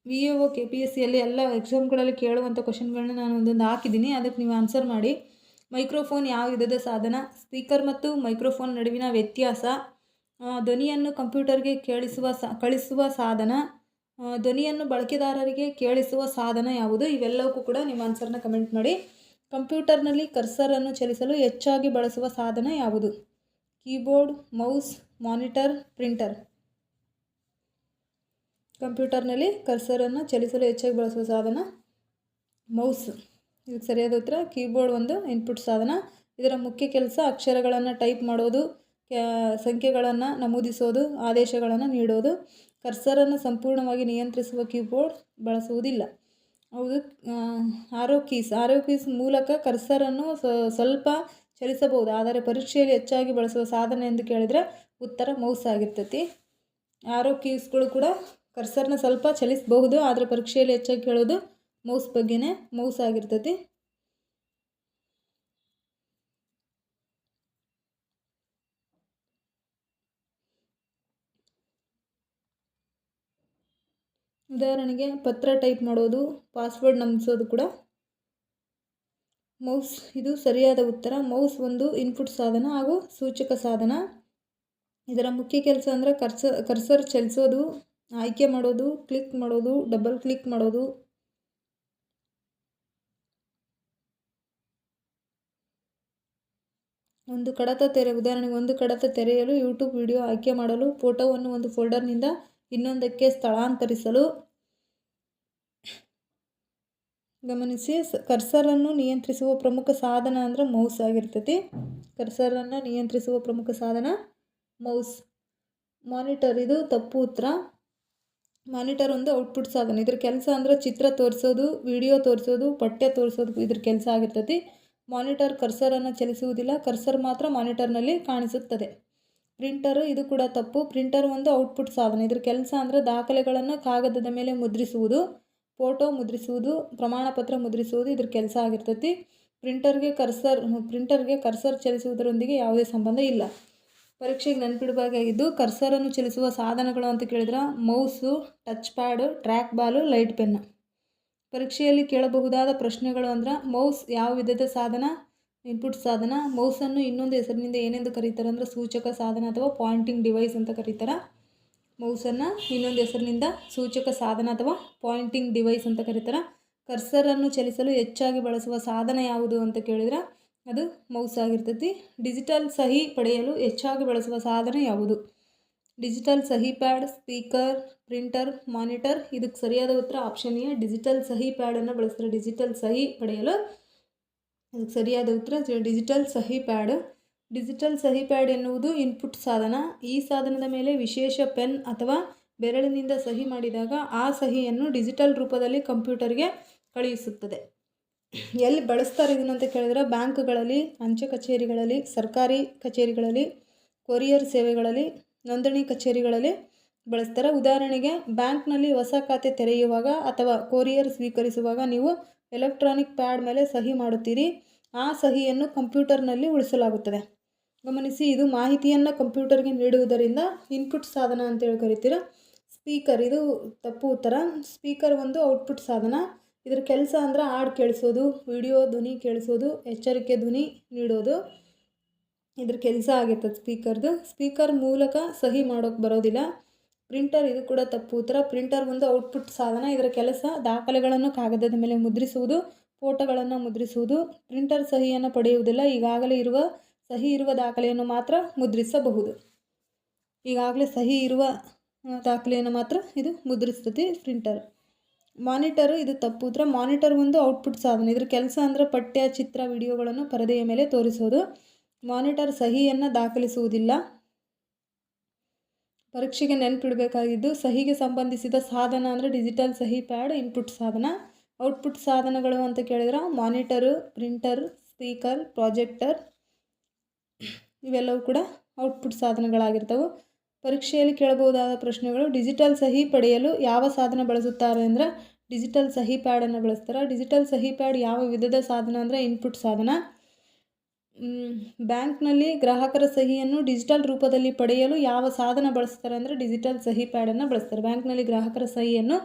VAO KPSCಯಲ್ಲಿ ಎಲ್ಲ ಎಕ್ಸಾಮ್ಗಳಲ್ಲಿ ಕೇಳುವಂಥ ಕ್ವಶನ್ಗಳನ್ನ ನಾನು ಒಂದೊಂದು ಹಾಕಿದ್ದೀನಿ, ಅದಕ್ಕೆ ನೀವು ಆನ್ಸರ್ ಮಾಡಿ. ಮೈಕ್ರೋಫೋನ್ ಯಾವ ವಿಧದ ಸಾಧನ? ಸ್ಪೀಕರ್ ಮತ್ತು ಮೈಕ್ರೋಫೋನ್ ನಡುವಿನ ವ್ಯತ್ಯಾಸ. ಧ್ವನಿಯನ್ನು ಕಂಪ್ಯೂಟರ್ಗೆ ಕಳಿಸುವ ಸಾಧನ. ಧ್ವನಿಯನ್ನು ಬಳಕೆದಾರರಿಗೆ ಕೇಳಿಸುವ ಸಾಧನ ಯಾವುದು? ಇವೆಲ್ಲವಕ್ಕೂ ಕೂಡ ನಿಮ್ಮ ಆನ್ಸರ್ನ ಕಮೆಂಟ್ ಮಾಡಿ. ಕಂಪ್ಯೂಟರ್ನಲ್ಲಿ ಕರ್ಸರನ್ನು ಚಲಿಸಲು ಹೆಚ್ಚಾಗಿ ಬಳಸುವ ಸಾಧನ ಯಾವುದು? Keyboard, mouse, monitor, printer. ಕಂಪ್ಯೂಟರ್ನಲ್ಲಿ ಕರ್ಸರನ್ನು ಚಲಿಸಲು ಹೆಚ್ಚಾಗಿ ಬಳಸುವ ಸಾಧನ ಮೌಸ್. ಇದಕ್ಕೆ ಸರಿಯಾದ ಉತ್ತರ ಕೀಬೋರ್ಡ್ ಒಂದು ಇನ್ಪುಟ್ ಸಾಧನ. ಇದರ ಮುಖ್ಯ ಕೆಲಸ ಅಕ್ಷರಗಳನ್ನು ಟೈಪ್ ಮಾಡೋದು, ಸಂಖ್ಯೆಗಳನ್ನು ನಮೂದಿಸೋದು, ಆದೇಶಗಳನ್ನು ನೀಡೋದು. ಕರ್ಸರನ್ನು ಸಂಪೂರ್ಣವಾಗಿ ನಿಯಂತ್ರಿಸುವ ಕೀಬೋರ್ಡ್ ಬಳಸುವುದಿಲ್ಲ. ಹೌದು. ಆರೋ ಕೀಸ್ ಮೂಲಕ ಕರ್ಸರನ್ನು ಸ್ವಲ್ಪ ಚಲಿಸಬಹುದು. ಆದರೆ ಪರೀಕ್ಷೆಯಲ್ಲಿ ಹೆಚ್ಚಾಗಿ ಬಳಸುವ ಸಾಧನ ಎಂದು ಕೇಳಿದರೆ ಉತ್ತರ ಮೌಸ್ ಆಗಿರ್ತೈತಿ. ಆರೋ ಕೀಸ್ಗಳು ಕೂಡ ಕರ್ಸರ್ನ ಸ್ವಲ್ಪ ಚಲಿಸಬಹುದು, ಆದರೆ ಪರೀಕ್ಷೆಯಲ್ಲಿ ಹೆಚ್ಚಾಗಿ ಕೇಳೋದು ಮೌಸ್ ಬಗ್ಗೆನೇ, ಮೌಸ್ ಆಗಿರ್ತೈತಿ. ಉದಾಹರಣೆಗೆ ಪತ್ರ ಟೈಪ್ ಮಾಡೋದು, ಪಾಸ್ವರ್ಡ್ ನಮೂದಿಸೋದು ಕೂಡ ಮೌಸ್. ಇದು ಸರಿಯಾದ ಉತ್ತರ. ಮೌಸ್ ಒಂದು ಇನ್ಪುಟ್ ಸಾಧನ ಹಾಗೂ ಸೂಚಕ ಸಾಧನ. ಇದರ ಮುಖ್ಯ ಕೆಲಸ ಅಂದರೆ ಕರ್ಸರ್ ಚಲಿಸೋದು, ಆಯ್ಕೆ ಮಾಡೋದು, ಕ್ಲಿಕ್ ಮಾಡೋದು, ಡಬಲ್ ಕ್ಲಿಕ್ ಮಾಡೋದು. ಉದಾಹರಣೆಗೆ ಒಂದು ಕಡತ ತೆರೆಯಲು, ಯೂಟ್ಯೂಬ್ ವಿಡಿಯೋ ಆಯ್ಕೆ ಮಾಡಲು, ಫೋಟೋವನ್ನು ಒಂದು ಫೋಲ್ಡರ್ನಿಂದ ಇನ್ನೊಂದಕ್ಕೆ ಸ್ಥಳಾಂತರಿಸಲು. ಗಮನಿಸಿ, ಕರ್ಸರನ್ನು ನಿಯಂತ್ರಿಸುವ ಪ್ರಮುಖ ಸಾಧನ ಅಂದರೆ ಮೌಸ್ ಆಗಿರ್ತೈತಿ. ಕರ್ಸರನ್ನು ನಿಯಂತ್ರಿಸುವ ಪ್ರಮುಖ ಸಾಧನ ಮೌಸ್. ಮಾನಿಟರ್ ಇದು ತಪ್ಪು ಉತ್ತರ. ಮಾನಿಟರ್ ಒಂದು ಔಟ್ಪುಟ್ ಸಾಧನ. ಇದ್ರ ಕೆಲಸ ಅಂದರೆ ಚಿತ್ರ ತೋರಿಸೋದು, ವಿಡಿಯೋ ತೋರಿಸೋದು, ಪಠ್ಯ ತೋರಿಸೋದು ಇದ್ರ ಕೆಲಸ ಆಗಿರ್ತೈತಿ. ಮಾನಿಟರ್ ಕರ್ಸರನ್ನು ಚಲಿಸುವುದಿಲ್ಲ, ಕರ್ಸರ್ ಮಾತ್ರ ಮಾನಿಟರ್ನಲ್ಲಿ ಕಾಣಿಸುತ್ತದೆ. ಪ್ರಿಂಟರು ಇದು ಕೂಡ ತಪ್ಪು. ಪ್ರಿಂಟರ್ ಒಂದು ಔಟ್ಪುಟ್ ಸಾಧನ. ಇದ್ರ ಕೆಲಸ ಅಂದರೆ ದಾಖಲೆಗಳನ್ನು ಕಾಗದದ ಮೇಲೆ ಮುದ್ರಿಸುವುದು, ಫೋಟೋ ಮುದ್ರಿಸುವುದು, ಪ್ರಮಾಣ ಪತ್ರ ಮುದ್ರಿಸುವುದು ಇದ್ರ ಕೆಲಸ ಆಗಿರ್ತೈತಿ. ಪ್ರಿಂಟರ್ಗೆ ಕರ್ಸರ್ ಚಲಿಸುವುದರೊಂದಿಗೆ ಯಾವುದೇ ಸಂಬಂಧ ಇಲ್ಲ. ಪರೀಕ್ಷೆಗೆ ನೆನಪಿಡಬೇಕಾಗಿದ್ದು ಕರ್ಸರನ್ನು ಚಲಿಸುವ ಸಾಧನಗಳು ಅಂತ ಕೇಳಿದ್ರೆ mouse, touch pad, track ball, light pen. ಪರೀಕ್ಷೆಯಲ್ಲಿ ಕೇಳಬಹುದಾದ ಪ್ರಶ್ನೆಗಳು ಅಂದ್ರೆ ಮೌಸ್ ಯಾವ ವಿಧದ ಸಾಧನ? ಇನ್ಪುಟ್ ಸಾಧನ. ಮೌಸನ್ನು ಇನ್ನೊಂದು ಹೆಸರಿನಿಂದ ಏನೆಂದು ಕರೀತಾರೆ ಅಂದರೆ ಸೂಚಕ ಸಾಧನ ಅಥವಾ ಪಾಯಿಂಟಿಂಗ್ ಡಿವೈಸ್ ಅಂತ ಕರೀತಾರೆ. ಮೌಸನ್ನು ಇನ್ನೊಂದು ಹೆಸರಿನಿಂದ ಸೂಚಕ ಸಾಧನ ಅಥವಾ ಪಾಯಿಂಟಿಂಗ್ ಡಿವೈಸ್ ಅಂತ ಕರೀತಾರೆ. ಕರ್ಸರನ್ನು ಚಲಿಸಲು ಹೆಚ್ಚಾಗಿ ಬಳಸುವ ಸಾಧನ ಯಾವುದು ಅಂತ ಕೇಳಿದ್ರೆ ಅದು ಮೌಸ್ ಆಗಿರ್ತೈತಿ. ಡಿಜಿಟಲ್ ಸಹಿ ಪಡೆಯಲು ಹೆಚ್ಚಾಗಿ ಬಳಸುವ ಸಾಧನ ಯಾವುದು? ಡಿಜಿಟಲ್ ಸಹಿ ಪ್ಯಾಡ್, ಸ್ಪೀಕರ್, ಪ್ರಿಂಟರ್, ಮಾನಿಟರ್. ಇದಕ್ಕೆ ಸರಿಯಾದ ಉತ್ತರ ಆಪ್ಷನ್ ಎ, ಡಿಜಿಟಲ್ ಸಹಿ ಪ್ಯಾಡನ್ನು ಬಳಸ್ತಾರೆ ಡಿಜಿಟಲ್ ಸಹಿ ಪಡೆಯಲು. ಅದಕ್ಕೆ ಸರಿಯಾದ ಉತ್ತರ ಡಿಜಿಟಲ್ ಸಹಿ ಪ್ಯಾಡ್. ಡಿಜಿಟಲ್ ಸಹಿ ಪ್ಯಾಡ್ ಎನ್ನುವುದು ಇನ್ಪುಟ್ ಸಾಧನ. ಈ ಸಾಧನದ ಮೇಲೆ ವಿಶೇಷ ಪೆನ್ ಅಥವಾ ಬೆರಳಿನಿಂದ ಸಹಿ ಮಾಡಿದಾಗ ಆ ಸಹಿಯನ್ನು ಡಿಜಿಟಲ್ ರೂಪದಲ್ಲಿ ಕಂಪ್ಯೂಟರ್ಗೆ ಕಳುಹಿಸುತ್ತದೆ. ಎಲ್ಲಿ ಬಳಸ್ತಾರೆ ಇದನ್ನಂತ ಕೇಳಿದ್ರೆ ಬ್ಯಾಂಕ್ಗಳಲ್ಲಿ, ಅಂಚೆ ಕಚೇರಿಗಳಲ್ಲಿ, ಸರ್ಕಾರಿ ಕಚೇರಿಗಳಲ್ಲಿ, ಕೊರಿಯರ್ ಸೇವೆಗಳಲ್ಲಿ, ನೋಂದಣಿ ಕಚೇರಿಗಳಲ್ಲಿ ಬಳಸ್ತಾರೆ. ಉದಾಹರಣೆಗೆ ಬ್ಯಾಂಕ್ನಲ್ಲಿ ಹೊಸ ಖಾತೆ ತೆರೆಯುವಾಗ ಅಥವಾ ಕೊರಿಯರ್ ಸ್ವೀಕರಿಸುವಾಗ ನೀವು ಎಲೆಕ್ಟ್ರಾನಿಕ್ ಪ್ಯಾಡ್ ಮೇಲೆ ಸಹಿ ಮಾಡುತ್ತೀರಿ. ಆ ಸಹಿಯನ್ನು ಕಂಪ್ಯೂಟರ್ನಲ್ಲಿ ಉಳಿಸಲಾಗುತ್ತದೆ. ಗಮನಿಸಿ, ಇದು ಮಾಹಿತಿಯನ್ನು ಕಂಪ್ಯೂಟರ್ಗೆ ನೀಡುವುದರಿಂದ ಇನ್ಪುಟ್ ಸಾಧನ ಅಂತೇಳಿ ಕರಿತೀರ. ಸ್ಪೀಕರ್ ಇದು ತಪ್ಪು ಉತ್ತರ. ಸ್ಪೀಕರ್ ಒಂದು ಔಟ್ಪುಟ್ ಸಾಧನ. ಇದರ ಕೆಲಸ ಅಂದರೆ ಹಾಡು ಕೇಳಿಸೋದು, ವಿಡಿಯೋ ಧ್ವನಿ ಕೇಳಿಸೋದು, ಎಚ್ಚರಿಕೆ ಧ್ವನಿ ನೀಡೋದು. ಇದ್ರ ಕೆಲಸ ಆಗಿರ್ತದೆ ಸ್ಪೀಕರ್ದು. ಸ್ಪೀಕರ್ ಮೂಲಕ ಸಹಿ ಮಾಡೋಕ್ಕೆ ಬರೋದಿಲ್ಲ. ಪ್ರಿಂಟರ್, ಇದು ಕೂಡ ತಪ್ಪು ಉತ್ತರ. ಪ್ರಿಂಟರ್ ಒಂದು ಔಟ್ಪುಟ್ ಸಾಧನ. ಇದರ ಕೆಲಸ ದಾಖಲೆಗಳನ್ನು ಕಾಗದದ ಮೇಲೆ ಮುದ್ರಿಸುವುದು, ಫೋಟೋಗಳನ್ನು ಮುದ್ರಿಸುವುದು. ಪ್ರಿಂಟರ್ ಸಹಿಯನ್ನು ಪಡೆಯುವುದಿಲ್ಲ. ಈಗಾಗಲೇ ಇರುವ ಸಹಿ ಇರುವ ದಾಖಲೆಯನ್ನು ಮಾತ್ರ ಮುದ್ರಿಸಬಹುದು. ಈಗಾಗಲೇ ಸಹಿ ಇರುವ ದಾಖಲೆಯನ್ನು ಮಾತ್ರ ಇದು ಮುದ್ರಿಸ್ತದೆ ಪ್ರಿಂಟರ್. ಮಾನಿಟರು, ಇದು ತಪ್ಪು ಉತ್ತರ. ಮಾನಿಟರ್ ಒಂದು ಔಟ್ಪುಟ್ ಸಾಧನ. ಇದ್ರ ಕೆಲಸ ಅಂದರೆ ಪಠ್ಯ, ಚಿತ್ರ, ವಿಡಿಯೋಗಳನ್ನು ಪರದೆಯ ಮೇಲೆ ತೋರಿಸೋದು. ಮಾನಿಟರ್ ಸಹಿಯನ್ನು ದಾಖಲಿಸುವುದಿಲ್ಲ. ಪರೀಕ್ಷೆಗೆ ನೆನಪಿಡಬೇಕಾಗಿದ್ದು ಸಹಿಗೆ ಸಂಬಂಧಿಸಿದ ಸಾಧನ ಅಂದರೆ ಡಿಜಿಟಲ್ ಸಹಿ ಪ್ಯಾಡ್ ಇನ್ಪುಟ್ ಸಾಧನ. ಔಟ್ಪುಟ್ ಸಾಧನಗಳು ಅಂತ ಕೇಳಿದ್ರೆ ಮಾನಿಟರು, ಪ್ರಿಂಟರ್, ಸ್ಪೀಕರ್, ಪ್ರಾಜೆಕ್ಟರ್ ಇವೆಲ್ಲವೂ ಕೂಡ ಔಟ್ಪುಟ್ ಸಾಧನಗಳಾಗಿರ್ತವೆ. ಪರೀಕ್ಷೆಯಲ್ಲಿ ಕೇಳಬಹುದಾದ ಪ್ರಶ್ನೆಗಳು: ಡಿಜಿಟಲ್ ಸಹಿ ಪಡೆಯಲು ಯಾವ ಸಾಧನ ಬಳಸುತ್ತಾರೆ ಅಂದರೆ ಡಿಜಿಟಲ್ ಸಹಿ ಪ್ಯಾಡನ್ನು ಬಳಸ್ತಾರೆ. ಡಿಜಿಟಲ್ ಸಹಿ ಪ್ಯಾಡ್ ಯಾವ ವಿಧದ ಸಾಧನ ಅಂದರೆ ಇನ್ಪುಟ್ ಸಾಧನ. ಬ್ಯಾಂಕ್ನಲ್ಲಿ ಗ್ರಾಹಕರ ಸಹಿಯನ್ನು ಡಿಜಿಟಲ್ ರೂಪದಲ್ಲಿ ಪಡೆಯಲು ಯಾವ ಸಾಧನ ಬಳಸ್ತಾರೆ ಅಂದರೆ ಡಿಜಿಟಲ್ ಸಹಿ ಪ್ಯಾಡನ್ನು ಬಳಸ್ತಾರೆ. ಬ್ಯಾಂಕ್ನಲ್ಲಿ ಗ್ರಾಹಕರ ಸಹಿಯನ್ನು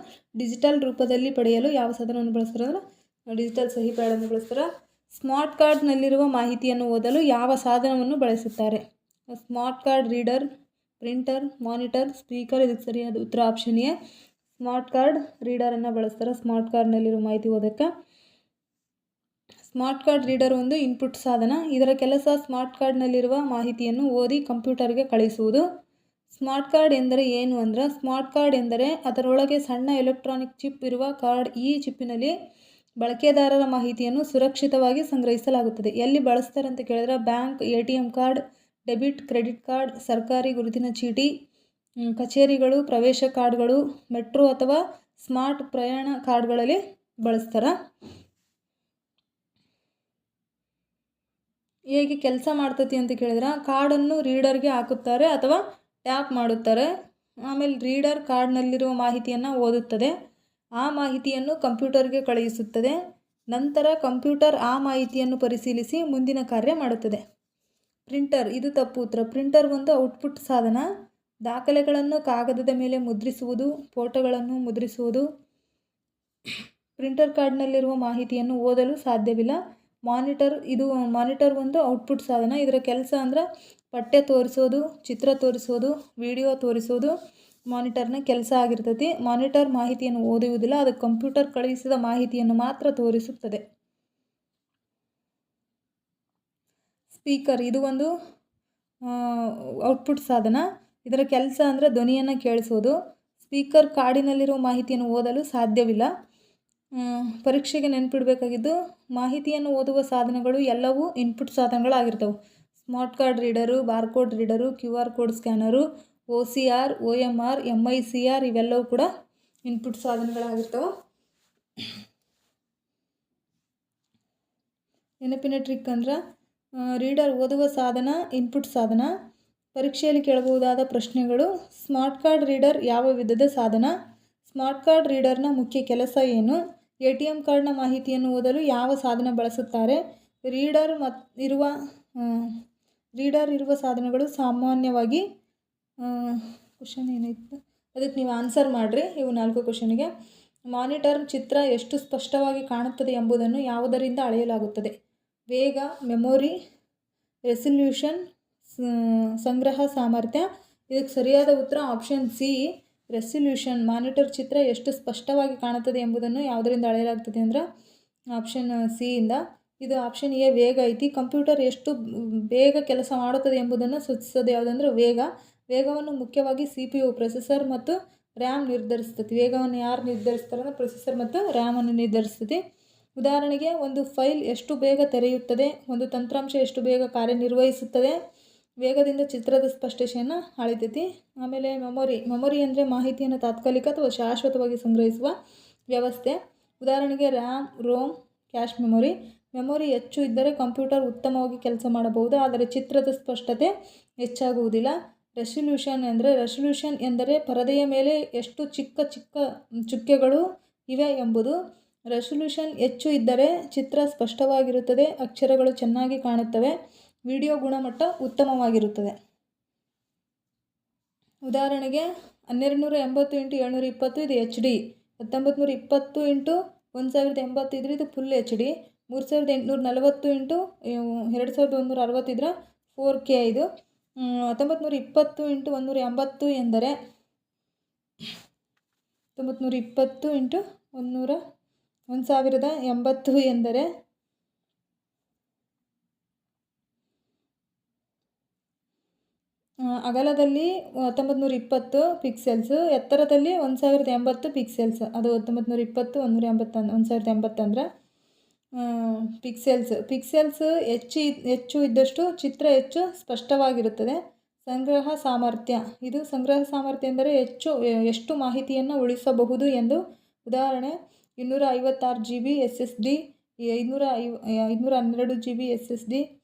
ಡಿಜಿಟಲ್ ರೂಪದಲ್ಲಿ ಪಡೆಯಲು ಯಾವ ಸಾಧನವನ್ನು ಬಳಸ್ತಾರೆ ಅಂದರೆ ಡಿಜಿಟಲ್ ಸಹಿ ಪ್ಯಾಡನ್ನು ಬಳಸ್ತಾರೆ. ಸ್ಮಾರ್ಟ್ ಕಾರ್ಡ್ನಲ್ಲಿರುವ ಮಾಹಿತಿಯನ್ನು ಓದಲು ಯಾವ ಸಾಧನವನ್ನು ಬಳಸುತ್ತಾರೆ? Smart card reader, printer, monitor, speaker. ಇದಕ್ಕೆ ಸರಿಯಾದ ಉತ್ತರ ಆಪ್ಷನ್ ಎ, ಸ್ಮಾರ್ಟ್ ಕಾರ್ಡ್ ರೀಡರನ್ನು ಬಳಸ್ತಾರೆ ಸ್ಮಾರ್ಟ್ ಕಾರ್ಡ್ನಲ್ಲಿರೋ ಮಾಹಿತಿ ಓದೋಕ್ಕೆ. ಸ್ಮಾರ್ಟ್ ಕಾರ್ಡ್ ರೀಡರ್ ಒಂದು ಇನ್ಪುಟ್ ಸಾಧನ. ಇದರ ಕೆಲಸ ಸ್ಮಾರ್ಟ್ ಕಾರ್ಡ್ನಲ್ಲಿರುವ ಮಾಹಿತಿಯನ್ನು ಓದಿ ಕಂಪ್ಯೂಟರ್ಗೆ ಕಳಿಸುವುದು. ಸ್ಮಾರ್ಟ್ ಕಾರ್ಡ್ ಎಂದರೆ ಏನು ಅಂದರೆ ಸ್ಮಾರ್ಟ್ ಕಾರ್ಡ್ ಎಂದರೆ ಅದರೊಳಗೆ ಸಣ್ಣ ಎಲೆಕ್ಟ್ರಾನಿಕ್ ಚಿಪ್ ಇರುವ ಕಾರ್ಡ್. ಈ ಚಿಪ್ಪಿನಲ್ಲಿ ಬಳಕೆದಾರರ ಮಾಹಿತಿಯನ್ನು ಸುರಕ್ಷಿತವಾಗಿ ಸಂಗ್ರಹಿಸಲಾಗುತ್ತದೆ. ಎಲ್ಲಿ ಬಳಸ್ತಾರೆ ಅಂತ ಕೇಳಿದ್ರೆ bank, ATM card, debit, credit card, ಸರ್ಕಾರಿ ಗುರುತಿನ ಚೀಟಿ, ಕಚೇರಿಗಳು, ಪ್ರವೇಶ ಕಾರ್ಡ್ಗಳು, ಮೆಟ್ರೋ ಅಥವಾ ಸ್ಮಾರ್ಟ್ ಪ್ರಯಾಣ ಕಾರ್ಡ್ಗಳಲ್ಲಿ ಬಳಸ್ತಾರೆ. ಹೇಗೆ ಕೆಲಸ ಮಾಡ್ತತಿ ಅಂತ ಕೇಳಿದ್ರೆ ಕಾರ್ಡನ್ನು ರೀಡರ್ಗೆ ಹಾಕುತ್ತಾರೆ ಅಥವಾ ಟ್ಯಾಪ್ ಮಾಡುತ್ತಾರೆ. ಆಮೇಲೆ ರೀಡರ್ ಕಾರ್ಡ್ನಲ್ಲಿರುವ ಮಾಹಿತಿಯನ್ನು ಓದುತ್ತದೆ. ಆ ಮಾಹಿತಿಯನ್ನು ಕಂಪ್ಯೂಟರ್ಗೆ ಕಳುಹಿಸುತ್ತದೆ. ನಂತರ ಕಂಪ್ಯೂಟರ್ ಆ ಮಾಹಿತಿಯನ್ನು ಪರಿಶೀಲಿಸಿ ಮುಂದಿನ ಕಾರ್ಯ ಮಾಡುತ್ತದೆ. ಪ್ರಿಂಟರ್, ಇದು ತಪ್ಪು ಉತ್ತರ. ಪ್ರಿಂಟರ್ ಒಂದು ಔಟ್ಪುಟ್ ಸಾಧನ. ದಾಖಲೆಗಳನ್ನು ಕಾಗದದ ಮೇಲೆ ಮುದ್ರಿಸುವುದು, ಫೋಟೋಗಳನ್ನು ಮುದ್ರಿಸುವುದು. ಪ್ರಿಂಟರ್ ಕಾರ್ಡ್ನಲ್ಲಿರುವ ಮಾಹಿತಿಯನ್ನು ಓದಲು ಸಾಧ್ಯವಿಲ್ಲ. ಮಾನಿಟರ್ ಒಂದು ಔಟ್ಪುಟ್ ಸಾಧನ. ಇದರ ಕೆಲಸ ಅಂದರೆ ಪಠ್ಯ ತೋರಿಸೋದು, ಚಿತ್ರ ತೋರಿಸೋದು, ವಿಡಿಯೋ ತೋರಿಸೋದು ಮಾನಿಟರ್ನ ಕೆಲಸ ಆಗಿರ್ತೈತಿ. ಮಾನಿಟರ್ ಮಾಹಿತಿಯನ್ನು ಓದುವುದಿಲ್ಲ, ಅದು ಕಂಪ್ಯೂಟರ್ ಕಳುಹಿಸಿದ ಮಾಹಿತಿಯನ್ನು ಮಾತ್ರ ತೋರಿಸುತ್ತದೆ. ಸ್ಪೀಕರ್, ಇದು ಒಂದು ಔಟ್ಪುಟ್ ಸಾಧನ. ಇದರ ಕೆಲಸ ಅಂದರೆ ಧ್ವನಿಯನ್ನು ಕೇಳಿಸೋದು. ಸ್ಪೀಕರ್ ಕಾರ್ಡಿನಲ್ಲಿರುವ ಮಾಹಿತಿಯನ್ನು ಓದಲು ಸಾಧ್ಯವಿಲ್ಲ. ಪರೀಕ್ಷೆಗೆ ನೆನಪಿಡಬೇಕಾಗಿದ್ದು ಮಾಹಿತಿಯನ್ನು ಓದುವ ಸಾಧನಗಳು ಎಲ್ಲವೂ ಇನ್ಪುಟ್ ಸಾಧನಗಳಾಗಿರ್ತವೆ. Smart card reader, barcode reader, QR code scanner, OCR, OMR, MICR ಇವೆಲ್ಲವೂ ಕೂಡ ಇನ್ಪುಟ್ ಸಾಧನಗಳಾಗಿರ್ತವೆ. ನೆನಪಿನ ಟ್ರಿಕ್ ಅಂದ್ರೆ ರೀಡರ್ ಓದುವ ಸಾಧನ, ಇನ್ಪುಟ್ ಸಾಧನ. ಪರೀಕ್ಷೆಯಲ್ಲಿ ಕೇಳಬಹುದಾದ ಪ್ರಶ್ನೆಗಳು: ಸ್ಮಾರ್ಟ್ ಕಾರ್ಡ್ ರೀಡರ್ ಯಾವ ವಿಧದ ಸಾಧನ? ಸ್ಮಾರ್ಟ್ ಕಾರ್ಡ್ ರೀಡರ್ನ ಮುಖ್ಯ ಕೆಲಸ ಏನು? ATM ಕಾರ್ಡ್ನ ಮಾಹಿತಿಯನ್ನು ಓದಲು ಯಾವ ಸಾಧನ ಬಳಸುತ್ತಾರೆ? ರೀಡರ್ ಇರುವ ಸಾಧನಗಳು ಸಾಮಾನ್ಯವಾಗಿ ಕ್ವಶನ್ ಏನಿತ್ತು ಅದಕ್ಕೆ ನೀವು ಆನ್ಸರ್ ಮಾಡಿರಿ. ಇವು 4 ಕ್ವಶನ್ಗೆ. ಮಾನಿಟರ್ ಚಿತ್ರ ಎಷ್ಟು ಸ್ಪಷ್ಟವಾಗಿ ಕಾಣುತ್ತದೆ ಎಂಬುದನ್ನು ಯಾವುದರಿಂದ ಅಳೆಯಲಾಗುತ್ತದೆ? ವೇಗ, ಮೆಮೊರಿ, ರೆಸಲ್ಯೂಷನ್, ಸಂಗ್ರಹ ಸಾಮರ್ಥ್ಯ. ಇದಕ್ಕೆ ಸರಿಯಾದ ಉತ್ತರ ಆಪ್ಷನ್ ಸಿ, ರೆಸಲ್ಯೂಷನ್. ಮಾನಿಟರ್ ಚಿತ್ರ ಎಷ್ಟು ಸ್ಪಷ್ಟವಾಗಿ ಕಾಣುತ್ತದೆ ಎಂಬುದನ್ನು ಯಾವುದರಿಂದ ಅಳೆಯಲಾಗ್ತದೆ ಅಂದರೆ ಆಪ್ಷನ್ ಸಿ ಇಂದ. ಇದು ಆಪ್ಷನ್ ಎ ವೇಗ ಐತಿ. ಕಂಪ್ಯೂಟರ್ ಎಷ್ಟು ಬೇಗ ಕೆಲಸ ಮಾಡುತ್ತದೆ ಎಂಬುದನ್ನು ಸೂಚಿಸೋದು ಯಾವುದಂದ್ರೆ ವೇಗ. ವೇಗವನ್ನು ಮುಖ್ಯವಾಗಿ CPU, ಪ್ರೊಸೆಸರ್ ಮತ್ತು ರ್ಯಾಮ್ ನಿರ್ಧರಿಸ್ತದೆ. ವೇಗವನ್ನು ಯಾರು ನಿರ್ಧರಿಸ್ತಾರೆ ಅಂದರೆ ಪ್ರೊಸೆಸರ್ ಮತ್ತು ರ್ಯಾಮನ್ನು ನಿರ್ಧರಿಸ್ತದೆ. ಉದಾಹರಣೆಗೆ ಒಂದು ಫೈಲ್ ಎಷ್ಟು ಬೇಗ ತೆರೆಯುತ್ತದೆ, ಒಂದು ತಂತ್ರಾಂಶ ಎಷ್ಟು ಬೇಗ ಕಾರ್ಯನಿರ್ವಹಿಸುತ್ತದೆ. ವೇಗದಿಂದ ಚಿತ್ರದ ಸ್ಪಷ್ಟತೆಯನ್ನು ಅಳಿತೈತಿ. ಆಮೇಲೆ ಮೆಮೊರಿ ಅಂದರೆ ಮಾಹಿತಿಯನ್ನು ತಾತ್ಕಾಲಿಕ ಅಥವಾ ಶಾಶ್ವತವಾಗಿ ಸಂಗ್ರಹಿಸುವ ವ್ಯವಸ್ಥೆ. ಉದಾಹರಣೆಗೆ RAM, ROM, cache memory. Memory ಹೆಚ್ಚು ಇದ್ದರೆ ಕಂಪ್ಯೂಟರ್ ಉತ್ತಮವಾಗಿ ಕೆಲಸ ಮಾಡಬಹುದು, ಆದರೆ ಚಿತ್ರದ ಸ್ಪಷ್ಟತೆ ಹೆಚ್ಚಾಗುವುದಿಲ್ಲ. ರೆಸಲ್ಯೂಷನ್ ಎಂದರೆ ಪರದೆಯ ಮೇಲೆ ಎಷ್ಟು ಚಿಕ್ಕ ಚುಕ್ಕೆಗಳು ಇವೆ ಎಂಬುದು. ರೆಸಲ್ಯೂಷನ್ ಹೆಚ್ಚು ಇದ್ದರೆ ಚಿತ್ರ ಸ್ಪಷ್ಟವಾಗಿರುತ್ತದೆ, ಅಕ್ಷರಗಳು ಚೆನ್ನಾಗಿ ಕಾಣುತ್ತವೆ, ವಿಡಿಯೋ ಗುಣಮಟ್ಟ ಉತ್ತಮವಾಗಿರುತ್ತದೆ. ಉದಾಹರಣೆಗೆ 1280x720 ಇದು HD, 1920x1080 ಇದು ಫುಲ್ HD, 3840x2160 ಇದ್ರೆ 4K ಇದು 1920 × 180 ಎಂದರೆ 1920 × 1080 ಎಂದರೆ ಅಗಲದಲ್ಲಿ 1920 ಪಿಕ್ಸೆಲ್ಸು, ಎತ್ತರದಲ್ಲಿ 1080 ಪಿಕ್ಸೆಲ್ಸ್. ಅದು 1920 1080 ಅಂದರೆ ಪಿಕ್ಸೆಲ್ಸ್ ಹೆಚ್ಚು ಇದ್ದಷ್ಟು ಚಿತ್ರ ಹೆಚ್ಚು ಸ್ಪಷ್ಟವಾಗಿರುತ್ತದೆ. ಸಂಗ್ರಹ ಸಾಮರ್ಥ್ಯ. ಇದು ಸಂಗ್ರಹ ಸಾಮರ್ಥ್ಯ ಎಂದರೆ ಎಷ್ಟು ಮಾಹಿತಿಯನ್ನು ಉಳಿಸಬಹುದು ಎಂದು. ಉದಾಹರಣೆ 256 GB SSD, 512 GB SSD,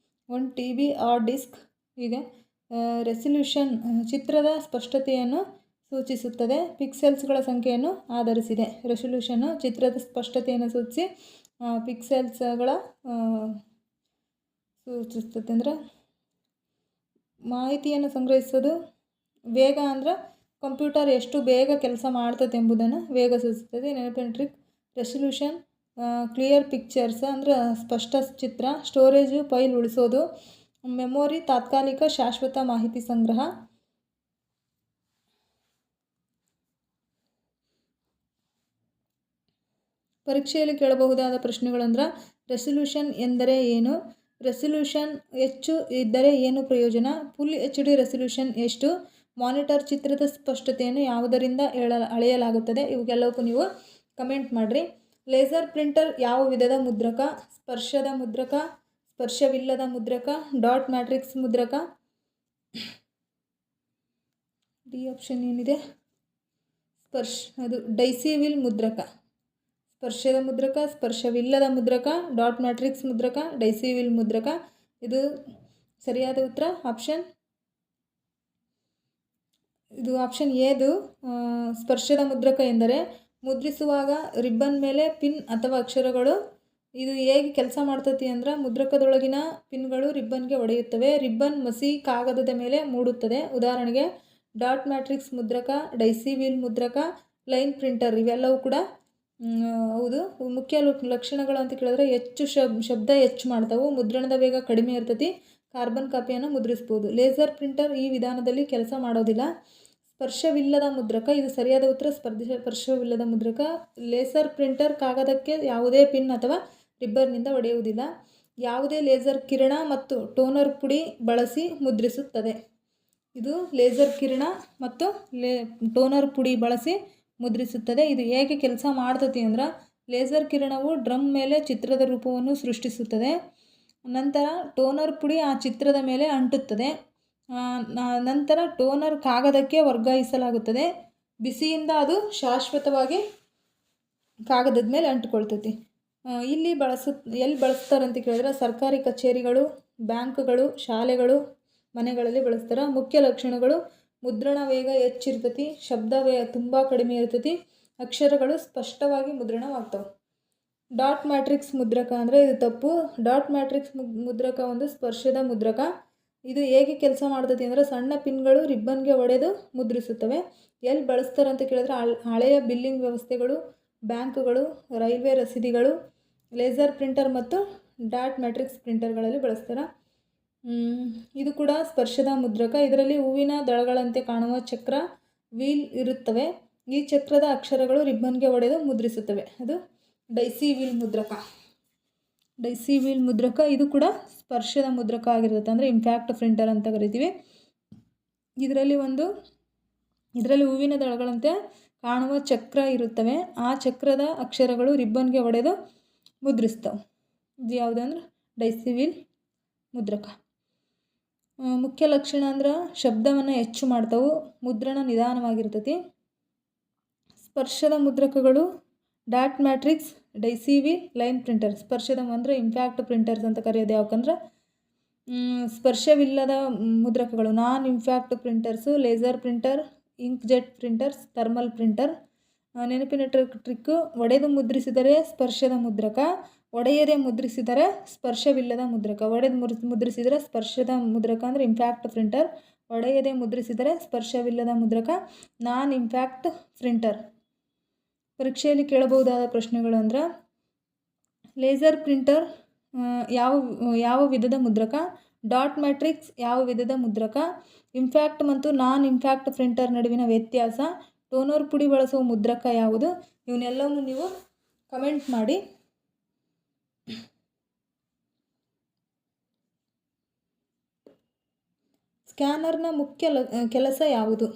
1 TB hard disk. ಹೀಗೆ ರೆಸಲ್ಯೂಷನ್ ಚಿತ್ರದ ಸ್ಪಷ್ಟತೆಯನ್ನು ಸೂಚಿಸುತ್ತದೆ. ಪಿಕ್ಸೆಲ್ಸ್ಗಳ ಸಂಖ್ಯೆಯನ್ನು ಆಧರಿಸಿದೆ. ರೆಸಲ್ಯೂಷನ್ನು ಚಿತ್ರದ ಸ್ಪಷ್ಟತೆಯನ್ನು ಸೂಚಿಸಿ ಪಿಕ್ಸೆಲ್ಸ್ಗಳ ಸೂಚಿಸ್ತದೆ. ಅಂದರೆ ಮಾಹಿತಿಯನ್ನು ಸಂಗ್ರಹಿಸೋದು. ವೇಗ ಅಂದರೆ ಕಂಪ್ಯೂಟರ್ ಎಷ್ಟು ಬೇಗ ಕೆಲಸ ಮಾಡ್ತದೆ ಎಂಬುದನ್ನು ವೇಗ ಸೂಚಿಸುತ್ತದೆ. ನೆನಪಿನ ಟ್ರಿಕ್. ರೆಸಲ್ಯೂಷನ್ ಕ್ಲಿಯರ್ ಪಿಕ್ಚರ್ಸ್ ಅಂದರೆ ಸ್ಪಷ್ಟ ಚಿತ್ರ. ಸ್ಟೋರೇಜು ಫೈಲ್ ಉಳಿಸೋದು. ಮೆಮೊರಿ ತಾತ್ಕಾಲಿಕ ಶಾಶ್ವತ ಮಾಹಿತಿ ಸಂಗ್ರಹ. ಪರೀಕ್ಷೆಯಲ್ಲಿ ಕೇಳಬಹುದಾದ ಪ್ರಶ್ನೆಗಳಂದ್ರೆ ರೆಸಲ್ಯೂಷನ್ ಎಂದರೆ ಏನು, ರೆಸಲ್ಯೂಷನ್ ಹೆಚ್ಚು ಇದ್ದರೆ ಏನು ಪ್ರಯೋಜನ, ಫುಲ್ HD ರೆಸಲ್ಯೂಷನ್ ಎಷ್ಟು, ಮಾನಿಟರ್ ಚಿತ್ರದ ಸ್ಪಷ್ಟತೆಯನ್ನು ಯಾವುದರಿಂದ ಅಳೆಯಲಾಗುತ್ತದೆ. ಇವುಗೆಲ್ಲವಕ್ಕೂ ನೀವು ಕಮೆಂಟ್ ಮಾಡಿರಿ. ಲೇಸರ್ ಪ್ರಿಂಟರ್ ಯಾವ ವಿಧದ ಮುದ್ರಕ? ಸ್ಪರ್ಶದ ಮುದ್ರಕ, ಸ್ಪರ್ಶವಿಲ್ಲದ ಮುದ್ರಕ, ಡಾಟ್ ಮ್ಯಾಟ್ರಿಕ್ಸ್ ಮುದ್ರಕ. ಡಿ ಆಪ್ಷನ್ ಏನಿದೆ? ಅದು ಡೈಸಿವಿಲ್ ಮುದ್ರಕ. ಸ್ಪರ್ಶದ ಮುದ್ರಕ, ಸ್ಪರ್ಶವಿಲ್ಲದ ಮುದ್ರಕ, ಡಾಟ್ ಮ್ಯಾಟ್ರಿಕ್ಸ್ ಮುದ್ರಕ, ಡೈಸಿವಿಲ್ ಮುದ್ರಕ. ಇದು ಸರಿಯಾದ ಉತ್ತರ ಆಪ್ಷನ್ ಎದು. ಸ್ಪರ್ಶದ ಮುದ್ರಕ ಎಂದರೆ ಮುದ್ರಿಸುವಾಗ ರಿಬ್ಬನ್ ಮೇಲೆ ಪಿನ್ ಅಥವಾ ಅಕ್ಷರಗಳು. ಇದು ಹೇಗೆ ಕೆಲಸ ಮಾಡ್ತತಿ ಅಂದ್ರೆ ಮುದ್ರಕದೊಳಗಿನ ಪಿನ್ಗಳು ರಿಬ್ಬನ್ಗೆ ಹೊಡೆಯುತ್ತವೆ. ರಿಬ್ಬನ್ ಮಸಿ ಕಾಗದದ ಮೇಲೆ ಮೂಡುತ್ತದೆ. ಉದಾಹರಣೆಗೆ ಡಾಟ್ ಮ್ಯಾಟ್ರಿಕ್ಸ್ ಮುದ್ರಕ, ಡೈಸಿವಿಲ್ ಮುದ್ರಕ, ಲೈನ್ ಪ್ರಿಂಟರ್. ಇವೆಲ್ಲವೂ ಕೂಡ ಹೌದು. ಮುಖ್ಯ ಲಕ್ಷಣಗಳು ಅಂತ ಕೇಳಿದ್ರೆ ಶಬ್ದ ಹೆಚ್ಚು ಮಾಡ್ತಾವೆ, ಮುದ್ರಣದ ವೇಗ ಕಡಿಮೆ ಇರ್ತೈತಿ, ಕಾರ್ಬನ್ ಕಾಪಿಯನ್ನು ಮುದ್ರಿಸ್ಬೋದು. ಲೇಸರ್ ಪ್ರಿಂಟರ್ ಈ ವಿಧಾನದಲ್ಲಿ ಕೆಲಸ ಮಾಡೋದಿಲ್ಲ. ಸ್ಪರ್ಶವಿಲ್ಲದ ಮುದ್ರಕ. ಇದು ಸರಿಯಾದ ಉತ್ತರ. ಸ್ಪರ್ಶವಿಲ್ಲದ ಮುದ್ರಕ. ಲೇಸರ್ ಪ್ರಿಂಟರ್ ಕಾಗದಕ್ಕೆ ಯಾವುದೇ ಪಿನ್ ಅಥವಾ ರಿಬ್ಬನ್ನಿಂದ ಹೊಡೆಯುವುದಿಲ್ಲ. ಯಾವುದೇ ಲೇಸರ್ ಕಿರಣ ಮತ್ತು ಟೋನರ್ ಪುಡಿ ಬಳಸಿ ಮುದ್ರಿಸುತ್ತದೆ. ಇದು ಲೇಸರ್ ಕಿರಣ ಮತ್ತು ಟೋನರ್ ಪುಡಿ ಬಳಸಿ ಮುದ್ರಿಸುತ್ತದೆ. ಇದು ಹೇಗೆ ಕೆಲಸ ಮಾಡ್ತತಿ ಅಂದ್ರೆ ಲೇಸರ್ ಕಿರಣವು ಡ್ರಮ್ ಮೇಲೆ ಚಿತ್ರದ ರೂಪವನ್ನು ಸೃಷ್ಟಿಸುತ್ತದೆ. ನಂತರ ಟೋನರ್ ಪುಡಿ ಆ ಚಿತ್ರದ ಮೇಲೆ ಅಂಟುತ್ತದೆ. ನಂತರ ಟೋನರ್ ಕಾಗದಕ್ಕೆ ವರ್ಗಾಯಿಸಲಾಗುತ್ತದೆ. ಬಿಸಿಯಿಂದ ಅದು ಶಾಶ್ವತವಾಗಿ ಕಾಗದದ ಮೇಲೆ ಅಂಟುಕೊಳ್ತೈತಿ. ಎಲ್ಲಿ ಬಳಸ್ತಾರೆ ಅಂತ ಕೇಳಿದ್ರೆ ಸರ್ಕಾರಿ ಕಚೇರಿಗಳು, ಬ್ಯಾಂಕ್ಗಳು, ಶಾಲೆಗಳು, ಮನೆಗಳಲ್ಲಿ ಬಳಸ್ತಾರೆ. ಮುಖ್ಯ ಲಕ್ಷಣಗಳು: ಮುದ್ರಣ ವೇಗ ಹೆಚ್ಚಿರ್ತತಿ, ಶಬ್ದ ವೇಗ ತುಂಬ ಕಡಿಮೆ ಇರ್ತೈತಿ, ಅಕ್ಷರಗಳು ಸ್ಪಷ್ಟವಾಗಿ ಮುದ್ರಣವಾಗ್ತವೆ. ಡಾಟ್ ಮ್ಯಾಟ್ರಿಕ್ಸ್ ಮುದ್ರಕ ಅಂದರೆ ಇದು ತಪ್ಪು. ಡಾಟ್ ಮ್ಯಾಟ್ರಿಕ್ಸ್ ಮುದ್ರಕ ಒಂದು ಸ್ಪರ್ಶದ ಮುದ್ರಕ. ಇದು ಹೇಗೆ ಕೆಲಸ ಮಾಡ್ತತಿ ಅಂದರೆ ಸಣ್ಣ ಪಿನ್ಗಳು ರಿಬ್ಬನ್ಗೆ ಹೊಡೆದು ಮುದ್ರಿಸುತ್ತವೆ. ಎಲ್ಲಿ ಬಳಸ್ತಾರೆ ಅಂತ ಕೇಳಿದ್ರೆ ಹಳೆಯ ಬಿಲ್ಲಿಂಗ್ ವ್ಯವಸ್ಥೆಗಳು, ಬ್ಯಾಂಕ್ಗಳು, ರೈಲ್ವೆ ರಸೀದಿಗಳು, ಲೇಸರ್ ಪ್ರಿಂಟರ್ ಮತ್ತು ಡಾಟ್ ಮ್ಯಾಟ್ರಿಕ್ಸ್ ಪ್ರಿಂಟರ್ಗಳಲ್ಲಿ ಬಳಸ್ತಾರೆ. ಇದು ಕೂಡ ಸ್ಪರ್ಶದ ಮುದ್ರಕ. ಇದರಲ್ಲಿ ಹೂವಿನ ದಳಗಳಂತೆ ಕಾಣುವ ಚಕ್ರ ವೀಲ್ ಇರುತ್ತವೆ. ಈ ಚಕ್ರದ ಅಕ್ಷರಗಳು ರಿಬ್ಬನ್ಗೆ ಹೊಡೆದು ಮುದ್ರಿಸುತ್ತವೆ. ಅದು ಡೈಸಿವಿಲ್ ಮುದ್ರಕ. ಡೈಸಿವಿಲ್ ಮುದ್ರಕ ಇದು ಕೂಡ ಸ್ಪರ್ಶದ ಮುದ್ರಕ ಆಗಿರುತ್ತೆ. ಅಂದರೆ ಇಂಪ್ಯಾಕ್ಟ್ ಪ್ರಿಂಟರ್ ಅಂತ ಕರಿತೀವಿ. ಇದರಲ್ಲಿ ಹೂವಿನ ದಳಗಳಂತೆ ಕಾಣುವ ಚಕ್ರ ಇರುತ್ತವೆ. ಆ ಚಕ್ರದ ಅಕ್ಷರಗಳು ರಿಬ್ಬನ್ಗೆ ಹೊಡೆದು ಮುದ್ರಿಸ್ತವೆ. ಇದು ಯಾವುದಂದ್ರೆ ಡೈಸಿವಿಲ್ ಮುದ್ರಕ. ಮುಖ್ಯ ಲಕ್ಷಣ ಅಂದ್ರೆ ಶಬ್ದವನ್ನು ಹೆಚ್ಚು ಮಾಡ್ತಾವೆ, ಮುದ್ರಣ ನಿಧಾನವಾಗಿರ್ತೈತಿ. ಸ್ಪರ್ಶದ ಮುದ್ರಕಗಳು dot matrix, daisy wheel, line printer. ಸ್ಪರ್ಶದ ಅಂದರೆ ಇಂಪ್ಯಾಕ್ಟ್ ಪ್ರಿಂಟರ್ಸ್ ಅಂತ ಕರೆಯೋದು ಯಾಕಂದ್ರೆ ಸ್ಪರ್ಶವಿಲ್ಲದ ಮುದ್ರಕಗಳು non impact printers, laser printer, inkjet printers, thermal printer. ನೆನಪಿನ ಟ್ರಿಕ್ಕು: ಒಡೆದು ಮುದ್ರಿಸಿದರೆ ಸ್ಪರ್ಶದ ಮುದ್ರಕ, ಒಡೆಯದೆ ಮುದ್ರಿಸಿದರೆ ಸ್ಪರ್ಶವಿಲ್ಲದ ಮುದ್ರಕ. ಒಡೆದು ಮುದ್ರಿಸಿದರೆ ಸ್ಪರ್ಶದ ಮುದ್ರಕ ಅಂದರೆ ಇಂಪ್ಯಾಕ್ಟ್ ಪ್ರಿಂಟರ್, ಒಡೆಯದೆ ಮುದ್ರಿಸಿದರೆ ಸ್ಪರ್ಶವಿಲ್ಲದ ಮುದ್ರಕ, ನಾನ್ ಇಂಪ್ಯಾಕ್ಟ್ ಪ್ರಿಂಟರ್. ಪರೀಕ್ಷೆಯಲ್ಲಿ ಕೇಳಬಹುದಾದ ಪ್ರಶ್ನೆಗಳು ಅಂದ್ರೆ ಲೇಸರ್ ಪ್ರಿಂಟರ್ ಯಾವ ವಿಧದ ಮುದ್ರಕ? ಡಾಟ್ ಮ್ಯಾಟ್ರಿಕ್ಸ್ ಯಾವ ವಿಧದ ಮುದ್ರಕ? ಇಂಪ್ಯಾಕ್ಟ್ ಮತ್ತು ನಾನ್ ಇಂಪ್ಯಾಕ್ಟ್ ಪ್ರಿಂಟರ್ ನಡುವಿನ ವ್ಯತ್ಯಾಸ? ಟೋನರ್ ಪುಡಿ ಬಳಸುವ ಮುದ್ರಕ ಯಾವುದು? ಇವನ್ನೆಲ್ಲವನ್ನು ನೀವು ಕಮೆಂಟ್ ಮಾಡಿ. ಸ್ಕ್ಯಾನರ್ನ ಮುಖ್ಯ ಕೆಲಸ ಯಾವುದು?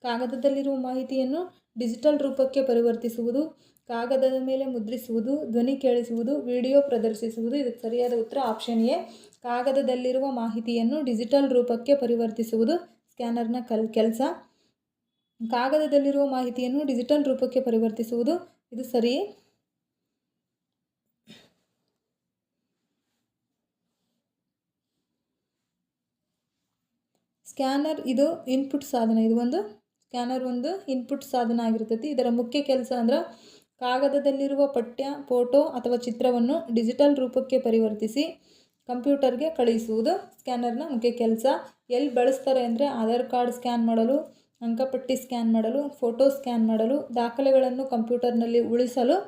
ಕಾಗದದಲ್ಲಿರುವ ಮಾಹಿತಿಯನ್ನು ಡಿಜಿಟಲ್ ರೂಪಕ್ಕೆ ಪರಿವರ್ತಿಸುವುದು, ಕಾಗದದ ಮೇಲೆ ಮುದ್ರಿಸುವುದು, ಧ್ವನಿ ಕೇಳಿಸುವುದು, ವಿಡಿಯೋ ಪ್ರದರ್ಶಿಸುವುದು. ಇದಕ್ಕೆ ಸರಿಯಾದ ಉತ್ತರ ಆಪ್ಷನ್ ಎ. ಕಾಗದದಲ್ಲಿರುವ ಮಾಹಿತಿಯನ್ನು ಡಿಜಿಟಲ್ ರೂಪಕ್ಕೆ ಪರಿವರ್ತಿಸುವುದು ಸ್ಕ್ಯಾನರ್ನ ಕೆಲಸ. ಕಾಗದದಲ್ಲಿರುವ ಮಾಹಿತಿಯನ್ನು ಡಿಜಿಟಲ್ ರೂಪಕ್ಕೆ ಪರಿವರ್ತಿಸುವುದು ಇದು ಸರಿ. ಸ್ಕ್ಯಾನರ್ ಇದು ಇನ್ಪುಟ್ ಸಾಧನ. ಇದು ಒಂದು ಸ್ಕ್ಯಾನರ್ ಒಂದು ಇನ್ಪುಟ್ ಸಾಧನ ಆಗಿರ್ತೈತಿ. ಇದರ ಮುಖ್ಯ ಕೆಲಸ ಅಂದ್ರೆ ಕಾಗದದಲ್ಲಿರುವ ಪಠ್ಯ, ಫೋಟೋ ಅಥವಾ ಚಿತ್ರವನ್ನು ಡಿಜಿಟಲ್ ರೂಪಕ್ಕೆ ಪರಿವರ್ತಿಸಿ ಕಂಪ್ಯೂಟರ್ಗೆ ಕಳುಹಿಸುವುದು ಸ್ಕ್ಯಾನರ್ನ ಮುಖ್ಯ ಕೆಲಸ. ಎಲ್ಲಿ ಬಳಸ್ತಾರೆ ಅಂದರೆ ಆಧಾರ್ ಕಾರ್ಡ್ ಸ್ಕ್ಯಾನ್ ಮಾಡಲು, ಅಂಕಪಟ್ಟಿ ಸ್ಕ್ಯಾನ್ ಮಾಡಲು, ಫೋಟೋ ಸ್ಕ್ಯಾನ್ ಮಾಡಲು, ದಾಖಲೆಗಳನ್ನು ಕಂಪ್ಯೂಟರ್ನಲ್ಲಿ ಉಳಿಸಲು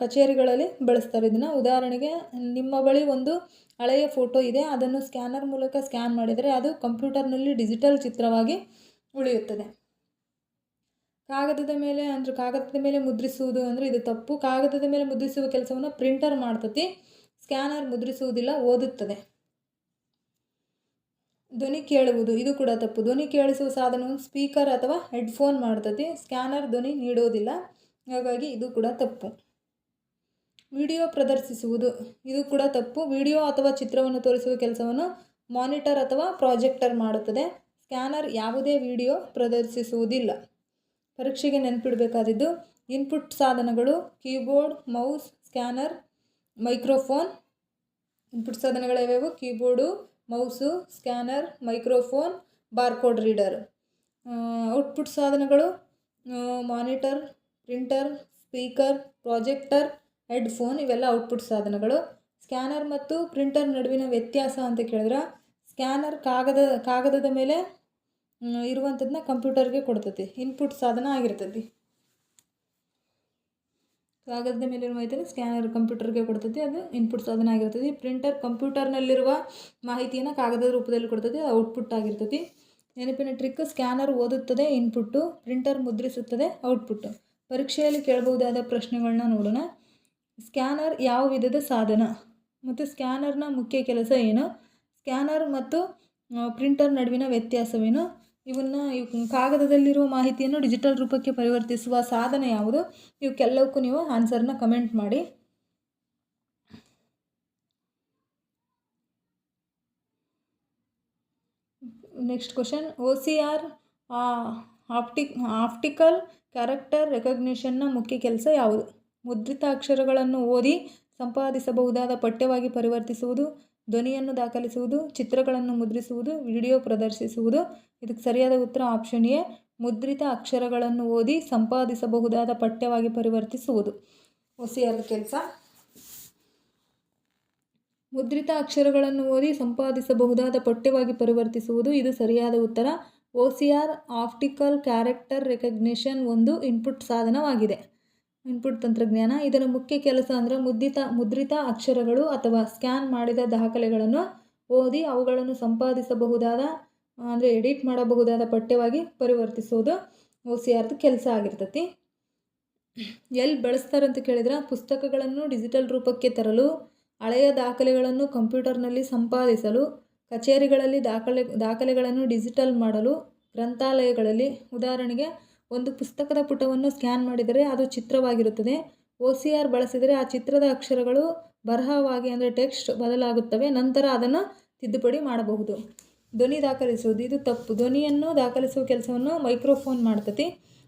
ಕಚೇರಿಗಳಲ್ಲಿ ಬಳಸ್ತಾರೆ ಇದನ್ನು. ಉದಾಹರಣೆಗೆ ನಿಮ್ಮ ಬಳಿ ಒಂದು ಹಳೆಯ ಫೋಟೋ ಇದೆ, ಅದನ್ನು ಸ್ಕ್ಯಾನರ್ ಮೂಲಕ ಸ್ಕ್ಯಾನ್ ಮಾಡಿದರೆ ಅದು ಕಂಪ್ಯೂಟರ್ನಲ್ಲಿ ಡಿಜಿಟಲ್ ಚಿತ್ರವಾಗಿ ಉಳಿಯುತ್ತದೆ. ಕಾಗದದ ಮೇಲೆ ಮುದ್ರಿಸುವುದು ಅಂದರೆ ಇದು ತಪ್ಪು. ಕಾಗದದ ಮೇಲೆ ಮುದ್ರಿಸುವ ಕೆಲಸವನ್ನು ಪ್ರಿಂಟರ್ ಮಾಡ್ತತಿ. ಸ್ಕ್ಯಾನರ್ ಮುದ್ರಿಸುವುದಿಲ್ಲ, ಓದುತ್ತದೆ. ಧ್ವನಿ ಕೇಳುವುದು ಇದು ಕೂಡ ತಪ್ಪು. ಧ್ವನಿ ಕೇಳಿಸುವ ಸಾಧನವನ್ನು ಸ್ಪೀಕರ್ ಅಥವಾ ಹೆಡ್ಫೋನ್ ಮಾಡ್ತತಿ. ಸ್ಕ್ಯಾನರ್ ಧ್ವನಿ ನೀಡೋದಿಲ್ಲ, ಹಾಗಾಗಿ ಇದು ಕೂಡ ತಪ್ಪು. ವಿಡಿಯೋ ಪ್ರದರ್ಶಿಸುವುದು ಇದು ಕೂಡ ತಪ್ಪು. ವಿಡಿಯೋ ಅಥವಾ ಚಿತ್ರವನ್ನು ತೋರಿಸುವ ಕೆಲಸವನ್ನು ಮಾನಿಟರ್ ಅಥವಾ ಪ್ರಾಜೆಕ್ಟರ್ ಮಾಡುತ್ತದೆ. ಸ್ಕ್ಯಾನರ್ ಯಾವುದೇ ವಿಡಿಯೋ ಪ್ರದರ್ಶಿಸುವುದಿಲ್ಲ. ಪರೀಕ್ಷೆಗೆ ನೆನಪಿಡಬೇಕಾದದ್ದು ಇನ್ಪುಟ್ ಸಾಧನಗಳು: keyboard, mouse, scanner, microphone. Input ಸಾಧನಗಳು ಯಾವ್ಯಾವು? Keyboard, mouse, scanner, microphone, barcode reader. Output ಸಾಧನಗಳು monitor, printer, speaker, projector, headphone. ಇವೆಲ್ಲ ಔಟ್ಪುಟ್ ಸಾಧನಗಳು. ಸ್ಕ್ಯಾನರ್ ಮತ್ತು ಪ್ರಿಂಟರ್ ನಡುವಿನ ವ್ಯತ್ಯಾಸ ಅಂತ ಕೇಳಿದ್ರೆ ಸ್ಕ್ಯಾನರ್ ಕಾಗದದ ಮೇಲೆ ಇರುವಂಥದ್ದನ್ನ ಕಂಪ್ಯೂಟರ್ಗೆ ಕೊಡ್ತೈತಿ, ಇನ್ಪುಟ್ ಸಾಧನ ಆಗಿರ್ತೈತಿ. ಕಾಗದದ ಮೇಲಿರುವ ಮಾಹಿತಿಯನ್ನು ಸ್ಕ್ಯಾನರ್ ಕಂಪ್ಯೂಟರ್ಗೆ ಕೊಡ್ತೈತಿ, ಅದು ಇನ್ಪುಟ್ ಸಾಧನ ಆಗಿರ್ತೈತಿ. ಪ್ರಿಂಟರ್ ಕಂಪ್ಯೂಟರ್ನಲ್ಲಿರುವ ಮಾಹಿತಿಯನ್ನು ಕಾಗದದ ರೂಪದಲ್ಲಿ ಕೊಡ್ತೈತಿ, ಅದು ಔಟ್ಪುಟ್ ಆಗಿರ್ತೈತಿ. ನೆನಪಿನ ಟ್ರಿಕ್: ಸ್ಕ್ಯಾನರ್ ಓದುತ್ತದೆ, ಇನ್ಪುಟ್ಟು; ಪ್ರಿಂಟರ್ ಮುದ್ರಿಸುತ್ತದೆ, ಔಟ್ಪುಟ್ಟು. ಪರೀಕ್ಷೆಯಲ್ಲಿ ಕೇಳಬಹುದಾದ ಪ್ರಶ್ನೆಗಳನ್ನ ನೋಡೋಣ. ಸ್ಕ್ಯಾನರ್ ಯಾವ ವಿಧದ ಸಾಧನ ಮತ್ತು ಸ್ಕ್ಯಾನರ್ನ ಮುಖ್ಯ ಕೆಲಸ ಏನು? ಸ್ಕ್ಯಾನರ್ ಮತ್ತು ಪ್ರಿಂಟರ್ ನಡುವಿನ ವ್ಯತ್ಯಾಸವೇನು? ಕಾಗದದಲ್ಲಿರುವ ಮಾಹಿತಿಯನ್ನು ಡಿಜಿಟಲ್ ರೂಪಕ್ಕೆ ಪರಿವರ್ತಿಸುವ ಸಾಧನ ಯಾವುದು? ಇವಕ್ಕೆಲ್ಲವಕ್ಕೂ ನೀವು ಆನ್ಸರ್ನ ಕಮೆಂಟ್ ಮಾಡಿ. Next question: OCR optical character ರೆಕಗ್ನಿಷನ್ನ ಮುಖ್ಯ ಕೆಲಸ ಯಾವುದು? ಮುದ್ರಿತ ಅಕ್ಷರಗಳನ್ನು ಓದಿ ಸಂಪಾದಿಸಬಹುದಾದ ಪಠ್ಯವಾಗಿ ಪರಿವರ್ತಿಸುವುದು, ಧ್ವನಿಯನ್ನು ದಾಖಲಿಸುವುದು, ಚಿತ್ರಗಳನ್ನು ಮುದ್ರಿಸುವುದು, ವಿಡಿಯೋ ಪ್ರದರ್ಶಿಸುವುದು. ಇದಕ್ಕೆ ಸರಿಯಾದ ಉತ್ತರ ಆಪ್ಷನ್ ಎ. ಮುದ್ರಿತ ಅಕ್ಷರಗಳನ್ನು ಓದಿ ಸಂಪಾದಿಸಬಹುದಾದ ಪಠ್ಯವಾಗಿ ಪರಿವರ್ತಿಸುವುದು OCR ಕೆಲಸ. ಮುದ್ರಿತ ಅಕ್ಷರಗಳನ್ನು ಓದಿ ಸಂಪಾದಿಸಬಹುದಾದ ಪಠ್ಯವಾಗಿ ಪರಿವರ್ತಿಸುವುದು ಇದು ಸರಿಯಾದ ಉತ್ತರ. OCR ಆಪ್ಟಿಕಲ್ ಕ್ಯಾರೆಕ್ಟರ್ ರೆಕಗ್ನಿಷನ್ ಒಂದು ಇನ್ಪುಟ್ ಸಾಧನವಾಗಿದೆ, ಇನ್ಪುಟ್ ತಂತ್ರಜ್ಞಾನ. ಇದರ ಮುಖ್ಯ ಕೆಲಸ ಅಂದರೆ ಮುದ್ರಿತ ಅಕ್ಷರಗಳು ಅಥವಾ ಸ್ಕ್ಯಾನ್ ಮಾಡಿದ ದಾಖಲೆಗಳನ್ನು ಓದಿ ಅವುಗಳನ್ನು ಸಂಪಾದಿಸಬಹುದಾದ ಅಂದರೆ ಎಡಿಟ್ ಮಾಡಬಹುದಾದ ಪಠ್ಯವಾಗಿ ಪರಿವರ್ತಿಸೋದು OCRದು ಕೆಲಸ ಆಗಿರ್ತೈತಿ. ಎಲ್ಲಿ ಬಳಸ್ತಾರೆ ಅಂತ ಕೇಳಿದ್ರೆ ಪುಸ್ತಕಗಳನ್ನು ಡಿಜಿಟಲ್ ರೂಪಕ್ಕೆ ತರಲು, ಹಳೆಯ ದಾಖಲೆಗಳನ್ನು ಕಂಪ್ಯೂಟರ್ನಲ್ಲಿ ಸಂಪಾದಿಸಲು, ಕಚೇರಿಗಳಲ್ಲಿ ದಾಖಲೆಗಳನ್ನು ಡಿಜಿಟಲ್ ಮಾಡಲು, ಗ್ರಂಥಾಲಯಗಳಲ್ಲಿ. ಉದಾಹರಣೆಗೆ ಒಂದು ಪುಸ್ತಕದ ಪುಟವನ್ನು ಸ್ಕ್ಯಾನ್ ಮಾಡಿದರೆ ಅದು ಚಿತ್ರವಾಗಿರುತ್ತದೆ. OCR ಬಳಸಿದರೆ ಆ ಚಿತ್ರದ ಅಕ್ಷರಗಳು ಬರಹವಾಗಿ ಅಂದರೆ ಟೆಕ್ಸ್ಟ್ ಬದಲಾಗುತ್ತವೆ, ನಂತರ ಅದನ್ನು ತಿದ್ದುಪಡಿ ಮಾಡಬಹುದು. ಧ್ವನಿ ದಾಖಲಿಸುವುದು ಇದು ತಪ್ಪು. ಧ್ವನಿಯನ್ನು ದಾಖಲಿಸುವ ಕೆಲಸವನ್ನು ಮೈಕ್ರೋಫೋನ್ ಮಾಡ್ತತಿ.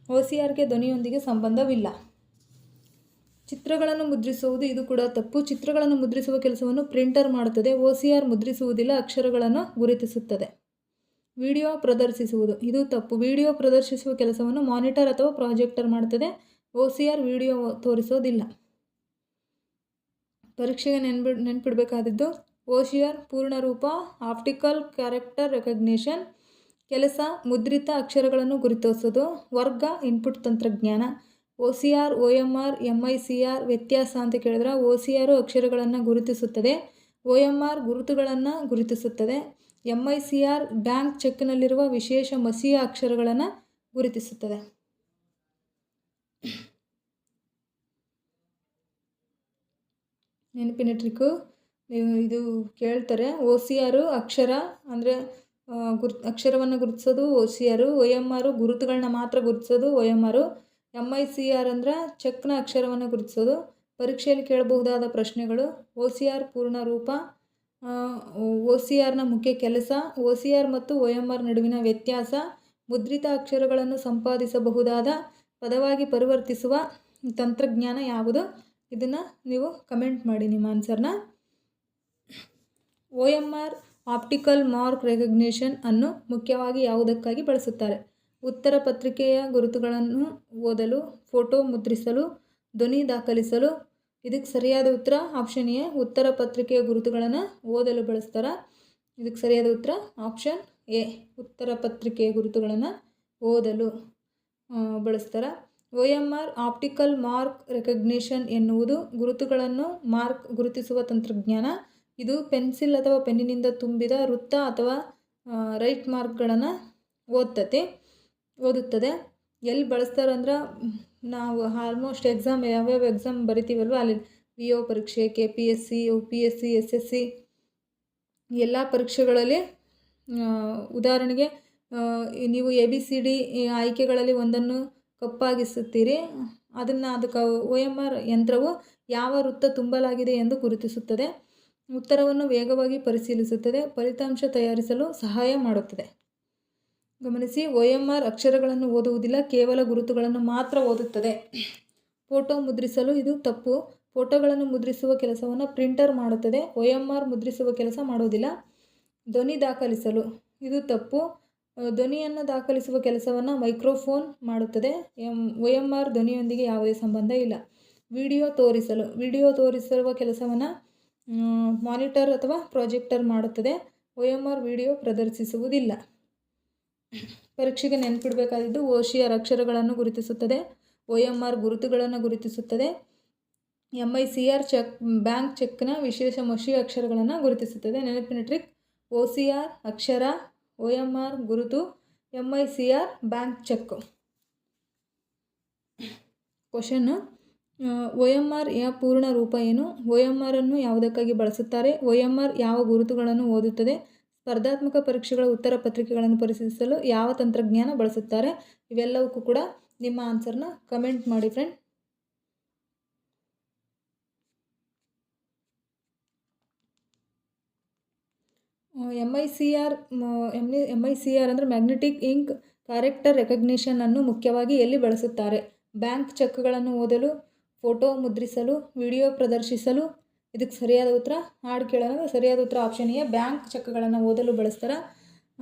OCRಗೆ ಧ್ವನಿಯೊಂದಿಗೆ ಸಂಬಂಧವಿಲ್ಲ. ಚಿತ್ರಗಳನ್ನು ಮುದ್ರಿಸುವುದು ಇದು ಕೂಡ ತಪ್ಪು. ಚಿತ್ರಗಳನ್ನು ಮುದ್ರಿಸುವ ಕೆಲಸವನ್ನು ಪ್ರಿಂಟರ್ ಮಾಡುತ್ತದೆ. OCR ಮುದ್ರಿಸುವುದಿಲ್ಲ, ಅಕ್ಷರಗಳನ್ನು ಗುರುತಿಸುತ್ತದೆ. ವಿಡಿಯೋ ಪ್ರದರ್ಶಿಸುವುದು ಇದು ತಪ್ಪು. ವಿಡಿಯೋ ಪ್ರದರ್ಶಿಸುವ ಕೆಲಸವನ್ನು ಮಾನಿಟರ್ ಅಥವಾ ಪ್ರಾಜೆಕ್ಟರ್ ಮಾಡುತ್ತದೆ. OCR ವಿಡಿಯೋ ತೋರಿಸೋದಿಲ್ಲ. ಪರೀಕ್ಷೆಗೆ ನೆನಪಿಡಬೇಕಾದದ್ದು OCR ಪೂರ್ಣರೂಪ ಆಪ್ಟಿಕಲ್ ಕ್ಯಾರೆಕ್ಟರ್ ರೆಕಗ್ನಿಷನ್. ಕೆಲಸ: ಮುದ್ರಿತ ಅಕ್ಷರಗಳನ್ನು ಗುರುತಿಸೋದು. ವರ್ಗ: ಇನ್ಪುಟ್ ತಂತ್ರಜ್ಞಾನ. OCR, OMR, MICR ವ್ಯತ್ಯಾಸ ಅಂತ ಕೇಳಿದ್ರೆ OCR ಅಕ್ಷರಗಳನ್ನು ಗುರುತಿಸುತ್ತದೆ, OMR ಗುರುತುಗಳನ್ನು ಗುರುತಿಸುತ್ತದೆ. MICR ಬ್ಯಾಂಕ್ ಚೆಕ್ನಲ್ಲಿರುವ ವಿಶೇಷ ಮಸಿಯ ಅಕ್ಷರಗಳನ್ನು ಗುರುತಿಸುತ್ತದೆ. ನೆನಪಿನ ಟ್ರಿಕ್ಕು, ಇದು ಕೇಳ್ತಾರೆ. OCR ಅಕ್ಷರ ಅಂದರೆ ಅಕ್ಷರವನ್ನು ಗುರುತಿಸೋದು OCR. OMR ಗುರುತುಗಳನ್ನ ಮಾತ್ರ ಗುರುತಿಸೋದು OMR. MICR ಅಂದರೆ ಚೆಕ್ನ ಅಕ್ಷರವನ್ನು ಗುರುತಿಸೋದು. ಪರೀಕ್ಷೆಯಲ್ಲಿ ಕೇಳಬಹುದಾದ ಪ್ರಶ್ನೆಗಳು: OCR ಪೂರ್ಣ ರೂಪ, OCRನ ಮುಖ್ಯ ಕೆಲಸ, OCR ಮತ್ತು OMR ನಡುವಿನ ವ್ಯತ್ಯಾಸ, ಮುದ್ರಿತ ಅಕ್ಷರಗಳನ್ನು ಸಂಪಾದಿಸಬಹುದಾದ ಪದವಾಗಿ ಪರಿವರ್ತಿಸುವ ತಂತ್ರಜ್ಞಾನ ಯಾವುದು? ಇದನ್ನು ನೀವು ಕಮೆಂಟ್ ಮಾಡಿ ನಿಮ್ಮ ಆನ್ಸರ್ನ. OMR ಆಪ್ಟಿಕಲ್ ಮಾರ್ಕ್ ರೆಕಗ್ನಿಷನ್ ಅನ್ನು ಮುಖ್ಯವಾಗಿ ಯಾವುದಕ್ಕಾಗಿ ಬಳಸುತ್ತಾರೆ? ಉತ್ತರ ಪತ್ರಿಕೆಯ ಗುರುತುಗಳನ್ನು ಓದಲು, ಫೋಟೋ ಮುದ್ರಿಸಲು, ಧ್ವನಿ ದಾಖಲಿಸಲು. ಇದಕ್ಕೆ ಸರಿಯಾದ ಉತ್ತರ ಆಪ್ಷನ್ ಎ, ಉತ್ತರ ಪತ್ರಿಕೆಯ ಗುರುತುಗಳನ್ನು ಓದಲು ಬಳಸ್ತಾರೆ. ಇದಕ್ಕೆ ಸರಿಯಾದ ಉತ್ತರ ಆಪ್ಷನ್ ಎ, ಉತ್ತರ ಪತ್ರಿಕೆಯ ಗುರುತುಗಳನ್ನು ಓದಲು ಬಳಸ್ತಾರೆ. OMR ಆಪ್ಟಿಕಲ್ ಮಾರ್ಕ್ ರೆಕಗ್ನಿಷನ್ ಎನ್ನುವುದು ಗುರುತುಗಳನ್ನು ಗುರುತಿಸುವ ತಂತ್ರಜ್ಞಾನ. ಇದು ಪೆನ್ಸಿಲ್ ಅಥವಾ ಪೆನ್ನಿನಿಂದ ತುಂಬಿದ ವೃತ್ತ ಅಥವಾ ರೈಟ್ ಮಾರ್ಕ್ಗಳನ್ನು ಓದುತ್ತದೆ. ಎಲ್ಲಿ ಬಳಸ್ತಾರೆ ಅಂದ್ರೆ, ನಾವು ಆಲ್ಮೋಸ್ಟ್ ಯಾವ್ಯಾವ ಎಕ್ಸಾಮ್ ಬರಿತೀವಲ್ವ ಅಲ್ಲಿ VO ಪರೀಕ್ಷೆ, KPSC, UPSC, SSC ಎಲ್ಲ ಪರೀಕ್ಷೆಗಳಲ್ಲಿ ಉದಾಹರಣೆಗೆ ನೀವು ABCD ಆಯ್ಕೆಗಳಲ್ಲಿ ಒಂದನ್ನು ಕಪ್ಪಾಗಿಸುತ್ತೀರಿ. ಅದಕ್ಕೆ OMR ಯಂತ್ರವು ಯಾವ ವೃತ್ತ ತುಂಬಲಾಗಿದೆ ಎಂದು ಗುರುತಿಸುತ್ತದೆ. ಉತ್ತರವನ್ನು ವೇಗವಾಗಿ ಪರಿಶೀಲಿಸುತ್ತದೆ. ಫಲಿತಾಂಶ ತಯಾರಿಸಲು ಸಹಾಯ ಮಾಡುತ್ತದೆ. ಗಮನಿಸಿ, OMR ಅಕ್ಷರಗಳನ್ನು ಓದುವುದಿಲ್ಲ, ಕೇವಲ ಗುರುತುಗಳನ್ನು ಮಾತ್ರ ಓದುತ್ತದೆ. ಫೋಟೋ ಮುದ್ರಿಸಲು ಇದು ತಪ್ಪು. ಫೋಟೋಗಳನ್ನು ಮುದ್ರಿಸುವ ಕೆಲಸವನ್ನು ಪ್ರಿಂಟರ್ ಮಾಡುತ್ತದೆ. OMR ಮುದ್ರಿಸುವ ಕೆಲಸ ಮಾಡುವುದಿಲ್ಲ. ಧ್ವನಿ ದಾಖಲಿಸಲು ಇದು ತಪ್ಪು. ಧ್ವನಿಯನ್ನು ದಾಖಲಿಸುವ ಕೆಲಸವನ್ನು ಮೈಕ್ರೋಫೋನ್ ಮಾಡುತ್ತದೆ. OMR ಧ್ವನಿಯೊಂದಿಗೆ ಯಾವುದೇ ಸಂಬಂಧ ಇಲ್ಲ. ವಿಡಿಯೋ ತೋರಿಸುವ ಕೆಲಸವನ್ನು ಮಾನಿಟರ್ ಅಥವಾ ಪ್ರೊಜೆಕ್ಟರ್ ಮಾಡುತ್ತದೆ. OMR ವಿಡಿಯೋ ಪ್ರದರ್ಶಿಸುವುದಿಲ್ಲ. ಪರೀಕ್ಷೆಗೆ ನೆನಪಿಡಬೇಕಾದದ್ದು: OCR ಅಕ್ಷರಗಳನ್ನು ಗುರುತಿಸುತ್ತದೆ, OMR ಗುರುತುಗಳನ್ನು ಗುರುತಿಸುತ್ತದೆ, MICR ಬ್ಯಾಂಕ್ ಚೆಕ್ನ ವಿಶೇಷ ಮಸಿ ಅಕ್ಷರಗಳನ್ನು ಗುರುತಿಸುತ್ತದೆ. ನೆನಪಿನ ಟ್ರಿಕ್: OCR ಅಕ್ಷರ, OMR ಗುರುತು, MICR bank cheque. Question: OMR ಯ ಪೂರ್ಣ ರೂಪ ಏನು? OMR ಅನ್ನು ಯಾವುದಕ್ಕಾಗಿ ಬಳಸುತ್ತಾರೆ? OMR ಯಾವ ಗುರುತುಗಳನ್ನು ಓದುತ್ತದೆ? ಸ್ಪರ್ಧಾತ್ಮಕ ಪರೀಕ್ಷೆಗಳ ಉತ್ತರ ಪತ್ರಿಕೆಗಳನ್ನು ಪರಿಶೀಲಿಸಲು ಯಾವ ತಂತ್ರಜ್ಞಾನ ಬಳಸುತ್ತಾರೆ? ಇವೆಲ್ಲವಕ್ಕೂ ಕೂಡ ನಿಮ್ಮ ಆನ್ಸರ್ನ ಕಮೆಂಟ್ ಮಾಡಿ ಫ್ರೆಂಡ್. MICR ಅಂದರೆ ಮ್ಯಾಗ್ನೆಟಿಕ್ ಇಂಕ್ ಕ್ಯಾರೆಕ್ಟರ್ ರೆಕಗ್ನಿಷನ್ ಅನ್ನು ಮುಖ್ಯವಾಗಿ ಎಲ್ಲಿ ಬಳಸುತ್ತಾರೆ? ಬ್ಯಾಂಕ್ ಚೆಕ್ಗಳನ್ನು ಓದಲು, ಫೋಟೋ ಮುದ್ರಿಸಲು, ವಿಡಿಯೋ ಪ್ರದರ್ಶಿಸಲು. ಇದಕ್ಕೆ ಸರಿಯಾದ ಉತ್ತರ ಹಾಡು ಕೇಳೋದು. ಸರಿಯಾದ ಉತ್ತರ ಆಪ್ಷನ್ ಎ, ಬ್ಯಾಂಕ್ ಚೆಕ್ಗಳನ್ನು ಓದಲು ಬಳಸ್ತಾರೆ.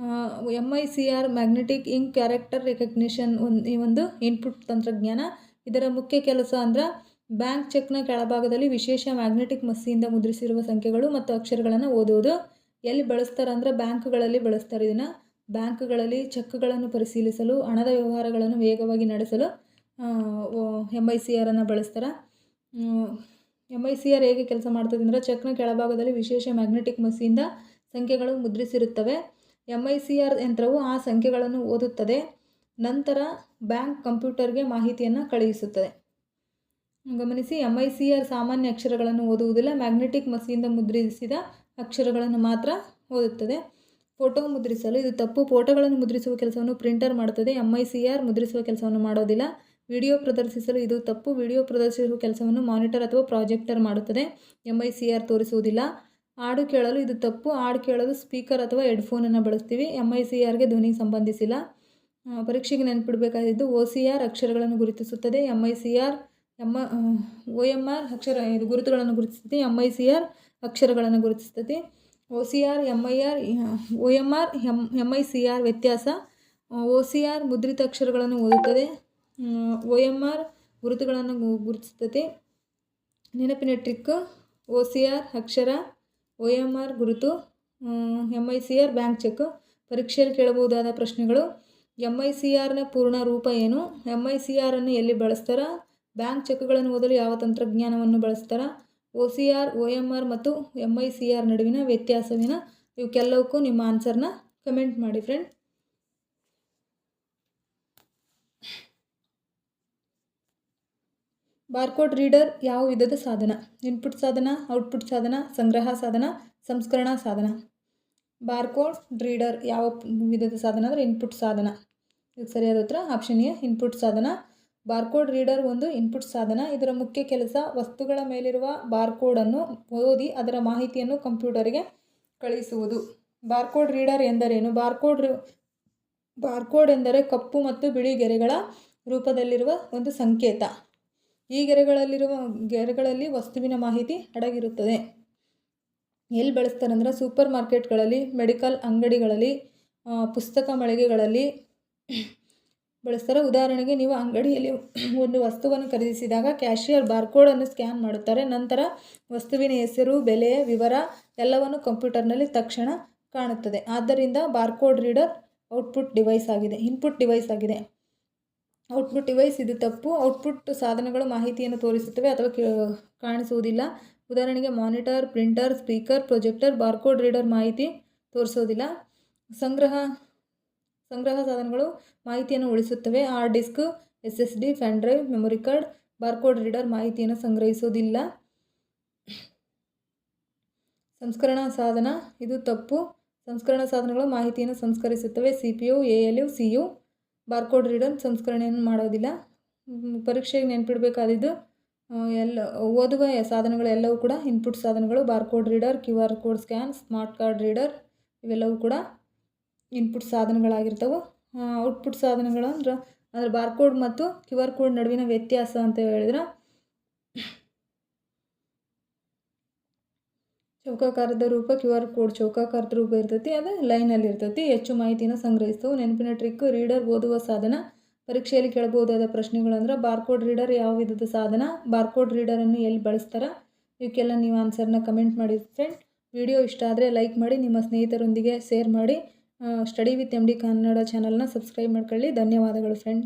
MICR magnetic ink character recognition ಈ ಒಂದು ಇನ್ಪುಟ್ ತಂತ್ರಜ್ಞಾನ. ಇದರ ಮುಖ್ಯ ಕೆಲಸ ಅಂದ್ರೆ ಬ್ಯಾಂಕ್ ಚೆಕ್ನ ಕೆಳಭಾಗದಲ್ಲಿ ವಿಶೇಷ ಮ್ಯಾಗ್ನೆಟಿಕ್ ಮಸಿಯಿಂದ ಮುದ್ರಿಸಿರುವ ಸಂಖ್ಯೆಗಳು ಮತ್ತು ಅಕ್ಷರಗಳನ್ನು ಓದುವುದು. ಎಲ್ಲಿ ಬಳಸ್ತಾರೆ ಅಂದರೆ ಬ್ಯಾಂಕ್ಗಳಲ್ಲಿ ಬಳಸ್ತಾರೆ. ಇದನ್ನು ಬ್ಯಾಂಕ್ಗಳಲ್ಲಿ ಚೆಕ್ಗಳನ್ನು ಪರಿಶೀಲಿಸಲು, ಹಣದ ವ್ಯವಹಾರಗಳನ್ನು ವೇಗವಾಗಿ ನಡೆಸಲು MICR ಅನ್ನು ಬಳಸ್ತಾರೆ. MICR ಹೇಗೆ ಕೆಲಸ ಮಾಡ್ತದೆ ಅಂದರೆ, ಚೆಕ್ನ ಕೆಳಭಾಗದಲ್ಲಿ ವಿಶೇಷ ಮ್ಯಾಗ್ನೆಟಿಕ್ ಮಸಿಯಿಂದ ಸಂಖ್ಯೆಗಳು ಮುದ್ರಿಸಿರುತ್ತವೆ. MICR ಯಂತ್ರವು ಆ ಸಂಖ್ಯೆಗಳನ್ನು ಓದುತ್ತದೆ. ನಂತರ ಬ್ಯಾಂಕ್ ಕಂಪ್ಯೂಟರ್ಗೆ ಮಾಹಿತಿಯನ್ನು ಕಳುಹಿಸುತ್ತದೆ. ಗಮನಿಸಿ, MICR ಸಾಮಾನ್ಯ ಅಕ್ಷರಗಳನ್ನು ಓದುವುದಿಲ್ಲ, ಮ್ಯಾಗ್ನೆಟಿಕ್ ಮಸಿಯಿಂದ ಮುದ್ರಿಸಿದ ಅಕ್ಷರಗಳನ್ನು ಮಾತ್ರ ಓದುತ್ತದೆ. ಫೋಟೋ ಮುದ್ರಿಸಲು ಇದು ತಪ್ಪು. ಫೋಟೋಗಳನ್ನು ಮುದ್ರಿಸುವ ಕೆಲಸವನ್ನು ಪ್ರಿಂಟರ್ ಮಾಡುತ್ತದೆ. MICR ಮುದ್ರಿಸುವ ಕೆಲಸವನ್ನು ಮಾಡೋದಿಲ್ಲ. ವಿಡಿಯೋ ಪ್ರದರ್ಶಿಸಲು ಇದು ತಪ್ಪು. ವಿಡಿಯೋ ಪ್ರದರ್ಶಿಸುವ ಕೆಲಸವನ್ನು ಮಾನಿಟರ್ ಅಥವಾ ಪ್ರಾಜೆಕ್ಟರ್ ಮಾಡುತ್ತದೆ. MICR ತೋರಿಸುವುದಿಲ್ಲ. ಹಾಡು ಕೇಳಲು ಇದು ತಪ್ಪು. ಹಾಡು ಕೇಳಲು ಸ್ಪೀಕರ್ ಅಥವಾ ಹೆಡ್ಫೋನನ್ನು ಬಳಸ್ತೀವಿ. MICRಗೆ ಧ್ವನಿಗೆ ಸಂಬಂಧಿಸಿಲ್ಲ. ಪರೀಕ್ಷೆಗೆ ನೆನಪಿಡಬೇಕಾಗಿದ್ದು: OCR ಅಕ್ಷರಗಳನ್ನು ಗುರುತಿಸುತ್ತದೆ, OMR ಇದು ಗುರುತುಗಳನ್ನು ಗುರುತಿಸುತ್ತದೆ, MICR ಅಕ್ಷರಗಳನ್ನು ಗುರುತಿಸುತ್ತದೆ. OCR, OMR, MICR ವ್ಯತ್ಯಾಸ: OCR ಮುದ್ರಿತ ಅಕ್ಷರಗಳನ್ನು ಓದುತ್ತದೆ, OMR ಗುರುತುಗಳನ್ನು ಗುರುತಿಸುತ್ತದೆ. ನೆನಪಿನ ಟ್ರಿಕ್: OCR ಅಕ್ಷರ, OMR ಗುರುತು, MICR ಬ್ಯಾಂಕ್ ಚೆಕ್. ಪರೀಕ್ಷೆಯಲ್ಲಿ ಕೇಳಬಹುದಾದ ಪ್ರಶ್ನೆಗಳು: MICRನ ಪೂರ್ಣ ರೂಪ ಏನು? MICR ಅನ್ನು ಎಲ್ಲಿ ಬಳಸ್ತಾರೆ? ಬ್ಯಾಂಕ್ ಚೆಕ್ಗಳನ್ನು ಓದಲು ಯಾವ ತಂತ್ರಜ್ಞಾನವನ್ನು ಬಳಸ್ತಾರೆ? OCR, OMR ಮತ್ತು MICR ನಡುವಿನ ವ್ಯತ್ಯಾಸವೇನು? ಇವಕ್ಕೆಲ್ಲವಕ್ಕೂ ನಿಮ್ಮ ಆನ್ಸರ್ನ ಕಮೆಂಟ್ ಮಾಡಿ ಫ್ರೆಂಡ್. ಬಾರ್ಕೋಡ್ ರೀಡರ್ ಯಾವ ವಿಧದ ಸಾಧನ? ಇನ್ಪುಟ್ ಸಾಧನ, ಔಟ್ಪುಟ್ ಸಾಧನ, ಸಂಗ್ರಹ ಸಾಧನ, ಸಂಸ್ಕರಣಾ ಸಾಧನ. ಬಾರ್ಕೋಡ್ ರೀಡರ್ ಯಾವ ವಿಧದ ಸಾಧನ ಅಂದರೆ ಇನ್ಪುಟ್ ಸಾಧನ. ಇದಕ್ಕೆ ಸರಿಯಾದ ಉತ್ತರ ಆಪ್ಷನ್ ಎ, ಇನ್ಪುಟ್ ಸಾಧನ. ಬಾರ್ಕೋಡ್ ರೀಡರ್ ಒಂದು ಇನ್ಪುಟ್ ಸಾಧನ. ಇದರ ಮುಖ್ಯ ಕೆಲಸ ವಸ್ತುಗಳ ಮೇಲಿರುವ ಬಾರ್ಕೋಡನ್ನು ಓದಿ ಅದರ ಮಾಹಿತಿಯನ್ನು ಕಂಪ್ಯೂಟರ್ಗೆ ಕಳುಹಿಸುವುದು. ಬಾರ್ಕೋಡ್ ರೀಡರ್ ಎಂದರೇನು? ಬಾರ್ಕೋಡ್ ಎಂದರೆ ಕಪ್ಪು ಮತ್ತು ಬಿಳಿ ಗೆರೆಗಳ ರೂಪದಲ್ಲಿರುವ ಒಂದು ಸಂಕೇತ. ಈ ಗೆರೆಗಳಲ್ಲಿ ವಸ್ತುವಿನ ಮಾಹಿತಿ ಅಡಗಿರುತ್ತದೆ. ಎಲ್ಲಿ ಬಳಸ್ತಾರೆ ಅಂದರೆ ಸೂಪರ್ ಮಾರ್ಕೆಟ್ಗಳಲ್ಲಿ, ಮೆಡಿಕಲ್ ಅಂಗಡಿಗಳಲ್ಲಿ, ಪುಸ್ತಕ ಮಳಿಗೆಗಳಲ್ಲಿ ಬಳಸ್ತಾರೆ. ಉದಾಹರಣೆಗೆ ನೀವು ಅಂಗಡಿಯಲ್ಲಿ ಒಂದು ವಸ್ತುವನ್ನು ಖರೀದಿಸಿದಾಗ ಕ್ಯಾಶಿಯರ್ ಬಾರ್ಕೋಡನ್ನು ಸ್ಕ್ಯಾನ್ ಮಾಡುತ್ತಾರೆ. ನಂತರ ವಸ್ತುವಿನ ಹೆಸರು, ಬೆಲೆ, ವಿವರ ಎಲ್ಲವನ್ನು ಕಂಪ್ಯೂಟರ್ನಲ್ಲಿ ತಕ್ಷಣ ಕಾಣುತ್ತದೆ. ಆದ್ದರಿಂದ ಬಾರ್ಕೋಡ್ ರೀಡರ್ ಔಟ್ಪುಟ್ ಡಿವೈಸ್ ಆಗಿದೆ, ಇನ್ಪುಟ್ ಡಿವೈಸ್ ಆಗಿದೆ. ಔಟ್ಪುಟ್ ಡಿವೈಸ್ ಇದು ತಪ್ಪು. ಔಟ್ಪುಟ್ ಸಾಧನಗಳು ಮಾಹಿತಿಯನ್ನು ತೋರಿಸುತ್ತವೆ ಅಥವಾ ಕಾಣಿಸುವುದಿಲ್ಲ. ಉದಾಹರಣೆಗೆ monitor, printer, speaker, projector. Barcode reader ಮಾಹಿತಿ ತೋರಿಸೋದಿಲ್ಲ. ಸಂಗ್ರಹ ಸಾಧನಗಳು ಮಾಹಿತಿಯನ್ನು ಉಳಿಸುತ್ತವೆ. Hard disk, SSD, pen drive, memory card. Barcode reader ಮಾಹಿತಿಯನ್ನು ಸಂಗ್ರಹಿಸೋದಿಲ್ಲ. ಸಂಸ್ಕರಣಾ ಸಾಧನ ಇದು ತಪ್ಪು. ಸಂಸ್ಕರಣಾ ಸಾಧನಗಳು ಮಾಹಿತಿಯನ್ನು ಸಂಸ್ಕರಿಸುತ್ತವೆ. CPU, ALU, CU. Barcode reader ಸಂಸ್ಕರಣೆಯನ್ನು ಮಾಡೋದಿಲ್ಲ. ಪರೀಕ್ಷೆಗೆ ನೆನಪಿಡಬೇಕಾದಿದ್ದು ಓದುವ ಸಾಧನಗಳು ಎಲ್ಲವೂ ಕೂಡ ಇನ್ಪುಟ್ ಸಾಧನಗಳು. Barcode reader, QR code scan, smart card reader ಇವೆಲ್ಲವೂ ಕೂಡ ಇನ್ಪುಟ್ ಸಾಧನಗಳಾಗಿರ್ತವೆ. ಔಟ್ಪುಟ್ ಸಾಧನಗಳು ಅಂದ್ರೆ ಬಾರ್ಕೋಡ್ ಮತ್ತು QR ಕೋಡ್ ನಡುವಿನ ವ್ಯತ್ಯಾಸ ಅಂತ ಹೇಳಿದ್ರೆ ಚೌಕಾಕಾರದ ರೂಪ QR ಕೋಡ್ ಚೌಕಾಕಾರದ ರೂಪ ಇರ್ತೈತಿ, ಅದು ಲೈನಲ್ಲಿ ಇರ್ತೈತಿ. ಹೆಚ್ಚು ಮಾಹಿತಿನ ಸಂಗ್ರಹಿಸ್ತವೆ. ನೆನಪಿನ ಟ್ರಿಕ್, ರೀಡರ್ ಓದುವ ಸಾಧನ. ಪರೀಕ್ಷೆಯಲ್ಲಿ ಕೇಳಬಹುದಾದ ಪ್ರಶ್ನೆಗಳು ಅಂದ್ರೆ ಬಾರ್ಕೋಡ್ ರೀಡರ್ ಯಾವ ವಿಧದ ಸಾಧನ, ಬಾರ್ಕೋಡ್ ರೀಡರನ್ನು ಎಲ್ಲಿ ಬಳಸ್ತಾರೆ, ಇವಕ್ಕೆಲ್ಲ ನೀವು ಆನ್ಸರ್ನ ಕಮೆಂಟ್ ಮಾಡಿ ಫ್ರೆಂಡ್. ವಿಡಿಯೋ ಇಷ್ಟ ಆದರೆ ಲೈಕ್ ಮಾಡಿ, ನಿಮ್ಮ ಸ್ನೇಹಿತರೊಂದಿಗೆ ಶೇರ್ ಮಾಡಿ. ಸ್ಟಡಿ ವಿತ್ MD ಕನ್ನಡ ಚಾನಲ್ನ ಸಬ್ಸ್ಕ್ರೈಬ್ ಮಾಡ್ಕೊಳ್ಳಿ. ಧನ್ಯವಾದಗಳು ಫ್ರೆಂಡ್.